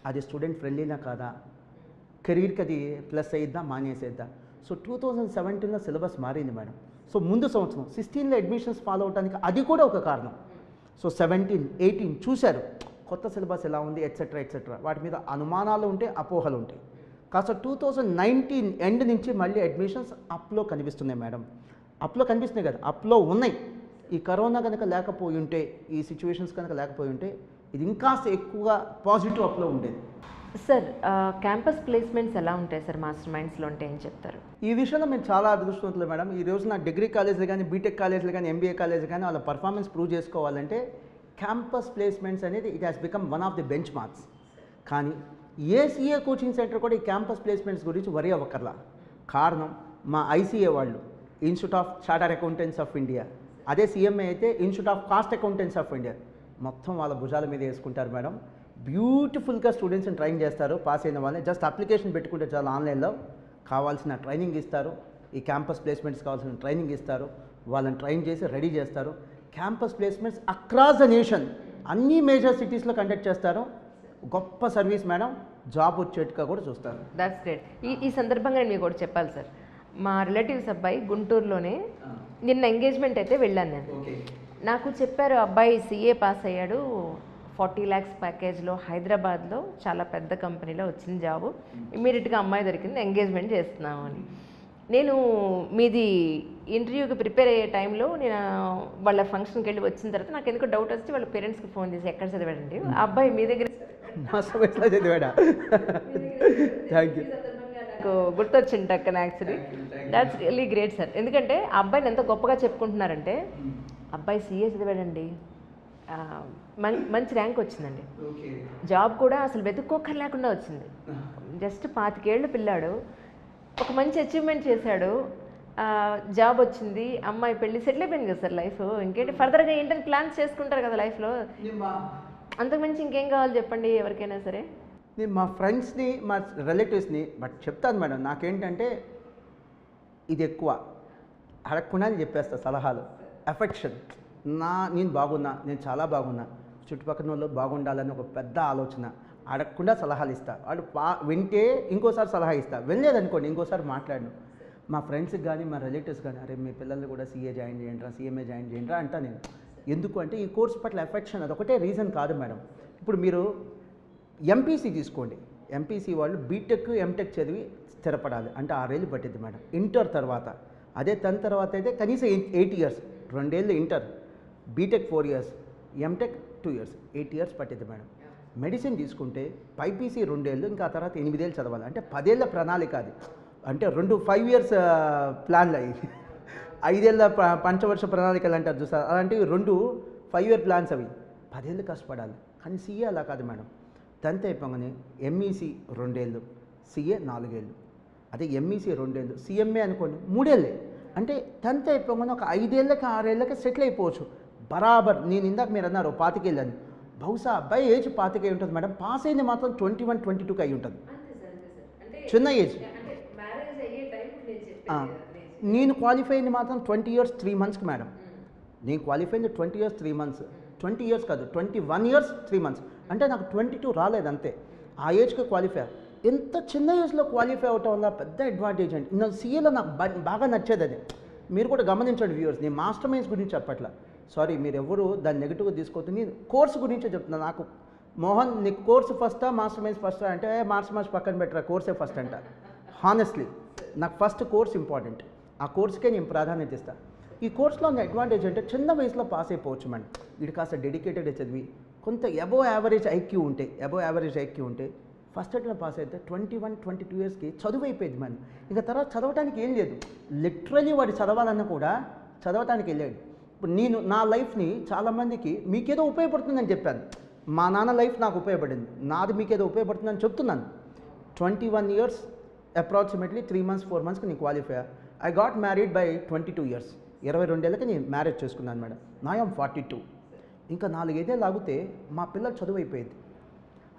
అది స్టూడెంట్ ఫ్రెండ్లీనా కాదా, కెరీర్కి అది ప్లస్ అయ్యిద్దా మానేసేద్దా. సో 2017లో సిలబస్ మారింది మేడం. సో ముందు సంవత్సరం 16లో అడ్మిషన్స్ ఫాలో అవడానికి అది కూడా ఒక కారణం. సో 17, 18 చూశారు కొత్త సిలబస్ ఎలా ఉంది ఎట్సెట్రా ఎట్సెట్రా, వాటి మీద అనుమానాలు ఉంటే అపోహలు ఉంటాయి. కాస్త 2019 ఎండ్ నుంచి మళ్ళీ అడ్మిషన్స్ అప్లో కనిపిస్తున్నాయి మేడం. అప్లో కనిపిస్తున్నాయి కదా, అప్లో ఉన్నాయి. ఈ కరోనా కనుక లేకపోయి ఉంటే, ఈ సిచ్యువేషన్స్ కనుక లేకపోయి ఉంటే ఇది ఇంకాస్త ఎక్కువగా పాజిటివ్ అప్లో ఉండేది. సార్ క్యాంపస్ ప్లేస్మెంట్స్ ఎలా ఉంటాయి సార్ మాస్టర్ మైండ్స్లో అంటే ఏం చెప్తారు? ఈ విషయంలో మేము చాలా అదృష్టవంతులు మేడం. ఈ రోజు నా డిగ్రీ కాలేజీలు కానీ, బీటెక్ కాలేజీలు కానీ, ఎంబీఏ కాలేజీలు కానీ వాళ్ళ పర్ఫార్మెన్స్ ప్రూవ్ చేసుకోవాలంటే క్యాంపస్ ప్లేస్మెంట్స్ అనేది it has become one of the bench marks. కానీ ఏసీఏ కోచింగ్ సెంటర్ కూడా ఈ క్యాంపస్ ప్లేస్మెంట్స్ గురించి వరి అవ్వకర్లా. కారణం మా ఐసీఏ వాళ్ళు, institute of chartered accountants of India, అదే సీఎంఏ అయితే institute of cost accountants of India, మొత్తం వాళ్ళ భుజాల మీద వేసుకుంటారు మేడం. బ్యూటిఫుల్గా స్టూడెంట్స్ని ట్రైన్ చేస్తారు. పాస్ అయిన వాళ్ళని జస్ట్ అప్లికేషన్ పెట్టుకుంటే చాలా ఆన్లైన్లో కావాల్సిన ట్రైనింగ్ ఇస్తారు. ఈ క్యాంపస్ ప్లేస్మెంట్స్ కావాల్సిన ట్రైనింగ్ ఇస్తారు. వాళ్ళని ట్రైన్ చేసి రెడీ చేస్తారు. Campus placements across the nation అన్ని మేజర్ సిటీస్లో కండక్ట్ చేస్తారు. గొప్ప సర్వీస్ మేడం. జాబ్ వచ్చేట్టుగా కూడా చూస్తారు. That's great. ఈ సందర్భంగా నేను మీకు కూడా చెప్పాలి సార్, మా రిలేటివ్స్ అబ్బాయి గుంటూరులోనే నిన్న ఎంగేజ్మెంట్ అయితే వెళ్ళాను నేను. నాకు చెప్పారు అబ్బాయి సీఏ పాస్ అయ్యాడు, 40 lakhs ప్యాకేజ్లో హైదరాబాద్లో చాలా పెద్ద కంపెనీలో వచ్చింది జాబు, ఇమ్మీడియట్గా అమ్మాయి దొరికింది, ఎంగేజ్మెంట్ చేస్తున్నాము అని. నేను మీది ఇంటర్వ్యూకి ప్రిపేర్ అయ్యే టైంలో నేను వాళ్ళ ఫంక్షన్కి వెళ్ళి వచ్చిన తర్వాత నాకు ఎందుకో డౌట్ వచ్చి వాళ్ళ పేరెంట్స్కి ఫోన్ చేసి ఎక్కడ చదివాడండి, ఆ అబ్బాయి మీ దగ్గర చదివాడా? Thank you. నాకు గుర్తొచ్చింది టక్కన. Actually that's really great sir. ఎందుకంటే ఆ అబ్బాయిని ఎంత గొప్పగా చెప్పుకుంటున్నారంటే, అబ్బాయి సీఏ చదివాడండి, మంచి ర్యాంక్ వచ్చిందండి, జాబ్ కూడా అసలు వెతుక్కోక్కర్ లేకుండా వచ్చింది, జస్ట్ 25 ఏళ్ళు పిల్లాడు, ఒక మంచి అచీవ్మెంట్ చేశాడు, జాబ్ వచ్చింది, అమ్మాయి పెళ్ళి, సెటిల్ అయిపోయింది కదా సార్ లైఫ్. ఇంకేంటి ఫర్దర్గా ఏంటని ప్లాన్స్ చేసుకుంటారు కదా లైఫ్లో, అంతకుమించి ఇంకేం కావాలి చెప్పండి ఎవరికైనా సరే. నేను మా ఫ్రెండ్స్ని, మా రిలేటివ్స్ని బట్ చెప్తాను మేడం, నాకేంటంటే ఇది ఎక్కువ అడగకుండా చెప్పేస్తా సలహాలు. ఎఫెక్షన్, నేను బాగున్నా, నేను చాలా బాగున్నా, చుట్టుపక్కల వాళ్ళు బాగుండాలని ఒక పెద్ద ఆలోచన, అడగకుండా సలహాలు ఇస్తా. వాడు వింటే ఇంకోసారి సలహా ఇస్తా, వినలేదనుకోండి ఇంకోసారి మాట్లాడను. మా ఫ్రెండ్స్కి కానీ మా రిలేటివ్స్ కానీ, అరే మీ పిల్లల్ని కూడా సీఏ జాయిన్ చేయండిరా, సీఎంఏ జాయిన్ చేయండిరా అంటా నేను. ఎందుకు అంటే ఈ కోర్స్ పట్ల ఎఫెక్షన్, అదొకటే రీజన్ కాదు మేడం. ఇప్పుడు మీరు ఎంపీసీ తీసుకోండి, ఎంపీసీ వాళ్ళు బీటెక్ ఎంటెక్ చదివి స్థిరపడాలి అంటే 6 ఏళ్ళు పట్టింది మేడం. ఇంటర్ తర్వాత, అదే 10th తర్వాత అయితే కనీసం 8 years, 2 ఏళ్ళు inter, BTech 4 years, MTech 2 years, 8 years పట్టింది మేడం. మెడిసిన్ తీసుకుంటే బైపీసీ 2 ఏళ్ళు, ఇంకా ఆ తర్వాత 8 ఏళ్ళు చదవాలి అంటే 10 ఏళ్ళ ప్రణాళిక అది. అంటే 5 years ప్లాన్లు అవి, 5 ఏళ్ళ పంచవర్ష ప్రణాళికలు అంటారు చూసారు, అలాంటివి 2 5 year ప్లాన్స్ అవి, 10 ఏళ్ళు కష్టపడాలి. కానీ సీఏ అలా కాదు మేడం. 10th అయిపోగానే ఎంఈసీ 2 ఏళ్ళు, సీఏ 4 ఏళ్ళు, అదే ఎంఈసీ 2 ఏళ్ళు, సీఎంఏ అనుకోండి 3 ఏళ్ళే. అంటే 10th అయిపోగానే ఒక 5 ఏళ్ళకి 6 ఏళ్ళకి సెటిల్ అయిపోవచ్చు బరాబర్. నేను ఇందాక మీరు అన్నారు 25 ఏళ్ళు అని, బహుశా అబ్బాయి ఏజ్ 25 ఉంటుంది మేడం, పాస్ అయింది మాత్రం 21, 22 అయి ఉంటుంది, చిన్న ఏజ్. నేను క్వాలిఫై అయింది మాత్రం 20 years 3 monthsకి మేడం. నేను క్వాలిఫై అయింది 20 years 3 months, 20 years కాదు 21 years 3 months, అంటే నాకు 22 రాలేదు అంతే. ఆ ఏజ్కి క్వాలిఫై. ఎంత చిన్న ఏజ్లో క్వాలిఫై అవటం వల్ల పెద్ద అడ్వాంటేజ్ అండి. నాకు సీఏలో నాకు బాగా నచ్చేది అది. మీరు కూడా గమనించండి వ్యూవర్స్, నేను మాస్టర్ మైండ్స్ గురించి చెప్పట్లా, సారీ మీరు ఎవరు దాన్ని నెగిటివ్గా తీసుకోవద్దు. నేను కోర్సు గురించే చెప్తున్నాను. నాకు మోహన్ నీకు కోర్సు ఫస్టా మాస్టర్ మైండ్స్ ఫస్టా అంటే మాస్టర్ మైండ్స్ పక్కన పెట్టరా, కోర్సే ఫస్ట్ అంట. హానెస్ట్లీ నాకు ఫస్ట్ కోర్స్ ఇంపార్టెంట్, ఆ కోర్స్కే నేను ప్రాధాన్యత ఇస్తాను. ఈ కోర్సులో ఉన్న అడ్వాంటేజ్ అంటే చిన్న వయసులో పాస్ అయిపోవచ్చు మేడం. ఇది కాస్త డెడికేటెడ్ చదివి కొంత అబోవ్ యావరేజ్ ఐక్యూ ఉంటే ఫస్ట్ అట్లా పాస్ అయితే 21-22 ఇయర్స్కి చదువు అయిపోయింది మనం. ఇంకా తర్వాత చదవటానికి ఏం లేదు, లిటరలీ వాడు చదవాలన్నా కూడా చదవటానికి వెళ్ళాడు. ఇప్పుడు నేను నా లైఫ్ని చాలామందికి మీకేదో ఉపయోగపడుతుందని చెప్పాను. మా నాన్న లైఫ్ నాకు ఉపయోగపడింది, నాది మీకేదో ఉపయోగపడుతుందని చెప్తున్నాను. 21 ఇయర్స్ అప్రాక్సిమేట్లీ 3 months 4 monthsకి నేను qualify. I got married by 22 years, 22 ఏళ్ళకి నేను మ్యారేజ్ చేసుకున్నాను మేడం. నా యామ్ 42. ఇంకా 4 ఏదేళ్ళు ఆగితే మా పిల్లలు చదువు అయిపోయింది.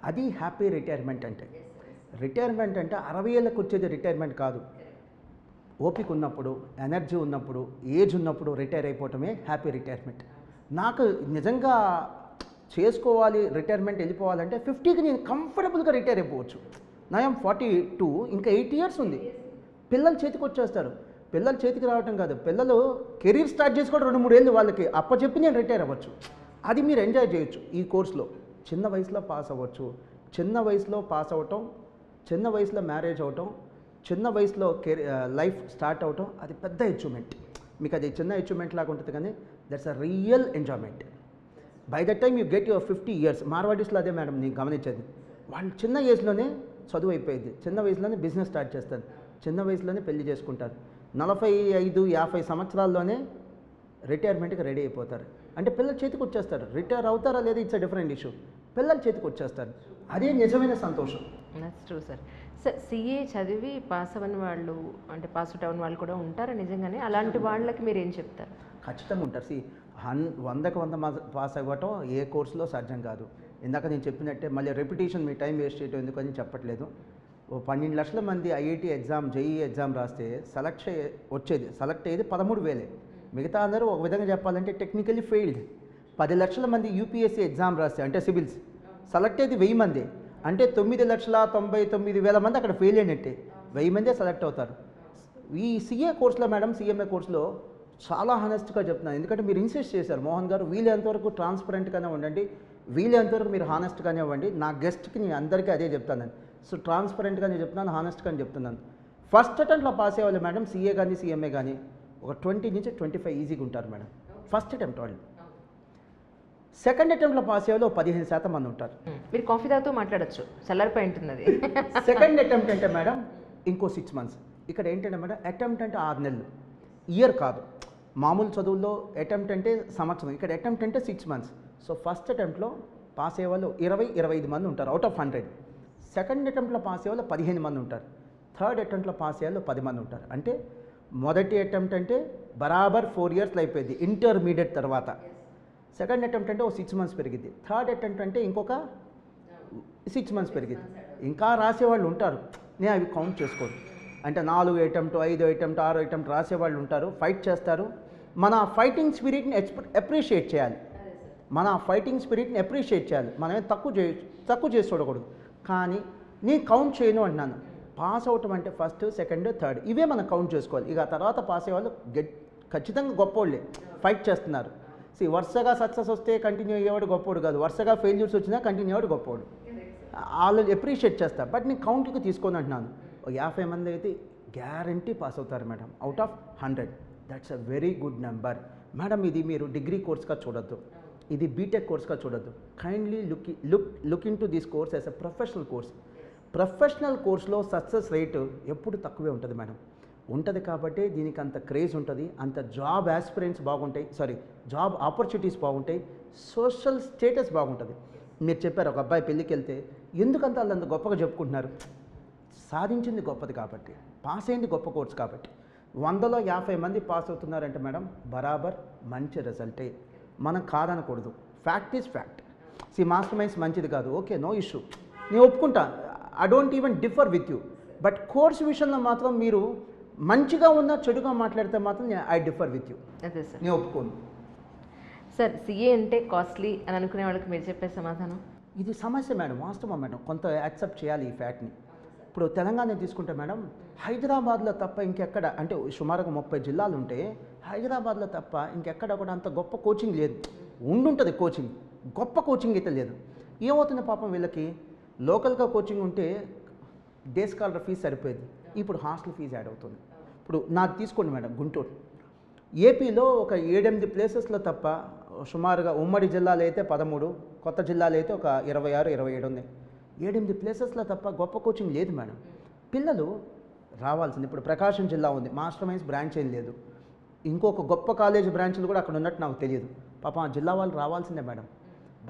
అది హ్యాపీ రిటైర్మెంట్ అంటే. రిటైర్మెంట్ అంటే 60 ఏళ్ళకి వచ్చేది రిటైర్మెంట్ కాదు. ఓపిక ఉన్నప్పుడు, ఎనర్జీ ఉన్నప్పుడు, ఏజ్ ఉన్నప్పుడు రిటైర్ అయిపోవటమే హ్యాపీ రిటైర్మెంట్. నాకు నిజంగా చేసుకోవాలి రిటైర్మెంట్ వెళ్ళిపోవాలంటే 50కి నేను కంఫర్టబుల్గా రిటైర్ అయిపోవచ్చు. నా యామ్ 42, ఇంకా 8 ఇయర్స్ ఉంది. పిల్లలు చేతికి వచ్చేస్తారు. పిల్లలు చేతికి రావటం కాదు, పిల్లలు కెరీర్ స్టార్ట్ చేసుకోవడం 2-3 ఏళ్ళు వాళ్ళకి అప్పచెప్పి నేను రిటైర్ అవ్వచ్చు. అది మీరు ఎంజాయ్ చేయొచ్చు ఈ కోర్సులో. చిన్న వయసులో పాస్ అవ్వచ్చు. చిన్న వయసులో పాస్ అవ్వటం, చిన్న వయసులో మ్యారేజ్ అవ్వటం, చిన్న వయసులో లైఫ్ స్టార్ట్ అవ్వటం, అది పెద్ద అచీవ్మెంట్. మీకు అది చిన్న అచీవ్మెంట్ లాగా ఉంటుంది, కానీ that's a real enjoyment. By that time you get your 50 years. మార్వాడీస్లో అదే మేడం నేను గమనించేది. వాళ్ళు చిన్న ఏజ్లోనే చదువు అయిపోయింది, చిన్న వయసులోనే బిజినెస్ స్టార్ట్ చేస్తారు, చిన్న వయసులోనే పెళ్లి చేసుకుంటారు, 45-50 సంవత్సరాల్లోనే రిటైర్మెంట్కి రెడీ అయిపోతారు. అంటే పిల్లలు చేతికి వచ్చేస్తారు. రిటైర్ అవుతారా లేదా ఇట్స్ అ డిఫరెంట్ ఇష్యూ, పిల్లలు చేతికి వచ్చేస్తారు. అదే నిజమైన సంతోషం. That's true sir. Sir CA చదివి పాస్ అవ్వని వాళ్ళు, అంటే పాస్ అవుట్ అవ్వని వాళ్ళు కూడా ఉంటారా నిజంగానే? అలాంటి వాళ్ళకి మీరు ఏం చెప్తారు? ఖచ్చితంగా ఉంటారు. 100కి 100 పాస్ అవ్వటం ఏ కోర్సులో సాధ్యం కాదు. ఇందాక నేను చెప్పినట్టే మళ్ళీ రెప్యుటేషన్ మీ టైం వేస్ట్ చేయడం ఎందుకని చెప్పట్లేదు. ఓ 12 లక్షల మంది ఐఐటి ఎగ్జామ్, జేఈ ఎగ్జామ్ రాస్తే సెలెక్ట్ అయ్యేది 13,000. మిగతా అందరూ ఒక విధంగా చెప్పాలంటే టెక్నికలీ ఫెయిల్డ్. 10 లక్షల మంది యూపీఎస్సీ ఎగ్జామ్ రాస్తే, అంటే సివిల్స్, సెలెక్ట్ అయ్యేది 1000 మంది. అంటే 9,99,000 మంది అక్కడ ఫెయిల్ అయినట్టే. 1000 మందే సెలెక్ట్ అవుతారు. ఈ సిఏ కోర్సులో మేడం, సిఎంఏ కోర్సులో చాలా హానెస్ట్గా చెప్తున్నాను. ఎందుకంటే మీరు ఇన్సిస్ట్ చేశారు మోహన్ గారు, వీలైనంతవరకు ట్రాన్స్పరెంట్గానే ఉండండి, వీలైనంతవరకు మీరు హానెస్ట్గానే ఇవ్వండి. నా గెస్ట్కి నేను అందరికీ అదే చెప్తాను. సో ట్రాన్స్పరెంట్గానే చెప్తున్నాను, హానెస్ట్గానే చెప్తున్నాను. ఫస్ట్ అటెంప్ట్లో పాస్ అయ్యేవాళ్ళు మేడం, సిఏ కానీ సిఎంఏ కానీ ఒక 20 నుంచి 25 ఈజీగా ఉంటారు మేడం, ఫస్ట్ అటెంప్ట్ వాళ్ళు. సెకండ్ అటెంప్ట్లో పాస్ అయ్యేవాళ్ళు 15% మంది ఉంటారు. మీరు కాఫీ తాగుతూ మాట్లాడచ్చు, చల్లారిపోయి ఉంటుంది అది. సెకండ్ అటెంప్ట్ అంటే మేడం ఇంకో 6 months. ఇక్కడ ఏంటంటే మేడం అటెంప్ట్ అంటే 6 నెలలు, ఇయర్ కాదు. మామూలు చదువుల్లో అటెంప్ట్ అంటే సంవత్సరం, ఇక్కడ అటెంప్ట్ అంటే 6 months. సో ఫస్ట్ అటెంప్ట్లో పాస్ అయ్యే వాళ్ళు 20-25 మంది ఉంటారు అవుట్ ఆఫ్ 100. సెకండ్ అటెంప్ట్లో పాస్ అయ్యే వాళ్ళు 15 మంది ఉంటారు. థర్డ్ అటెంప్ట్లో పాస్ అయ్యే వాళ్ళు 10 మంది ఉంటారు. అంటే మొదటి అటెంప్ట్ అంటే బరాబర్ 4 yearsలో అయిపోయింది ఇంటర్మీడియట్ తర్వాత. సెకండ్ అటెంప్ట్ అంటే 6 months పెరిగింది. థర్డ్ అటెంప్ట్ అంటే ఇంకొక 6 months పెరిగింది. ఇంకా రాసేవాళ్ళు ఉంటారు, నేను అవి కౌంట్ చేసుకోను. అంటే 4 అటెంప్ట్, 5 అటెంప్ట్, 6 అటెంప్ట్ రాసేవాళ్ళు ఉంటారు, ఫైట్ చేస్తారు. మన ఫైటింగ్ స్పిరిట్ని అప్రిషియేట్ చేయాలి. మనమే తక్కువ చేసి చూడకూడదు. కానీ నేను కౌంట్ చేయను అంటున్నాను. పాస్ అవటం అంటే ఫస్ట్, సెకండ్, థర్డ్, ఇవే మనం కౌంట్ చేసుకోవాలి. ఇక తర్వాత పాస్ అయ్యేవాళ్ళు ఖచ్చితంగా గొప్పోళ్ళే, ఫైట్ చేస్తున్నారు. వరుసగా సక్సెస్ వస్తే కంటిన్యూ అయ్యేవాడు గొప్పోడు కాదు, వరుసగా ఫెయిల్యూర్స్ వచ్చినా కంటిన్యూ అయ్యేవాడు గొప్పోడు. వాళ్ళు అప్రిషియేట్ చేస్తారు. బట్ నేను కౌంట్కి తీసుకొని అంటున్నాను. 50 మంది అయితే గ్యారంటీ పాస్ అవుతారు madam, out of 100. That's a very good number madam. ఇది మీరు డిగ్రీ కోర్స్గా చూడొద్దు, ఇది బీటెక్ కోర్స్గా చూడొద్దు. Kindly look in to this course as a professional course. Professional కోర్స్లో సక్సెస్ రేటు ఎప్పుడు తక్కువే ఉంటుంది మేడం. ఉంటుంది కాబట్టి దీనికి అంత క్రేజ్ ఉంటుంది, అంత జాబ్ ఆస్పిరెంట్స్ బాగుంటాయి, జాబ్ ఆపర్చునిటీస్ బాగుంటాయి, సోషల్ స్టేటస్ బాగుంటుంది. మీరు చెప్పారు ఒక అబ్బాయి పెళ్ళికి వెళ్తే ఎందుకంత వాళ్ళు అంత గొప్పగా చెప్పుకుంటున్నారు. సాధించింది గొప్పది కాబట్టి, పాస్ అయింది గొప్ప కోర్స్ కాబట్టి. 100లో 50 మంది పాస్ అవుతున్నారంటే మేడం బరాబర్ మంచి రిజల్టే, మనం కాదనకూడదు. Fact is fact. Master minds మంచిది కాదు, ఓకే, నో ఇష్యూ, నేను ఒప్పుకుంటా. I don't even differ with you. But course విషయంలో మాత్రం మీరు మంచిగా ఉన్నా చెడుగా మాట్లాడితే మాత్రం ఐ డిఫర్ విత్ యూ. అదే సార్, నేను ఒప్పుకోను. సార్ సిఏ అంటే కాస్ట్లీ అని అనుకునే వాళ్ళకి మీరు చెప్పే సమాధానం? ఇది సమస్య మేడం, వాస్తవం మేడం. కొంత యాక్సెప్ట్ చేయాలి ఈ ఫ్యాక్ట్ని. ఇప్పుడు తెలంగాణ తీసుకుంటే మేడం, హైదరాబాద్లో తప్ప ఇంకెక్కడ, అంటే సుమారుగా 30 జిల్లాలు ఉంటే హైదరాబాద్లో తప్ప ఇంకెక్కడ కూడా అంత గొప్ప కోచింగ్ లేదు. ఉండుంటుంది కోచింగ్, గొప్ప కోచింగ్ అయితే లేదు. ఏమవుతుంది పాపం వీళ్ళకి, లోకల్గా కోచింగ్ ఉంటే డే స్కాలర్ ఫీజు సరిపోయేది, ఇప్పుడు హాస్టల్ ఫీజు యాడ్ అవుతుంది. ఇప్పుడు నాకు తీసుకోండి మేడం, గుంటూరు ఏపీలో ఒక 7-8 ప్లేసెస్లో తప్ప సుమారుగా ఉమ్మడి జిల్లాలు అయితే 13, కొత్త జిల్లాలు అయితే ఒక 26-27 ఉన్నాయి. 7-8 ప్లేసెస్లో తప్ప గొప్ప కోచింగ్ లేదు మేడం. పిల్లలు రావాల్సింది. ఇప్పుడు ప్రకాశం జిల్లా ఉంది, మాస్టర్ మైన్స్ బ్రాంచ్ ఏం లేదు. ఇంకొక గొప్ప కాలేజ్ బ్రాంచ్లు కూడా అక్కడ ఉన్నట్టు నాకు తెలియదు. పాపం ఆ జిల్లా వాళ్ళు రావాల్సిందే మేడం.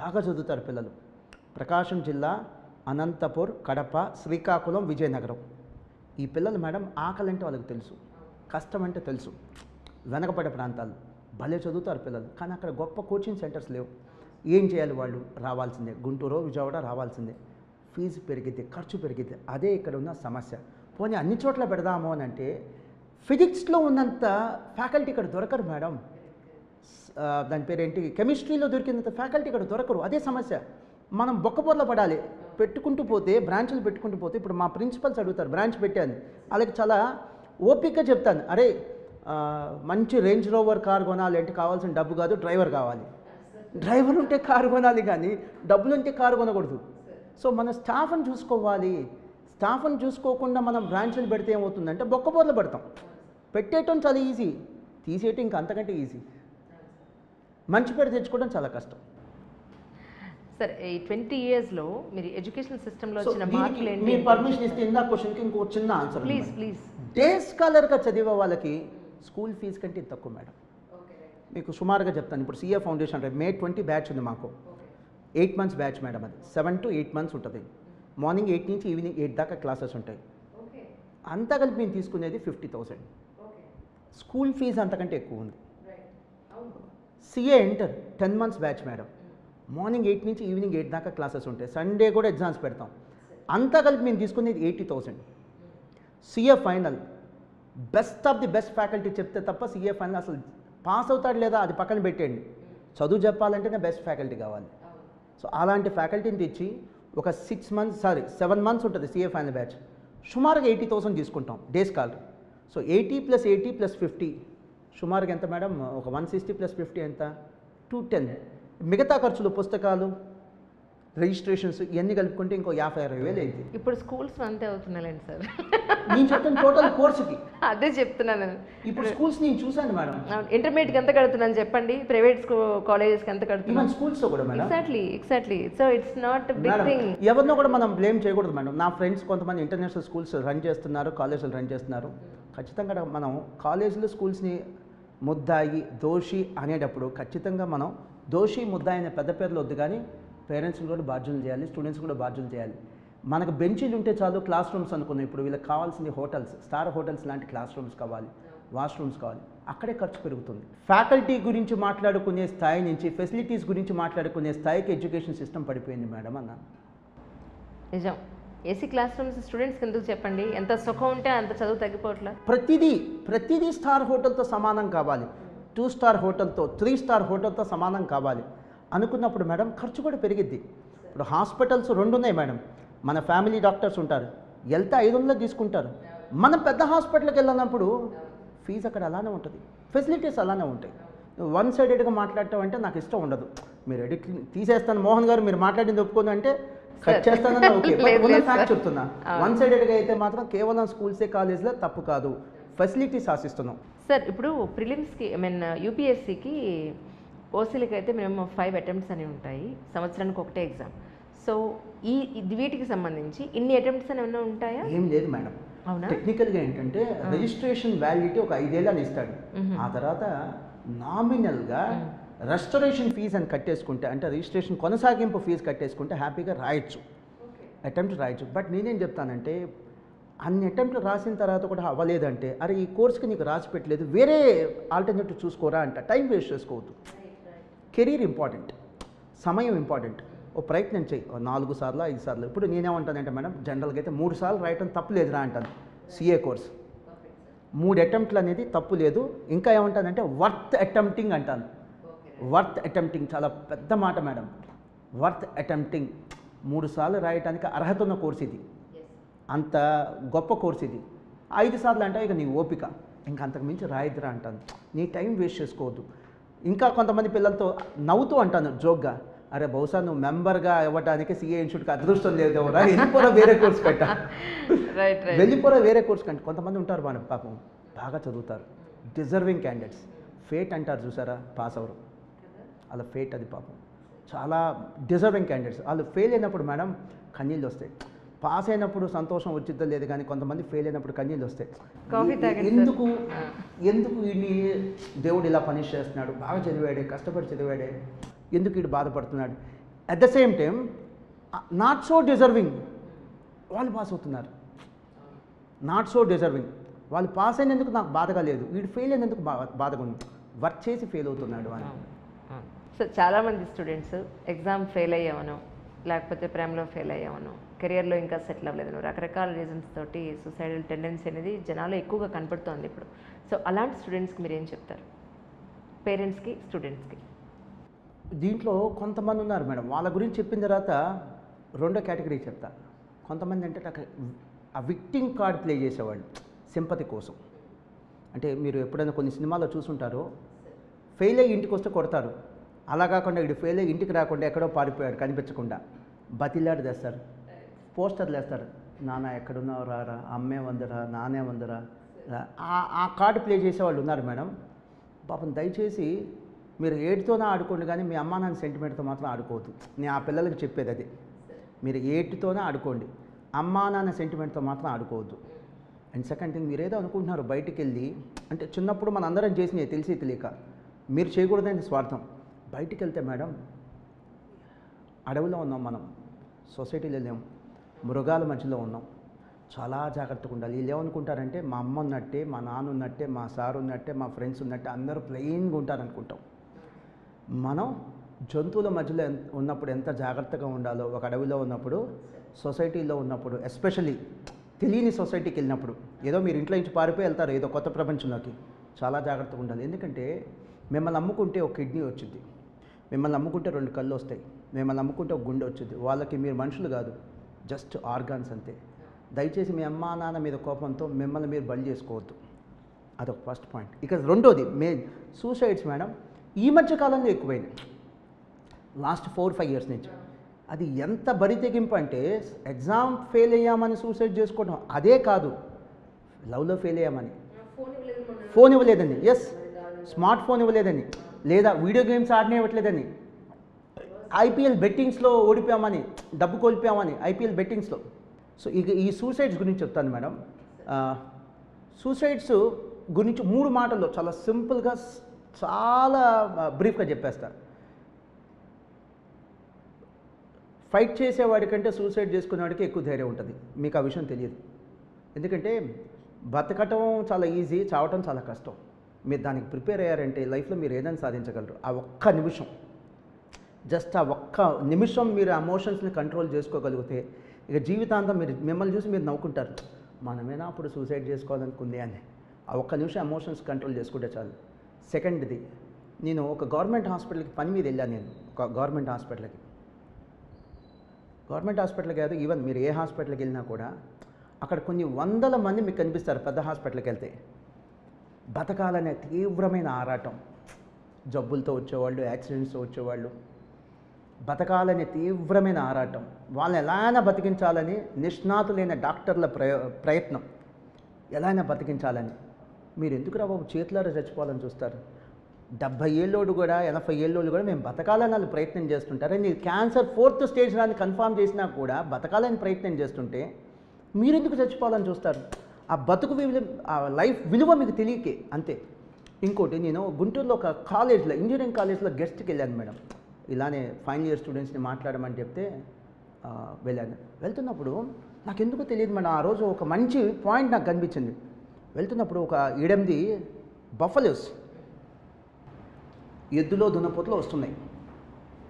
బాగా చదువుతారు పిల్లలు. ప్రకాశం జిల్లా, అనంతపూర్, కడప, శ్రీకాకుళం, విజయనగరం, ఈ పిల్లలు మేడం ఆకలి అంటే వాళ్ళకి తెలుసు, కష్టం అంటే తెలుసు. వెనకబడే ప్రాంతాలు భలే చదువుతారు పిల్లలు, కానీ అక్కడ గొప్ప కోచింగ్ సెంటర్స్ లేవు. ఏం చేయాలి వాళ్ళు? రావాల్సిందే, గుంటూరు విజయవాడ రావాల్సిందే. ఫీజు పెరిగితే, ఖర్చు పెరిగితే, అదే ఇక్కడ ఉన్న సమస్య. పోనీ అన్ని చోట్ల పెడదాము అని అంటే ఫిజిక్స్లో ఉన్నంత ఫ్యాకల్టీ ఇక్కడ దొరకరు మేడం. దాని పేరేంటి, కెమిస్ట్రీలో దొరికినంత ఫ్యాకల్టీ ఇక్కడ దొరకరు, అదే సమస్య. మనం బొక్కబొర్ల పడాలి, పెట్టుకుంటూ పోతే, బ్రాంచ్లు పెట్టుకుంటూ పోతే. ఇప్పుడు మా ప్రిన్సిపల్స్ అడుగుతారు, బ్రాంచ్ పెట్టాను, వాళ్ళకి చాలా ఓపికగా చెప్తాను, అరే మంచి రేంజ్ రోవర్ కార్ కొనాలి అంటే కావాల్సిన డబ్బు కాదు, డ్రైవర్ కావాలి. డ్రైవర్ ఉంటే కారు కొనాలి, కానీ డబ్బులు ఉంటే కారు కొనకూడదు. సో మన స్టాఫ్ని చూసుకోవాలి. స్టాఫ్ని చూసుకోకుండా మనం బ్రాంచ్లు పెడితే ఏమవుతుందంటే బొక్కబోర్లు పెడతాం. పెట్టేయటం చాలా ఈజీ, తీసేయటం ఇంకా అంతకంటే ఈజీ. మంచి పేరు తెచ్చుకోవడం చాలా కష్టం. సార్, ఈ 20 yearsలో మీరు ఎడ్యుకేషన్ సిస్టంలో సో వచ్చిన మార్పులు ఏంటి? మీ పర్మిషన్ ఇస్తే ఇందా క్వశ్చన్కి ఇంకో చిన్న ఆన్సర్. Please please. డే స్కాలర్గా చదివే వాళ్ళకి స్కూల్ ఫీజు కంటే ఇది తక్కువ మేడం. మీకు సుమారుగా చెప్తాను. ఇప్పుడు సిఏ ఫౌండేషన్ రేపు May 20 బ్యాచ్ ఉంది మాకు. 8 months బ్యాచ్ మేడం. అది 7 to 8 months ఉంటుంది. మార్నింగ్ 8 నుంచి ఈవినింగ్ 8 దాకా క్లాసెస్ ఉంటాయి. అంతా కలిపి మేము తీసుకునేది 50,000. స్కూల్ ఫీజు అంతకంటే ఎక్కువ ఉంది. CA inter 10 months batch madam. Morning 8 నుంచి ఈవినింగ్ 8 దాకా క్లాసెస్ ఉంటాయి. సండే కూడా ఎగ్జామ్స్ పెడతాం. అంతా కలిపి మేము తీసుకునేది 80,000. CA final best of the best faculty చెప్తే తప్ప సిఏ ఫైనల్ అసలు పాస్ అవుతాడు లేదా అది పక్కన పెట్టేయండి. చదువు చెప్పాలంటేనే బెస్ట్ ఫ్యాకల్టీ కావాలి. సో అలాంటి ఫ్యాకల్టీని తెచ్చి ఒక 7 months ఉంటుంది సిఏ ఫైనల్ బ్యాచ్. సుమారుగా 80,000 తీసుకుంటాం డే స్కాలర్. సో 80 + 80 + 50 సుమారుగా ఎంత మేడం? ఒక 160 + 50 ఎంత? 210. మిగతా ఖర్చులు, పుస్తకాలు, రిజిస్ట్రేషన్స్ ఇవన్నీ కలుపుకుంటే ఇంకో 50,000-60,000 అయింది. ఇప్పుడు స్కూల్స్ అంతే అవుతున్నాయండి సార్. నేను చెప్తాను టోటల్ కోర్సుకి. అదే చెప్తున్నాను. ఇప్పుడు స్కూల్స్ నేను చూశాను మేడం. ఇంటర్మీడియట్కి ఎంత కడుతున్నాను చెప్పండి, ప్రైవేట్ కాలేజెస్కి ఎంత కడుతున్నాను? ఈవెన్ స్కూల్స్లో కూడా madam. Exactly. So it's not big thing. ఎవరినో కూడా మనం బ్లేమ్ చేయకూడదు మేడం. నా ఫ్రెండ్స్ కొంతమంది ఇంటర్నేషనల్ స్కూల్స్ రన్ చేస్తున్నారు, కాలేజీలు రన్ చేస్తున్నారు. ఖచ్చితంగా మనం కాలేజీలు, స్కూల్స్ని ముద్దాయి, దోషి అనేటప్పుడు ఖచ్చితంగా మనం దోషి, ముద్దాయి అనే పెద్ద పేర్లు వద్దు, కానీ పేరెంట్స్ని కూడా బాధ్యులు చేయాలి, స్టూడెంట్స్ కూడా బాధ్యులు చేయాలి. మనకు బెంచీలు ఉంటే చాలు, క్లాస్ రూమ్స్ అనుకున్నాం. ఇప్పుడు వీళ్ళకి కావాల్సింది హోటల్స్, స్టార్ హోటల్స్ లాంటి క్లాస్ రూమ్స్ కావాలి, వాష్రూమ్స్ కావాలి. అక్కడే ఖర్చు పెరుగుతుంది. ఫ్యాకల్టీ గురించి మాట్లాడుకునే స్థాయి నుంచి ఫెసిలిటీస్ గురించి మాట్లాడుకునే స్థాయికి ఎడ్యుకేషన్ సిస్టమ్ పడిపోయింది మేడం అన్న. నిజం. ఏసీ క్లాస్ రూమ్స్ స్టూడెంట్స్కి ఎందుకు చెప్పండి? ఎంత సుఖం ఉంటే అంత చదువు తగ్గిపోవట్లా. ప్రతిదీ స్టార్ హోటల్తో సమానం కావాలి, 2 star హోటల్తో, 3 star హోటల్తో సమానం కావాలి అనుకున్నప్పుడు మేడం ఖర్చు కూడా పెరిగిద్ది. ఇప్పుడు హాస్పిటల్స్ 2 ఉన్నాయి మేడం. మన ఫ్యామిలీ డాక్టర్స్ ఉంటారు, వెళ్తే 500 తీసుకుంటారు. మనం పెద్ద హాస్పిటల్కి వెళ్ళినప్పుడు ఫీజు అక్కడ అలానే ఉంటుంది, ఫెసిలిటీస్ అలానే ఉంటాయి. వన్ సైడెడ్గా మాట్లాడటం అంటే నాకు ఇష్టం ఉండదు. మీరు ఎడిట్ తీసేస్తాను మోహన్ గారు, మీరు మాట్లాడింది ఒప్పుకోను అంటే కట్ చేస్తానని ఓకే, ఫ్యాక్ట్ చెప్తున్నా. వన్ సైడెడ్గా అయితే మాత్రం కేవలం స్కూల్సే, కాలేజ్లో తప్పు కాదు, ఫెసిలిటీస్ ఆశిస్తున్నాం. సార్, ఇప్పుడు ప్రిలిమ్స్కి యూపీఎస్సీకి, ఓసీలకి అయితే మినిమం 5 attempts అని ఉంటాయి, సంవత్సరానికి ఒకటే ఎగ్జామ్. సో వీటికి సంబంధించి ఇన్ని అటెంప్ట్స్ అని ఏమైనా ఉంటాయా? ఏం లేదు మేడం. అవునా? టెక్నికల్గా ఏంటంటే రిజిస్ట్రేషన్ వ్యాలిడిటీ ఒక 5 ఏళ్ళని ఇస్తాడు. ఆ తర్వాత నామినల్గా రెస్టరేషన్ ఫీజు అని కట్టేసుకుంటే, అంటే రిజిస్ట్రేషన్ కొనసాగింపు ఫీజు కట్టేసుకుంటే హ్యాపీగా రాయొచ్చు, అటెంప్ట్ రాయొచ్చు. బట్ నేనేం చెప్తానంటే, అన్ని అటెంప్ట్లు రాసిన తర్వాత కూడా అవ్వలేదంటే, అరే ఈ కోర్స్కి నీకు రాసి పెట్టలేదు, వేరే ఆల్టర్నేటివ్ చూసుకోరా అంట. టైం వేస్ట్ చేసుకోవద్దు. కెరీర్ ఇంపార్టెంట్, సమయం ఇంపార్టెంట్. ఓ ప్రయత్నం చేయి, 4 సార్లు 5 సార్లు. ఇప్పుడు నేనేమంటానంటే మేడం, జనరల్గా అయితే 3 సార్లు రాయటం తప్పు లేదురా అంటాను. సిఏ కోర్స్ 3 అటెంప్ట్లు అనేది తప్పు లేదు. ఇంకా ఏమంటానంటే వర్త్ అటెంప్టింగ్ అంటాను. వర్త్ అటెంప్టింగ్ చాలా పెద్ద మాట మేడం. వర్త్ అటెంప్టింగ్ 3 సార్లు రాయటానికి అర్హత ఉన్న కోర్స్ ఇది. అంత గొప్ప కోర్స్ ఇది. 5 సార్లు అంటే ఇక నీ ఓపిక, ఇంకా అంతకు మించి రాయిద్రా అంటాను. నీ టైం వేస్ట్ చేసుకోవద్దు. ఇంకా కొంతమంది పిల్లలతో నవ్వుతూ అంటాను జోక్గా, అరే బహుశా నువ్వు మెంబర్గా ఇవ్వడానికి సిఏ ఇన్స్టిట్యూట్కి అదృష్టం లేదు ఎవరా, వెళ్ళిపోరా వేరే కోర్స్ కట్టా, వెళ్ళిపోరా వేరే కోర్స్ కంటే. కొంతమంది ఉంటారు మన పాపం బాగా చదువుతారు, డిజర్వింగ్ క్యాండిడేట్స్, ఫేట్ అంటారు చూసారా, పాస్ అవరు, అలా ఫేట్ అది పాపం. చాలా డిజర్వింగ్ క్యాండిడేట్స్ వాళ్ళు ఫెయిల్ అయినప్పుడు మేడం కన్నీళ్ళు వస్తాయి. పాస్ అయినప్పుడు సంతోషం వచ్చిద్దో లేదు కానీ కొంతమంది ఫెయిల్ అయినప్పుడు కన్నీళ్ళు వస్తాయి. ఎందుకు వీడిని దేవుడు ఇలా పనిష్ చేస్తున్నాడు, బాగా చదివాడే, కష్టపడి చదివాడే, ఎందుకు వీడు బాధపడుతున్నాడు. At the same time not so deserving వాళ్ళు పాస్ అవుతున్నారు. నాట్ సో డిజర్వింగ్ వాళ్ళు పాస్ అయినందుకు నాకు బాధగా లేదు, వీడు ఫెయిల్ అయినందుకు బాధగా ఉంది, వర్క్ చేసి ఫెయిల్ అవుతున్నాడు అని. సో చాలామంది స్టూడెంట్స్ ఎగ్జామ్ ఫెయిల్ అయ్యామను, లేకపోతే ప్రేమలో ఫెయిల్ అయ్యామను, కెరియర్లో ఇంకా సెటిల్ అవ్వలేదను, రకరకాల రీజన్స్ తోటి సూసైడల్ టెండెన్సీ అనేది జనాలు ఎక్కువగా కనపడుతోంది ఇప్పుడు. సో అలాంటి స్టూడెంట్స్కి మీరు ఏం చెప్తారు, పేరెంట్స్కి, స్టూడెంట్స్కి? దీంట్లో కొంతమంది ఉన్నారు మేడం, వాళ్ళ గురించి చెప్పిన తర్వాత రెండో కేటగిరీ చెప్తా. కొంతమంది అంటే ఆ విక్టింగ్ కార్డ్ ప్లే చేసేవాళ్ళు సింపతి కోసం. అంటే మీరు ఎప్పుడైనా కొన్ని సినిమాల్లో చూసుంటారో, ఫెయిల్ అయ్యి ఇంటికి వస్తే కొడతారు, అలా కాకుండా వీడు ఫెయిల్ అయ్యి ఇంటికి రాకుండా ఎక్కడో పారిపోయాడు కనిపించకుండా బతిలాడి తెస్తారు, పోస్టర్లు వేస్తారు, నాన్న ఎక్కడున్నావు రారా, అమ్మే వందరా, నానే వందరా, ఆ కార్డు ప్లే చేసేవాళ్ళు ఉన్నారు మేడం. పాపం దయచేసి మీరు ఏటితోనే ఆడుకోండి కానీ మీ అమ్మా నాన్న సెంటిమెంట్తో మాత్రం ఆడుకోవద్దు. నేను ఆ పిల్లలకి చెప్పేది అది, మీరు ఏటితోనే ఆడుకోండి, అమ్మా నాన్న సెంటిమెంట్తో మాత్రం ఆడుకోవద్దు. అండ్ సెకండ్ థింగ్, మీరు ఏదో అనుకుంటున్నారు బయటికి వెళ్ళి, అంటే చిన్నప్పుడు మన అందరం చేసినవి తెలిసి తెలియక, మీరు చేయకూడదని స్వార్థం. బయటికి వెళ్తే మేడం అడవిలో ఉన్నాం మనం, సొసైటీలో లేము, మృగాల మధ్యలో ఉన్నాం, చాలా జాగ్రత్తగా ఉండాలి. వీళ్ళు ఏమనుకుంటారంటే మా అమ్మ ఉన్నట్టే, మా నాన్న ఉన్నట్టే, మా సార్ ఉన్నట్టే, మా ఫ్రెండ్స్ ఉన్నట్టే అందరూ ప్లెయిన్గా ఉంటారనుకుంటాం. మనం జంతువుల మధ్యలో ఉన్నప్పుడు ఎంత జాగ్రత్తగా ఉండాలో, ఒక అడవిలో ఉన్నప్పుడు, సొసైటీలో ఉన్నప్పుడు, ఎస్పెషల్లీ తెలియని సొసైటీకి వెళ్ళినప్పుడు, ఏదో మీరు ఇంట్లో నుంచి పారిపోయి వెళ్తారు ఏదో కొత్త ప్రపంచంలోకి, చాలా జాగ్రత్తగా ఉండాలి. ఎందుకంటే మిమ్మల్ని అమ్ముకుంటే ఒక కిడ్నీ వచ్చింది, మిమ్మల్ని అమ్ముకుంటే 2 కళ్ళు వస్తాయి, మిమ్మల్ని అమ్ముకుంటే ఒక గుండె వచ్చింది. వాళ్ళకి మీరు మనుషులు కాదు, జస్ట్ ఆర్గాన్స్ అంతే. దయచేసి మీ అమ్మా నాన్న మీద కోపంతో మిమ్మల్ని మీరు బలి చేసుకోవద్దు. అదొక ఫస్ట్ పాయింట్. ఇక రెండోది మెయిన్ సూసైడ్స్ మేడం ఈ మధ్య కాలంలో ఎక్కువైంది, లాస్ట్ 4-5 ఇయర్స్ నుంచి. అది ఎంత బరి తెగింపు అంటే, ఎగ్జామ్ ఫెయిల్ అయ్యామని సూసైడ్ చేసుకోవడం, అదే కాదు లవ్లో ఫెయిల్ అయ్యామని, ఫోన్ ఇవ్వలేదని, ఎస్ స్మార్ట్ ఫోన్ ఇవ్వలేదని, లేదా వీడియో గేమ్స్ ఆడనే ఇవ్వట్లేదని, ఐపీఎల్ బెట్టింగ్స్లో ఓడిపోయామని, డబ్బు కోల్పోయామని ఐపీఎల్ బెట్టింగ్స్లో. సో ఇక ఈ సూసైడ్స్ గురించి చెప్తాను మేడం. సూసైడ్స్ గురించి 3 మాటల్లో చాలా సింపుల్గా చాలా బ్రీఫ్గా చెప్పేస్తారు. ఫైట్ చేసేవాడి కంటే సూసైడ్ చేసుకునేవాడికి ఎక్కువ ధైర్యం ఉంటుంది. మీకు ఆ విషయం తెలియదు. ఎందుకంటే బతకటం చాలా ఈజీ, చావటం చాలా కష్టం. మీరు దానికి ప్రిపేర్ అయ్యారంటే లైఫ్లో మీరు ఏదైనా సాధించగలరు. ఆ ఒక్క నిమిషం, జస్ట్ ఆ ఒక్క నిమిషం మీరు ఎమోషన్స్ని కంట్రోల్ చేసుకోగలిగితే ఇక జీవితాంతం మీరు మిమ్మల్ని చూసి మీరు నవ్వుకుంటారు, మనమేనా అప్పుడు సూసైడ్ చేసుకోవాలనుకుంది అని. ఆ ఒక్క నిమిషం ఎమోషన్స్ కంట్రోల్ చేసుకుంటే చాలు. సెకండ్ది, నేను ఒక గవర్నమెంట్ హాస్పిటల్కి పని మీద వెళ్ళాను. నేను ఒక గవర్నమెంట్ హాస్పిటల్కి కాదు, ఈవెన్ మీరు ఏ హాస్పిటల్కి వెళ్ళినా కూడా అక్కడ కొన్ని వందల మంది మీకు కనిపిస్తారు. పెద్ద హాస్పిటల్కి వెళ్తే బతకాలనే తీవ్రమైన ఆరాటం, జబ్బులతో వచ్చేవాళ్ళు, యాక్సిడెంట్స్తో వచ్చేవాళ్ళు, బతకాలనే తీవ్రమైన ఆరాటం, వాళ్ళని ఎలాగైనా బతికించాలని నిష్ణాతులైన డాక్టర్ల ప్రయత్నం, ఎలాగైనా బతికించాలని. మీరు ఎందుకు రా బాబు చేతులారా చచ్చిపోవాలని చూస్తారు? 70 ఏళ్ళోడు కూడా 80 ఏళ్ళోళ్ళు కూడా మేము బతకాలని వాళ్ళు ప్రయత్నం చేస్తుంటారు. మీరు క్యాన్సర్ 4th స్టేజ్ రాని కన్ఫామ్ చేసినా కూడా బతకాలని ప్రయత్నం చేస్తుంటే మీరు ఎందుకు చచ్చిపోవాలని చూస్తారు? ఆ బతుకు విలువ, ఆ లైఫ్ విలువ మీకు తెలియకే, అంతే. ఇంకోటి, నేను గుంటూరులో ఒక కాలేజ్లో, ఇంజనీరింగ్ కాలేజ్లో గెస్ట్కి వెళ్ళాను మేడం. ఇలానే ఫైనల్ ఇయర్ స్టూడెంట్స్ని మాట్లాడమని చెప్తే వెళ్ళాను. వెళ్తున్నప్పుడు నాకు ఎందుకో తెలియదు మేడం, ఆ రోజు ఒక మంచి పాయింట్ నాకు కనిపించింది. వెళ్తున్నప్పుడు ఒక 7-8 బఫలోస్ ఎద్దులో దున్నపోతులో వస్తున్నాయి.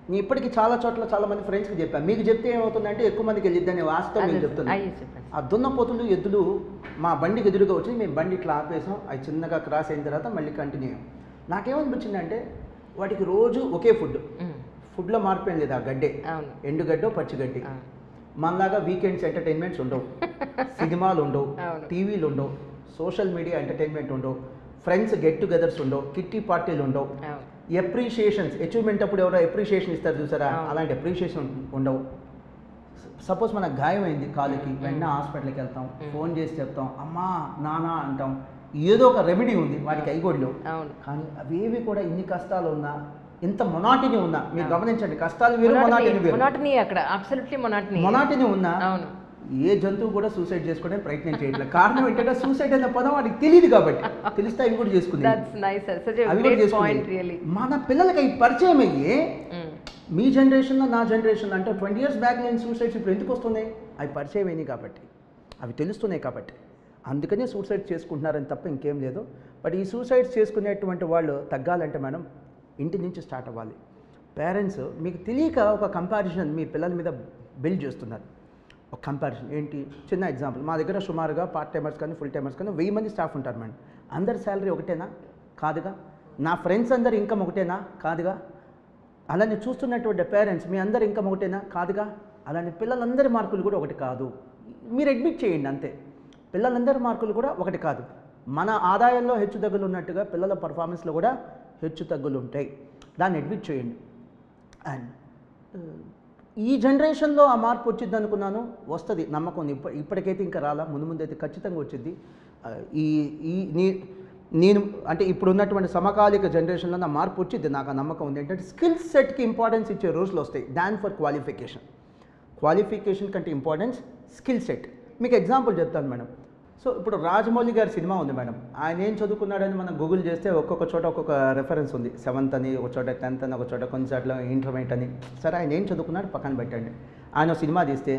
నేను ఇప్పటికీ చాలా చోట్ల చాలామంది ఫ్రెండ్స్కి చెప్పాను. మీకు చెప్తే ఏమవుతుందంటే ఎక్కువ మందికి వెళ్ళిద్దని వాస్తవం నేను చెప్తున్నాను. ఆ దున్నపోతులు ఎద్దులు మా బండికి ఎదురుగా వచ్చి మేము బండి ఇట్లా ఆపేసాం. అవి చిన్నగా క్రాస్ అయిన తర్వాత మళ్ళీ కంటిన్యూ అయ్యాం. నాకేమనిపించిందంటే వాటికి రోజు ఒకే ఫుడ్లో మార్పేం లేదు. ఆ గడ్డే, ఎండుగడ్డో పచ్చిగడ్డి, మనలాగా వీకెండ్స్ ఎంటర్టైన్మెంట్స్ ఉండవు, సినిమాలు ఉండవు, అవును. టీవీలు ఉండవు, సోషల్ మీడియా ఎంటర్టైన్మెంట్ ఉండవు, ఫ్రెండ్స్ గెట్ టుగెదర్స్ ఉండవు, కిట్టి పార్టీలు ఉండవు, అవును. ఎప్రిషియేషన్స్ అచీవ్మెంట్ అప్పుడు ఎవరో ఎప్రిషియేషన్ ఇస్తారు చూసారా, అవును. అలాంటి ఎప్రిషియేషన్ ఉండవు. సపోజ్ మనకు గాయమైంది కాలుకి, వెంటనే హాస్పిటల్కి వెళ్తాం, ఫోన్ చేసి చెప్తాం, అమ్మా నాన్న అంటాం, ఏదో ఒక రెమెడీ ఉంది వాటికి అయిగోళ్ళు. అవును. కానీ అవేవి కూడా ఇన్ని కష్టాలు ఉన్నా, ఇంత మొనాటిని ఉన్నా, మీరు గమనించండి, కష్టాలు వేరు, మొనాటిని వేరు. మొనాటనీ అక్కడ అబ్సల్యూట్లీ మొనాటనీ. మొనాటిని ఉన్నా అవును. ఏ జంతువు కూడా సూసైడ్ చేసుకునే ప్రయత్నం చేయట్లేదు. కారణం ఏంటంటే సూసైడ్ అనే పదం వాడికి తెలియదు కాబట్టి, తెలిస్తే అవి కూడా చేసుకుంది, That's nice, sir. Such a అవి కూడా great point, చేసుకుంది. really. మన పిల్లలకి అవి పరిచయం అయ్యి మీ జనరేషన్లో నా జనరేషన్ అంటే 20 years బ్యాక్ లేని సూసైడ్స్ ఇప్పుడు ఎందుకు వస్తున్నాయి? అవి పరిచయం అయినాయి కాబట్టి, అవి తెలుస్తున్నాయి కాబట్టి, అందుకనే సూసైడ్ చేసుకుంటున్నారని తప్ప ఇంకేం లేదు. బట్ ఈ సూసైడ్స్ చేసుకునేటువంటి వాళ్ళు తగ్గాలంటే మేడం ఇంటి నుంచి స్టార్ట్ అవ్వాలి. పేరెంట్స్ మీకు తెలియక ఒక కంపారిజన్ మీ పిల్లల మీద బిల్డ్ చేస్తున్నారు. ఒక కంపారిజన్ ఏంటి? చిన్న ఎగ్జాంపుల్, మా దగ్గర సుమారుగా పార్ట్ టైమర్స్ కానీ ఫుల్ టైమర్స్ కానీ 1000 మంది స్టాఫ్ ఉంటారు మేడం. అందరి శాలరీ ఒకటేనా? కాదుగా. నా ఫ్రెండ్స్ అందరి ఇన్కమ్ ఒకటేనా? కాదుగా. అలానే చూస్తున్నటువంటి పేరెంట్స్ మీ అందరి ఇన్కమ్ ఒకటేనా? కాదుగా. అలానే పిల్లలందరి మార్కులు కూడా ఒకటి కాదు. మీరు అడ్మిట్ చేయండి అంతే, పిల్లలందరి మార్కులు కూడా ఒకటి కాదు. మన ఆదాయంలో హెచ్చు తగ్గులు ఉన్నట్టుగా పిల్లల పర్ఫార్మెన్స్లో కూడా హెచ్చు తగ్గులు ఉంటాయి. దాన్ని అడ్మిట్ చేయండి. అండ్ ఈ జనరేషన్లో ఆ మార్పు వచ్చింది అనుకున్నాను, వస్తుంది నమ్మకం. ఇప్పటికైతే ఇంకా రాలా, ముందు ముందు అయితే ఖచ్చితంగా వచ్చింది. ఈ ఈ నేను అంటే ఇప్పుడు ఉన్నటువంటి సమకాలిక జనరేషన్లో నా మార్పు వచ్చింది, నాకు ఆ నమ్మకం ఉంది. ఏంటంటే స్కిల్ సెట్కి ఇంపార్టెన్స్ ఇచ్చే రోజులు వస్తాయి దాన్ ఫర్ క్వాలిఫికేషన్. క్వాలిఫికేషన్ కంటే ఇంపార్టెన్స్ స్కిల్ సెట్. మీకు ఎగ్జాంపుల్ చెప్తాను మేడం. సో ఇప్పుడు రాజమౌళి గారి సినిమా ఉంది మేడం, ఆయన ఏం చదువుకున్నాడని మనం గూగుల్ చేస్తే ఒక్కొక్క చోట ఒక్కొక్క రెఫరెన్స్ ఉంది. 7th అని, ఒక చోట 10th అని, ఒక చోట కొన్ని చోట్ల ఇంటర్మీడియట్ అని. సరే ఆయన ఏం చదువుకున్నాడు పక్కన పెట్టండి. ఆయన సినిమా తీస్తే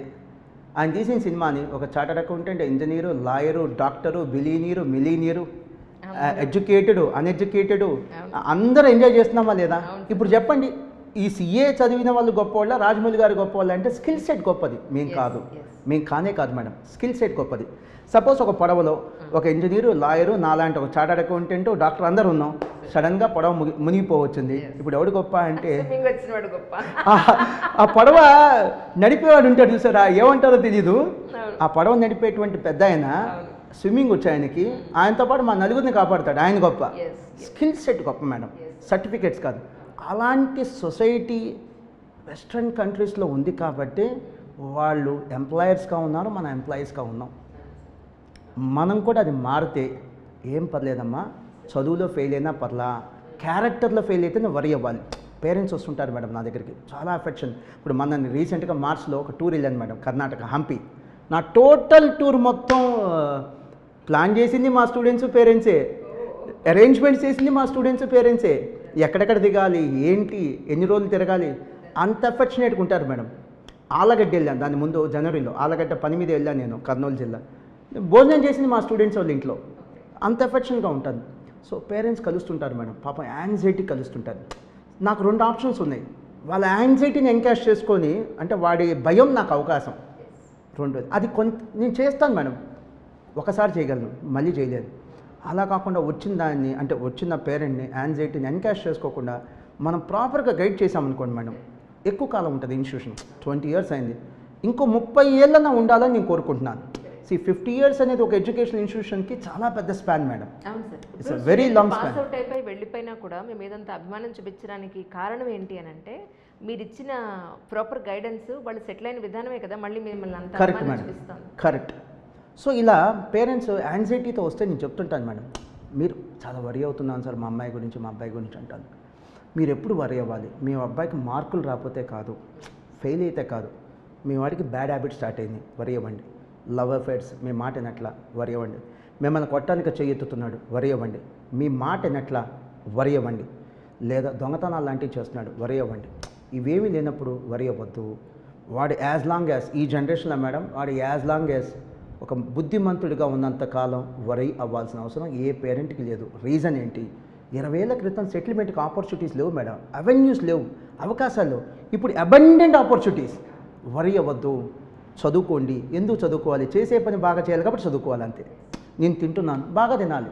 ఆయన తీసిన సినిమాని ఒక chartered accountant, engineer, lawyer, doctor, billionaire, millionaire, educated, uneducated అందరూ ఎంజాయ్ చేస్తున్నామా లేదా? ఇప్పుడు చెప్పండి, ఈ సిఏ చదివిన వాళ్ళు గొప్పవాళ్ళ, రాజమౌళి గారు గొప్పవాళ్ళ అంటే స్కిల్ సెట్ గొప్పది. మేము కాదు, మేము కానే కాదు మేడం, స్కిల్ సెట్ గొప్పది. సపోజ్ ఒక పడవలో ఒక ఇంజనీరు, లాయరు, నాలాంటి ఒక చార్టర్డ్ అకౌంటెంట్, డాక్టర్ అందరూ ఉన్నాం. సడన్గా పడవ మునిగిపోవచ్చింది. ఇప్పుడు ఎవడు గొప్ప అంటే ఆ పడవ నడిపేవాడు ఉంటాడు చూసారా, ఏమంటారో తెలీదు. ఆ పడవ నడిపేటువంటి పెద్ద ఆయన స్విమ్మింగ్ వచ్చి ఆయనకి, ఆయనతో పాటు మా నలుగురిని కాపాడుతాడు, ఆయన గొప్ప. స్కిల్ సెట్ గొప్ప మేడం, సర్టిఫికేట్స్ కాదు. అలాంటి సొసైటీ వెస్ట్రన్ కంట్రీస్లో ఉంది కాబట్టి వాళ్ళు ఎంప్లాయర్స్గా ఉన్నారు, మన ఎంప్లాయీస్గా ఉన్నాం. మనం కూడా అది మారితే ఏం పర్లేదమ్మా, చదువులో ఫెయిల్ అయినా పర్లా, క్యారెక్టర్లో ఫెయిల్ అయితేనే వరి అవ్వాలి. పేరెంట్స్ వస్తుంటారు మేడం నా దగ్గరికి, చాలా అఫెక్షన్. ఇప్పుడు మన రీసెంట్గా మార్చ్లో ఒక టూర్ వెళ్ళాను మేడం, కర్ణాటక హంపి. నా టోటల్ టూర్ మొత్తం ప్లాన్ చేసింది మా స్టూడెంట్స్ పేరెంట్సే, అరేంజ్మెంట్స్ చేసింది మా స్టూడెంట్స్ పేరెంట్సే. ఎక్కడెక్కడ దిగాలి, ఏంటి, ఎన్ని రోజులు తిరగాలి, అంత అఫెక్షనేట్గా ఉంటారు మేడం. ఆలగడ్డ వెళ్ళాను, దాని ముందు జనవరిలో ఆలగడ్డ పని మీద వెళ్ళాను నేను, కర్నూలు జిల్లా. భోజనం చేసింది మా స్టూడెంట్స్ వాళ్ళ ఇంట్లో, అంత ఎఫెక్షన్గా ఉంటుంది. సో పేరెంట్స్ కలుస్తుంటారు మేడం, పాపం యాంగ్జైటీ కలుస్తుంటారు. నాకు 2 ఆప్షన్స్ ఉన్నాయి. వాళ్ళ యాంగ్జైటీని ఎంకాష్ చేసుకొని, అంటే వాడి భయం నాకు అవకాశం. రెండోది అది నేను చేస్తాను మేడం, ఒకసారి చేయగలను, మళ్ళీ చేయలేదు. అలా కాకుండా వచ్చిన దాన్ని, అంటే వచ్చిన పేరెంట్ని యాంగ్జైటీని ఎన్కాష్ చేసుకోకుండా మనం ప్రాపర్గా గైడ్ చేసామనుకోండి మేడం, ఎక్కువ కాలం ఉంటుంది ఇన్స్టిట్యూషన్. 20 years అయింది, ఇంకో 30 ఏళ్ళన ఉండాలని నేను కోరుకుంటున్నాను. 50 years అనేది ఒక ఎడ్యుకేషన్ ఇన్స్టిట్యూషన్కి చాలా పెద్ద స్పాన్ మేడం. అవును sir. It's a very long span. Pass out అయిపోయి వెళ్ళిపోయినా కూడా మేము ఏదంతా అభిమానం చూపించడానికి కారణం ఏంటి అని అంటే, మీరు ఇచ్చిన ప్రాపర్ గైడెన్స్, వాళ్ళు సెటిల్ అయిన విధానమే కదా మళ్ళీ మిమ్మల్ని అంత కరెక్ట్ అభిమానం మేడం, చూపిస్తాను. కరెక్ట్. సో ఇలా పేరెంట్స్ యాంగ్జైటీతో వస్తే నేను చెప్తుంటాను మేడం, మీరు చాలా వరి అవుతున్నాను సార్ మా అమ్మాయి గురించి, మా అబ్బాయి గురించి అంటాను. మీరు ఎప్పుడు వరి అవ్వాలి, మీ అబ్బాయికి మార్కులు రాకపోతే కాదు, ఫెయిల్ అయితే కాదు, మీ వాడికి బ్యాడ్ హ్యాబిట్ స్టార్ట్ అయింది, వరి అవ్వండి. లవ్ అఫైర్స్, మీ మాట వినట్లా, వరి అవ్వండి. మిమ్మల్ని కొట్టడానికి చెయ్యెత్తుతున్నాడు, వరి అవ్వండి. మీ మాట వినట్లా, వరి అవ్వండి. లేదా దొంగతనాలు లాంటివి చేస్తున్నాడు, వరి అవ్వండి. ఇవేమీ లేనప్పుడు వరి అవ్వద్దు. వాడు యాజ్ లాంగ్ యాజ్, ఈ జనరేషన్లో మేడం, వాడు యాజ్ లాంగ్ యాజ్ ఒక బుద్ధిమంతుడిగా ఉన్నంతకాలం వరి అవ్వాల్సిన అవసరం ఏ పేరెంట్కి లేదు. రీజన్ ఏంటి? 20 ఏళ్ల క్రితం సెటిల్మెంట్కి ఆపర్చునిటీస్ లేవు మేడం, అవెన్యూస్ లేవు, అవకాశాలు లేవు. ఇప్పుడు అబండెంట్ ఆపర్చునిటీస్. వరి అవ్వద్దు, చదువుకోండి. ఎందుకు చదువుకోవాలి? చేసే పని బాగా చేయాలి కాబట్టి చదువుకోవాలి అంతే. నేను తింటున్నాను, బాగా తినాలి.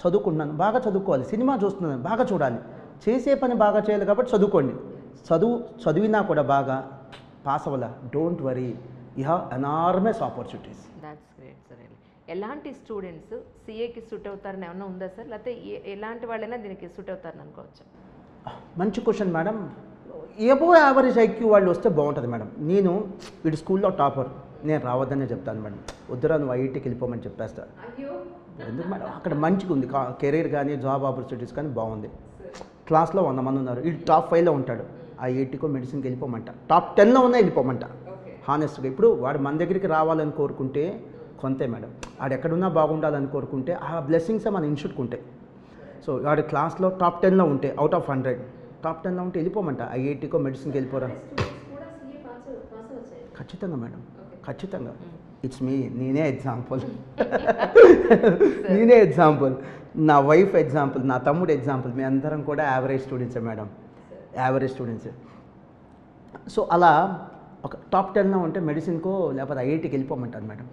చదువుకుంటున్నాను, బాగా చదువుకోవాలి. సినిమా చూస్తున్నాను, బాగా చూడాలి. చేసే పని బాగా చేయాలి కాబట్టి చదువుకోండి. చదివినా కూడా బాగా పాస్ అవ్వాల, don't worry. You have enormous opportunities. That's great sir. ఎలాంటి స్టూడెంట్స్ సిఏకి సూట్ అవుతారని ఏమన్నా ఉందా సార్, లేకపోతే ఎలాంటి వాళ్ళైనా దీనికి సూట్ అవుతారని అనుకోవచ్చు? మంచి question madam. Above average IQ వాళ్ళు వస్తే బాగుంటుంది మేడం. నేను వీడి స్కూల్లో టాపర్, నేను రావద్దనే చెప్తాను మేడం. వద్దురా నువ్వు ఐఐటీకి వెళ్ళిపోమని చెప్పేస్తా. ఎందుకు మేడం, అక్కడ మంచిగా ఉంది, కెరీర్ కానీ జాబ్ ఆపర్చునిటీస్ కానీ బాగుంది. క్లాస్లో 100 మంది ఉన్నారు, వీడు టాప్ 5లో ఉంటాడు, ఐఐటీకో మెడిసిన్కి వెళ్ళిపోమంట. టాప్ 10లో ఉన్నా వెళ్ళిపోమంట హానెస్ట్గా. ఇప్పుడు వాడు మన దగ్గరికి రావాలని కోరుకుంటే కొంతే మేడం, వాడు ఎక్కడున్నా బాగుండాలని కోరుకుంటే ఆ బ్లెస్సింగ్సే మన ఇన్స్టిట్యూట్కుంటాయి. సో వాడు క్లాస్లో టాప్ 10లో ఉంటే, అవుట్ ఆఫ్ 100 టాప్ 10లో ఉంటే వెళ్ళిపోమంట, ఐఐటీకో మెడిసిన్కి వెళ్ళిపోరా. ఖచ్చితంగా మేడం, ఖచ్చితంగా. ఇట్స్ మీ, నేనే ఎగ్జాంపుల్. నేనే ఎగ్జాంపుల్, నా వైఫ్ ఎగ్జాంపుల్, నా తమ్ముడు ఎగ్జాంపుల్. మీ అందరం కూడా యావరేజ్ స్టూడెంట్సే మేడం, యావరేజ్ స్టూడెంట్సే. సో అలా ఒక టాప్ 10లో ఉంటే మెడిసిన్కో లేకపోతే ఐఐటీకి వెళ్ళిపోమంటారు మేడం.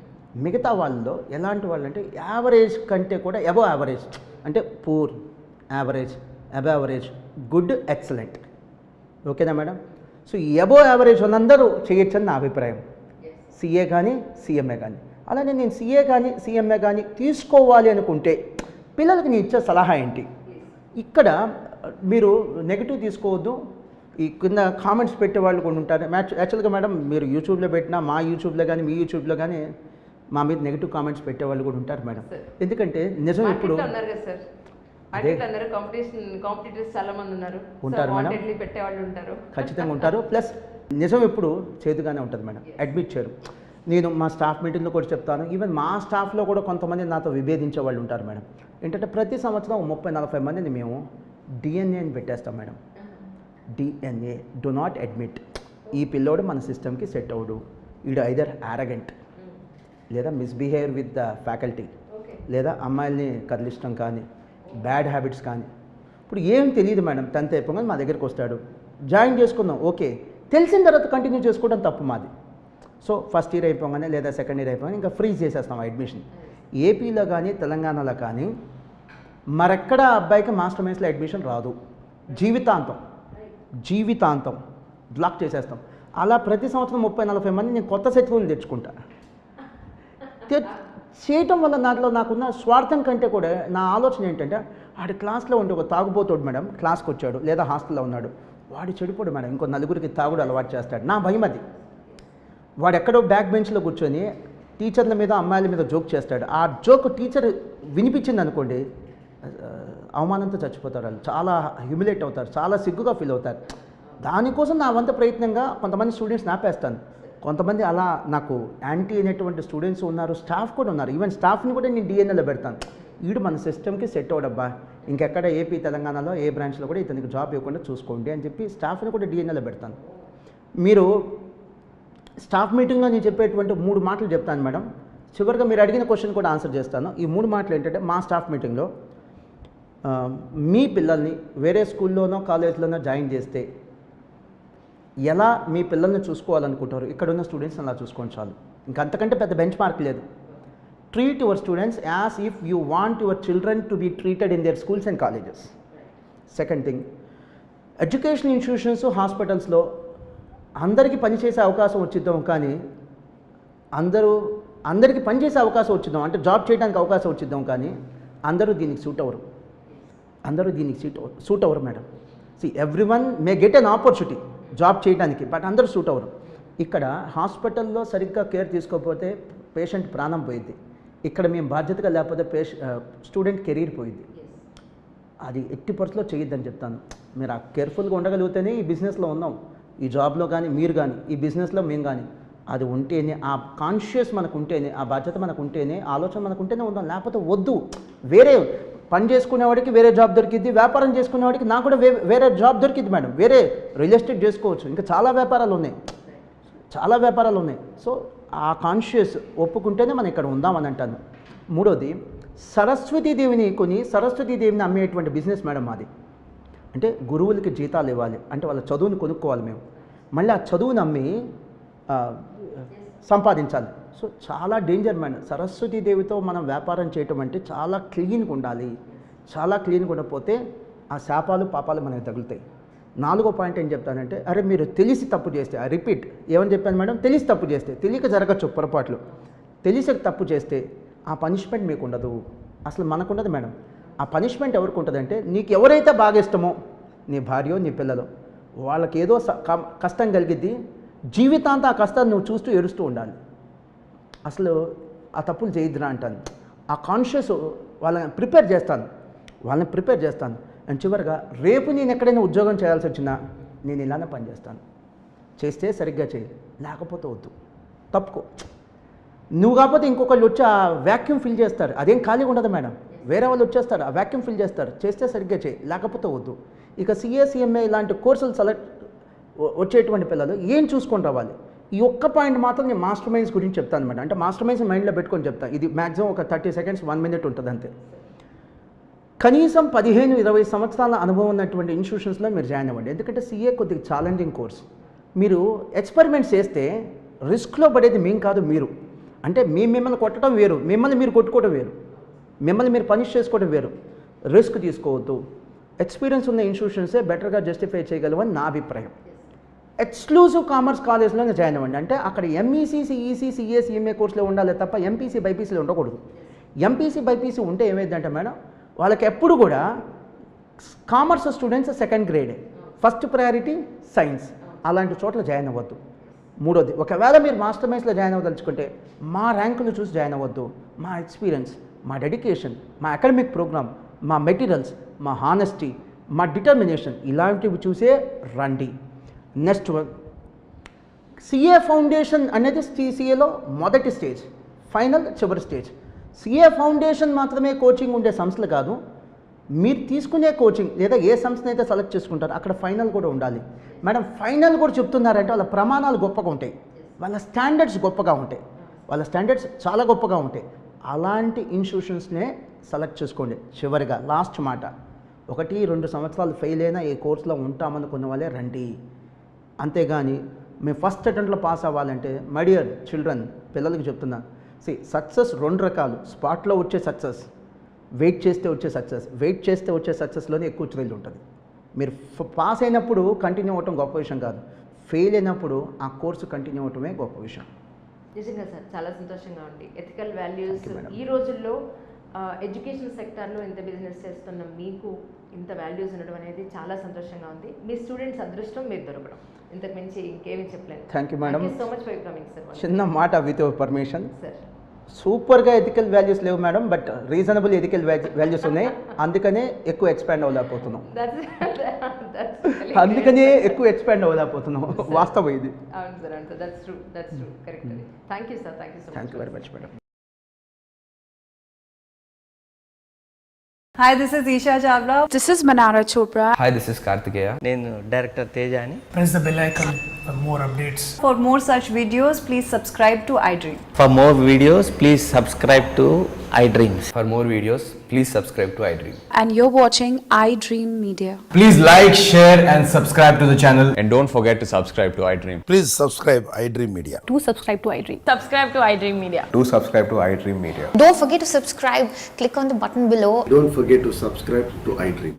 మిగతా వాళ్ళలో ఎలాంటి వాళ్ళు అంటే యావరేజ్ కంటే కూడా అబవ్ యావరేజ్, అంటే poor, average, above average, good, excellent. ఓకేనా మేడం? సో ఈ అబవ్ యావరేజ్ వాళ్ళందరూ చేయొచ్చని నా అభిప్రాయం, సిఏ కానీ సిఎంఏ కానీ. అలానే నేను సిఏ కానీ సిఎంఏ కానీ తీసుకోవాలి అనుకుంటే పిల్లలకి నేను ఇచ్చే సలహా ఏంటి? ఇక్కడ మీరు నెగిటివ్ తీసుకోవద్దు. ఈ కింద కామెంట్స్ పెట్టే వాళ్ళు కొన్ని ఉంటారు. యాక్చువల్గా మేడం మీరు యూట్యూబ్లో పెట్టినా, మా యూట్యూబ్లో కానీ మీ యూట్యూబ్లో కానీ మా మీద నెగిటివ్ కామెంట్స్ పెట్టే వాళ్ళు కూడా ఉంటారు మేడం. ఎందుకంటే నిజం ఇప్పుడు కాంపిటీటర్స్ చాలా మంది ఉంటారు మేడం, పెట్టేవాళ్ళు ఉంటారు, ఖచ్చితంగా ఉంటారు. ప్లస్ నిజం ఎప్పుడు చేదుగానే ఉంటుంది మేడం, అడ్మిట్ చేయరు. నేను మా స్టాఫ్ మీటింగ్లో కూడా చెప్తాను, ఈవెన్ మా స్టాఫ్లో కూడా కొంతమంది నాతో విభేదించే వాళ్ళు ఉంటారు మేడం. ఏంటంటే ప్రతి సంవత్సరం 30-40 మందిని మేము డిఎన్ఏని పెట్టేస్తాం madam. DNA, do not admit. ఈ పిల్లోడు మన సిస్టమ్కి సెట్ అవ్వడు, వీడు ఐదర్ యారగెంట్ లేదా మిస్బిహేవ్ విత్ ద ఫ్యాకల్టీ, లేదా అమ్మాయిల్ని కదిలిష్టం కానీ, బ్యాడ్ హ్యాబిట్స్ కానీ. ఇప్పుడు ఏం తెలియదు మేడం, 10th అయిపోగానే మా దగ్గరికి వస్తాడు, జాయిన్ చేసుకుందాం, ఓకే. తెలిసిన తర్వాత కంటిన్యూ చేసుకోవడం తప్పు మాది. సో ఫస్ట్ ఇయర్ అయిపోగానే లేదా సెకండ్ ఇయర్ అయిపోగానే ఇంకా ఫ్రీజ్ చేసేస్తాం అడ్మిషన్. ఏపీలో కానీ తెలంగాణలో కానీ మరెక్కడ అబ్బాయికి మాస్టర్ మైన్స్లో అడ్మిషన్ రాదు, జీవితాంతం జీవితాంతం బ్లాక్ చేసేస్తాం. అలా ప్రతి సంవత్సరం 30-40 మంది నేను కొత్త సర్టిఫికేట్లు తెచ్చుకుంటా. చేయటం వల్ల దాంట్లో నాకున్న స్వార్థం కంటే కూడా నా ఆలోచన ఏంటంటే, ఆడి క్లాస్లో ఉంటే ఒక తాగుబోతాడు మేడం, క్లాస్కి వచ్చాడు లేదా హాస్టల్లో ఉన్నాడు, వాడు చెడిపోడు మేడం, ఇంకో నలుగురికి తాగుడు అలవాటు చేస్తాడు. నా భయం అది. వాడు ఎక్కడో బ్యాక్ బెంచ్లో కూర్చొని టీచర్ల మీద అమ్మాయిల మీద జోక్ చేస్తాడు. ఆ జోక్ టీచర్ వినిపించింది అనుకోండి, అవమానంతో చచ్చిపోతారు వాళ్ళు, చాలా హ్యూమిలేట్ అవుతారు, చాలా సిగ్గుగా ఫీల్ అవుతారు. దానికోసం నా వంత ప్రయత్నంగా కొంతమంది స్టూడెంట్స్ నాపేస్తాను. కొంతమంది అలా నాకు యాంటీ అయినటువంటి స్టూడెంట్స్ ఉన్నారు, స్టాఫ్ కూడా ఉన్నారు. ఈవెన్ స్టాఫ్ని కూడా నేను డిఎన్ఏలో పెడతాను. వీడు మన సిస్టమ్కి సెట్ అవడబ్బా, ఇంకెక్కడ ఏపీ తెలంగాణలో ఏ బ్రాంచ్లో కూడా ఇతనికి జాబ్ ఇవ్వకుండా చూసుకోండి అని చెప్పి స్టాఫ్ని కూడా డిఎన్ఏలో పెడతాను. మీరు స్టాఫ్ మీటింగ్లో నేను చెప్పేటువంటి 3 మాటలు చెప్తాను మేడం. చివరిగా మీరు అడిగిన క్వశ్చన్ కూడా ఆన్సర్ చేస్తాను. ఈ 3 మాటలు ఏంటంటే, మా స్టాఫ్ మీటింగ్లో మీ పిల్లల్ని వేరే స్కూల్లోనో కాలేజ్లోనో జాయిన్ చేస్తే ఎలా మీ పిల్లల్ని చూసుకోవాలనుకుంటారు, ఇక్కడ ఉన్న స్టూడెంట్స్ అలా చూసుకోండి చాలు. ఇంకంతకంటే పెద్ద బెంచ్ మార్క్ లేదు. Treat your students as if you want your children to be treated in their schools and colleges. Second thing, education institutions, హాస్పిటల్స్లో అందరికీ పనిచేసే అవకాశం వచ్చిద్దాం, కానీ అందరికీ పనిచేసే అవకాశం వచ్చిద్దాం, అంటే జాబ్ చేయడానికి అవకాశం వచ్చిద్దాం, కానీ అందరూ దీనికి సూట్ అవ్వరు. అందరూ దీనికి సూట్ అవ్వరు madam. Everyone may get an opportunity job చేయడానికి, బట్ అందరూ సూట్ అవ్వరు. ఇక్కడ హాస్పిటల్లో సరిగ్గా కేర్ తీసుకోకపోతే పేషెంట్ ప్రాణం పోయింది. ఇక్కడ మేము బాధ్యతగా లేకపోతే స్టూడెంట్ కెరీర్ పోయింది. అది ఎట్టి పరిస్థితిలో చేయొద్దని చెప్తాను. మీరు ఆ కేర్ఫుల్గా ఉండగలిగితేనే ఈ బిజినెస్లో ఉన్నాం. ఈ జాబ్లో కానీ మీరు కానీ ఈ బిజినెస్లో మేము కానీ, అది ఉంటేనే, ఆ కాన్షియస్ మనకు ఉంటేనే, ఆ బాధ్యత మనకు ఉంటేనే, ఆలోచన మనకు ఉంటేనే ఉందాం. లేకపోతే వద్దు. వేరే పని చేసుకునేవాడికి వేరే జాబ్ దొరికిద్ది, వ్యాపారం చేసుకునేవాడికి నాకు కూడా వేరే జాబ్ దొరికిద్ది మేడం. వేరే రియల్ ఎస్టేట్ చేసుకోవచ్చు, ఇంకా చాలా వ్యాపారాలు ఉన్నాయి, చాలా వ్యాపారాలు ఉన్నాయి. సో ఆ కాన్షియస్ ఒప్పుకుంటేనే మనం ఇక్కడ ఉందామని అంటాను. మూడోది, సరస్వతీదేవిని కొని సరస్వతీదేవిని అమ్మేటువంటి బిజినెస్ మేడం మాది. అంటే గురువులకి జీతాలు ఇవ్వాలి, అంటే వాళ్ళ చదువుని కొనుక్కోవాలి మేము, మళ్ళీ ఆ చదువుని అమ్మి సంపాదించాలి. సో చాలా డేంజర్ మేడం. సరస్వతీదేవితో మనం వ్యాపారం చేయటం అంటే చాలా క్లీన్గా ఉండాలి. చాలా క్లీన్గా ఉండకపోతే ఆ శాపాలు పాపాలు మనకి తగులుతాయి. నాలుగో పాయింట్ ఏం చెప్తానంటే, అరే మీరు తెలిసి తప్పు చేస్తే, ఐ రిపీట్ ఏమని చెప్పాను మేడం, తెలిసి తప్పు చేస్తే, తెలియక జరగచ్చు పొరపాట్లు, తెలిసి తప్పు చేస్తే ఆ పనిష్మెంట్ మీకు ఉండదు, అసలు మనకు ఉండదు మేడం. ఆ పనిష్మెంట్ ఎవరికి ఉంటుందంటే, నీకు ఎవరైతే బాగా ఇష్టమో, నీ భార్యో నీ పిల్లలో, వాళ్ళకి ఏదో కష్టం కలిగిద్ది, జీవితాంతం ఆ కష్టాన్ని నువ్వు చూస్తూ ఏడుస్తూ ఉండాలి. అసలు ఆ తప్పులు చేయొద్దురా అంటాను. ఆ కాన్షియస్ వాళ్ళని ప్రిపేర్ చేస్తాను. అండ్ చివరిగా రేపు నేను ఎక్కడైనా ఉద్యోగం చేయాల్సి వచ్చినా నేను ఇలానే పనిచేస్తాను. చేస్తే సరిగ్గా చేయి, లేకపోతే వద్దు, తప్పుకో. నువ్వు కాకపోతే ఇంకొకళ్ళు వచ్చి ఆ వ్యాక్యూమ్ ఫిల్ చేస్తారు, అదేం ఖాళీగా ఉండదు మేడం, వేరే వాళ్ళు వచ్చేస్తారు ఆ వ్యాక్యూమ్ ఫిల్ చేస్తారు. చేస్తే సరిగ్గా చేయి, లేకపోతే వద్దు. ఇక CA ఇలాంటి కోర్సులు వచ్చేటువంటి పిల్లలు ఏం చూసుకొని రావాలి, ఈ ఒక్క పాయింట్ మాత్రం నేను మాస్టర్ మైండ్స్ గురించి చెప్తాను మేడం. అంటే మాస్టర్ మైండ్స్ మైండ్లో పెట్టుకొని చెప్తాను. ఇది మ్యాక్సిమం ఒక 30 సెకండ్స్ 1 మినిట్ ఉంటుంది అంతే. కనీసం 15-20 సంవత్సరాల అనుభవం ఉన్నటువంటి ఇన్స్టిట్యూషన్స్లో మీరు జాయిన్ అవ్వండి. ఎందుకంటే CA కొద్దిగా ఛాలెంజింగ్ కోర్స్. మీరు ఎక్స్పెరిమెంట్స్ చేస్తే రిస్క్లో పడేది మేము కాదు, మీరు. అంటే మిమ్మల్ని కొట్టడం వేరు, మిమ్మల్ని మీరు కొట్టుకోవడం వేరు, మిమ్మల్ని మీరు పనిష్ చేసుకోవడం వేరు. రిస్క్ తీసుకోవద్దు. ఎక్స్పీరియన్స్ ఉన్న ఇన్స్టిట్యూషన్సే బెటర్గా జస్టిఫై చేయగలవని నా అభిప్రాయం. ఎక్స్క్లూజివ్ కామర్స్ కాలేజ్లోనే జాయిన్ అవ్వండి. అంటే అక్కడ MEC, CEC, CA, CMA కోర్సులో ఉండాలి తప్ప MPC, BPCలో ఉండకూడదు. MPC, BPC ఉంటే ఏమైందంటే మేడం, వాళ్ళకి ఎప్పుడు కూడా కామర్స్ స్టూడెంట్స్ సెకండ్ గ్రేడే, ఫస్ట్ ప్రయారిటీ సైన్స్. అలాంటి చోట్ల జాయిన్ అవ్వద్దు. మూడోది, ఒకవేళ మీరు మాస్టర్ మైండ్స్లో జాయిన్ అవ్వదలుచుకుంటే మా ర్యాంకులు చూసి జాయిన్ అవ్వద్దు. మా ఎక్స్పీరియన్స్, మా డెడికేషన్, మా అకాడమిక్ ప్రోగ్రామ్, మా మెటీరియల్స్, మా హానెస్టీ, మా డిటర్మినేషన్, ఇలాంటివి చూసే రండి. నెక్స్ట్ CA ఫౌండేషన్ అనేది CAలో మొదటి స్టేజ్, ఫైనల్ చివరి స్టేజ్. CA ఫౌండేషన్ మాత్రమే కోచింగ్ ఉండే సంస్థలు కాదు, మీరు తీసుకునే కోచింగ్ లేదా ఏ సంస్థను అయితే సెలెక్ట్ చేసుకుంటారో అక్కడ ఫైనల్ కూడా ఉండాలి. మేడం ఫైనల్ కూడా చెప్తున్నారంటే వాళ్ళ ప్రమాణాలు గొప్పగా ఉంటాయి, వాళ్ళ స్టాండర్డ్స్ గొప్పగా ఉంటాయి, వాళ్ళ స్టాండర్డ్స్ చాలా గొప్పగా ఉంటాయి. అలాంటి ఇన్స్టిట్యూషన్స్నే సెలెక్ట్ చేసుకోండి. చివరిగా లాస్ట్ మాట, 1-2 సంవత్సరాలు ఫెయిల్ అయినా ఏ కోర్సులో ఉంటామనుకున్న వాళ్ళే రండి. అంతేగాని మేము ఫస్ట్ అటెంప్ట్లో పాస్ అవ్వాలంటే, మై డియర్ చిల్డ్రన్, పిల్లలకి చెప్తున్నా, సక్సెస్ 2 రకాలు. స్పాట్లో వచ్చే సక్సెస్, వెయిట్ చేస్తే వచ్చే సక్సెస్లోనే ఎక్కువ థ్రిల్ ఉంటుంది. మీరు పాస్ అయినప్పుడు కంటిన్యూ అవ్వటం గొప్ప విషయం కాదు, ఫెయిల్ అయినప్పుడు ఆ కోర్సు కంటిన్యూ అవ్వటమే గొప్ప విషయం. నిజంగా సార్, చాలా సంతోషంగా ఉంది. ఎథికల్ వాల్యూస్ ఈ రోజుల్లో ఎడ్యుకేషన్ సెక్టార్లో ఇంత బిజినెస్ చేస్తున్న మీకు ఇంత వాల్యూస్ ఉండడం అనేది చాలా సంతోషంగా ఉంది. మీ స్టూడెంట్స్ అదృష్టం మీరు దొరకడం, ఇంతకు మించి ఇంకేమీ చెప్పలేదు. Thank you madam. So much for coming sir. చిన్న మాట విత్ పర్మిషన్ సార్, సూపర్గా ఎథికల్ వాల్యూస్ లేవు madam, but reasonable ethical values ఉన్నాయి, అందుకనే ఎక్కువ ఎక్స్పాండ్ అవ్వలేకపోతున్నాం. వాస్తవం ఇది. అవును సార్, అవును sir, that's true, correct. Thank you sir, thank you very much madam. Hi, this is Isha Chavla. This is Manara Chopra. Hi, this is Kartikeya. నేను డైరెక్టర్ తేజ అని. Press the bell icon for more updates. For more such videos, please subscribe to iDream. For more videos, please subscribe to iDreams. For more videos, please subscribe to iDream. And you're watching iDream Media. Please like, share and subscribe to the channel. And don't forget to subscribe to iDream. Please subscribe iDream Media. Do subscribe to iDream. Subscribe to iDream Media. Do subscribe to iDream Media. Don't forget to subscribe. Click on the button below. Don't forget to subscribe to iDream.